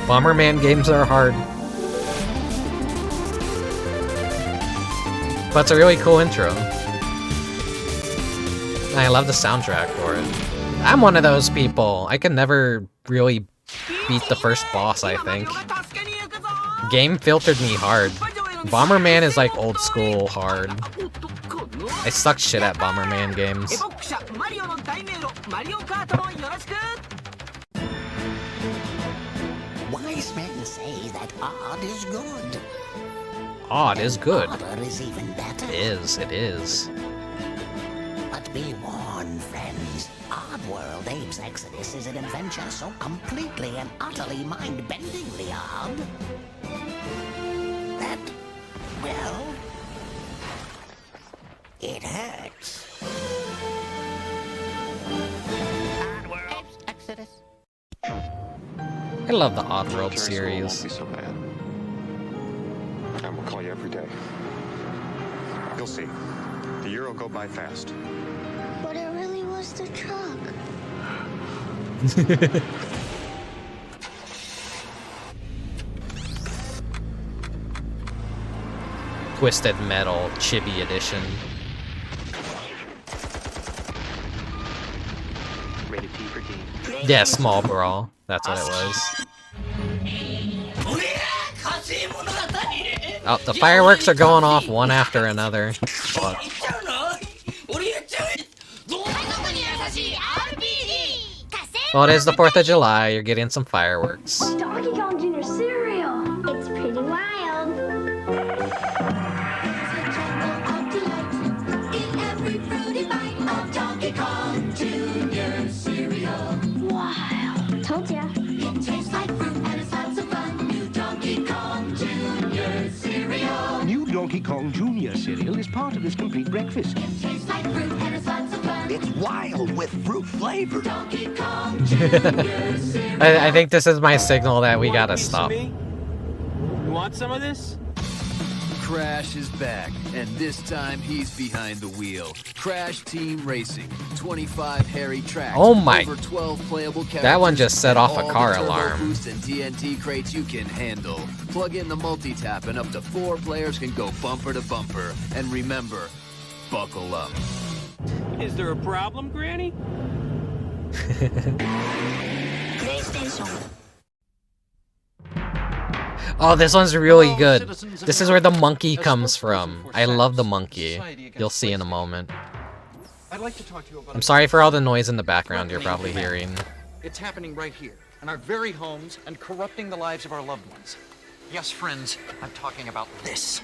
Bomberman games are hard. But it's a really cool intro. And I love the soundtrack for it. I'm one of those people. I can never really beat the first boss, I think. Game filtered me hard. Bomberman is like old school hard. I suck shit at Bomberman games. Wise men say that odd is good. Odd is good. Odder is even better. It is. But be warned, friends. Odd work world, Abe's Exodus is an adventure so completely and utterly mind-bendingly odd that, well, it hurts. Abe's Exodus. I love the Oddworld series. Won't be so bad. And we'll call you every day. You'll see. The year will go by fast. But it really was the truck. Twisted Metal Chibi Edition. Rated T for D. Yeah, Small Brawl. That's what it was. Oh, the fireworks are going off one after another. Fuck. Well, it is the 4th of July. You're getting some fireworks. Donkey Kong Jr. cereal. It's pretty wild. In every fruity bite of Donkey Kong Jr. cereal. Wild. Told ya. It tastes like fruit and it's lots of fun. New Donkey Kong Jr. cereal. New Donkey Kong Jr. cereal is part of this complete breakfast. It tastes like fruit and it's lots of fun. It's wild with fruit flavor. Donkey Kong Jr. cereal. I think this is my signal that we gotta stop. You want some of this? Crash is back, and this time he's behind the wheel. Crash Team Racing, 25 hairy tracks. Oh my! Over 12 playable characters. That one just set off a all car the turbo alarm. boost and TNT crates you can handle. Plug in the multi-tap, and up to 4 players can go bumper to bumper. And remember, buckle up. Is there a problem, Granny? Oh, this one's really good. This is where the monkey comes from. I love the monkey. You'll see in a moment. I'd like to talk to you about I'm sorry for all the noise in the background you're probably hearing. It's happening right here, in our very homes, and corrupting the lives of our loved ones. Yes, friends, I'm talking about this.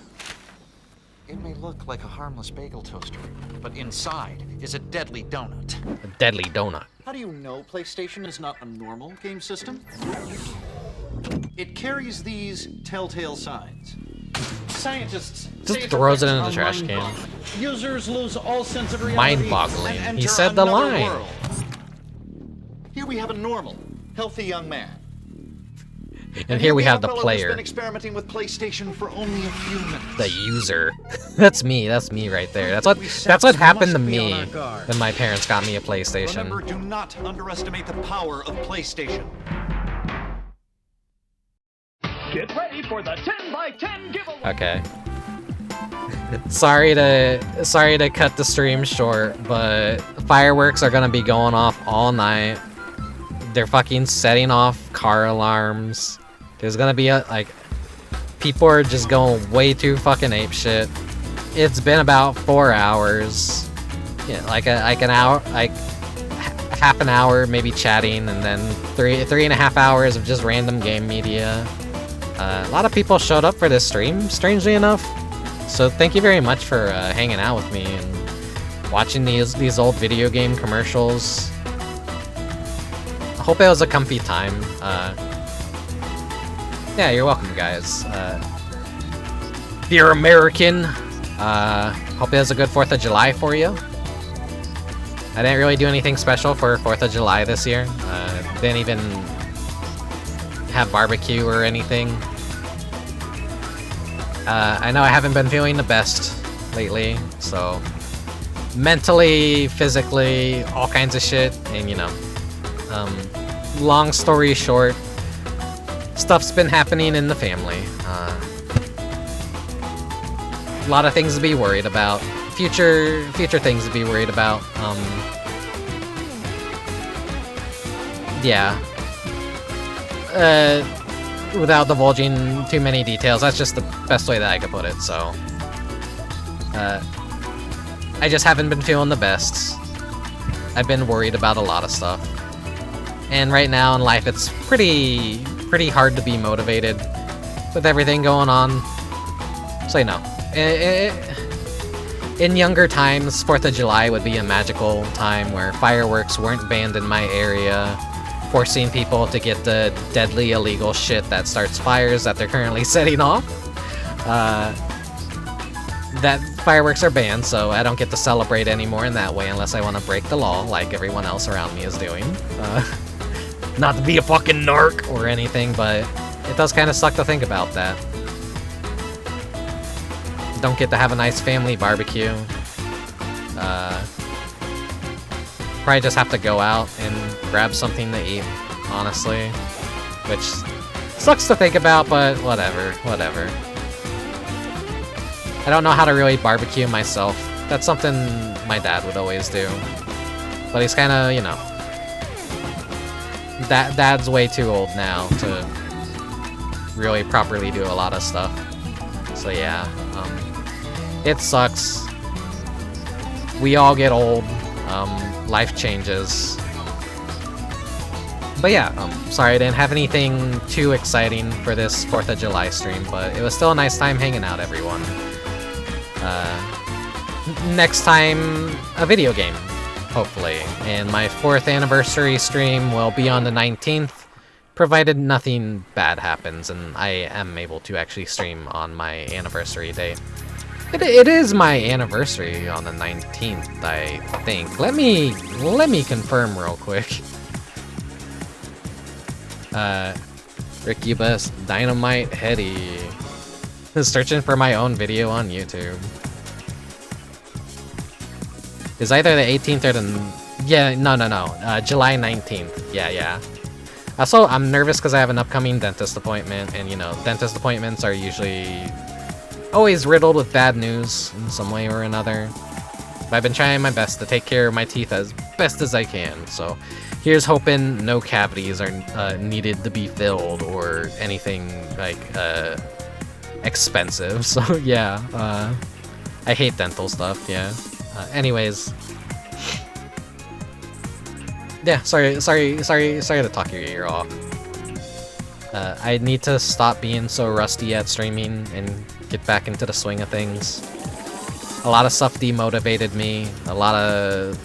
It may look like a harmless bagel toaster, but inside is a deadly donut. A deadly donut. How do you know PlayStation is not a normal game system? It carries these telltale signs. Scientists Just throws it in the trash can. Users lose all sense of reality. Mind-boggling. And He enter said the another line. world. Here we have a normal, healthy young man. And here we have the a fellow who's player. been experimenting with PlayStation for only a few minutes. The user. That's me right there. That's what happened to me when my parents got me a PlayStation. Remember, do not underestimate the power of PlayStation. Get ready for the 10x10 giveaway. Okay. Sorry to cut the stream short, but fireworks are gonna be going off all night. They're fucking setting off car alarms. There's gonna be people are just going way too fucking apeshit. It's been about 4 hours. Yeah, like an hour, half an hour maybe chatting, and then three and a half hours of just random game media. A lot of people showed up for this stream, strangely enough. So thank you very much for hanging out with me and watching these old video game commercials. I hope it was a comfy time. Yeah, you're welcome, guys. Dear American, hope it was a good 4th of July for you. I didn't really do anything special for 4th of July this year. Didn't even have barbecue or anything. I know I haven't been feeling the best lately, so mentally, physically, all kinds of shit, and you know, long story short, stuff's been happening in the family. A lot of things to be worried about. Future things to be worried about. Yeah. Without divulging too many details, that's just the best way that I could put it, so. I just haven't been feeling the best. I've been worried about a lot of stuff. And right now in life, it's pretty hard to be motivated with everything going on. So, you know, In younger times, 4th of July would be a magical time where fireworks weren't banned in my area, forcing people to get the deadly illegal shit that starts fires that they're currently setting off. That fireworks are banned, so I don't get to celebrate anymore in that way unless I want to break the law like everyone else around me is doing. Not to be a fucking narc or anything, but it does kind of suck to think about that. Don't get to have a nice family barbecue. Probably just have to go out and grab something to eat, honestly. Which sucks to think about, but whatever. I don't know how to really barbecue myself. That's something my dad would always do. But he's kind of, you know... Dad's way too old now to really properly do a lot of stuff. So yeah, it sucks. We all get old. Life changes. But yeah, sorry I didn't have anything too exciting for this 4th of July stream, but it was still a nice time hanging out, everyone. Next time, a video game, hopefully. And my 4th anniversary stream will be on the 19th, provided nothing bad happens and I am able to actually stream on my anniversary date. It is my anniversary on the 19th, I think. Let me confirm real quick. Rickubus, Dynamite Hetty. Searching for my own video on YouTube. It's either the 18th or the... Yeah, no. July 19th. Yeah. Also, I'm nervous because I have an upcoming dentist appointment, and you know, dentist appointments are usually always riddled with bad news in some way or another. But I've been trying my best to take care of my teeth as best as I can, so here's hoping no cavities are needed to be filled or anything like expensive. So yeah, I hate dental stuff. Yeah. Anyways, yeah. Sorry to talk your ear off. I need to stop being so rusty at streaming and get back into the swing of things. A lot of stuff demotivated me. A lot of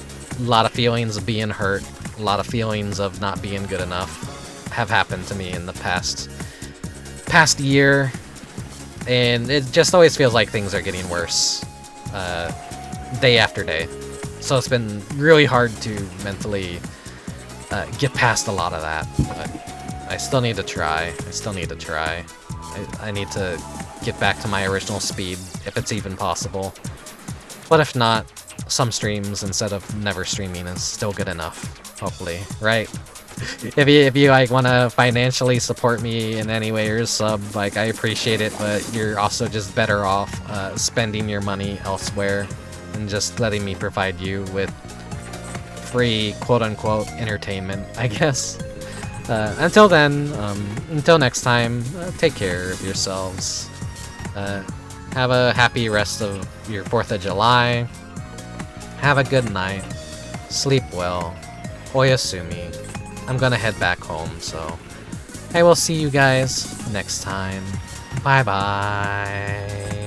feelings of being hurt. A lot of feelings of not being good enough have happened to me in the past year, and it just always feels like things are getting worse, day after day. So it's been really hard to mentally get past a lot of that. But I still need to try. I need to get back to my original speed, if it's even possible. But if not, some streams instead of never streaming is still good enough, hopefully, right? If you like want to financially support me in any way or sub, like, I appreciate it, but you're also just better off spending your money elsewhere and just letting me provide you with free quote-unquote entertainment, I guess. Until then, until next time, take care of yourselves. Have a happy rest of your 4th of July. Have a good night. Sleep well. Oyasumi. I'm gonna head back home, so I will see you guys next time. Bye-bye.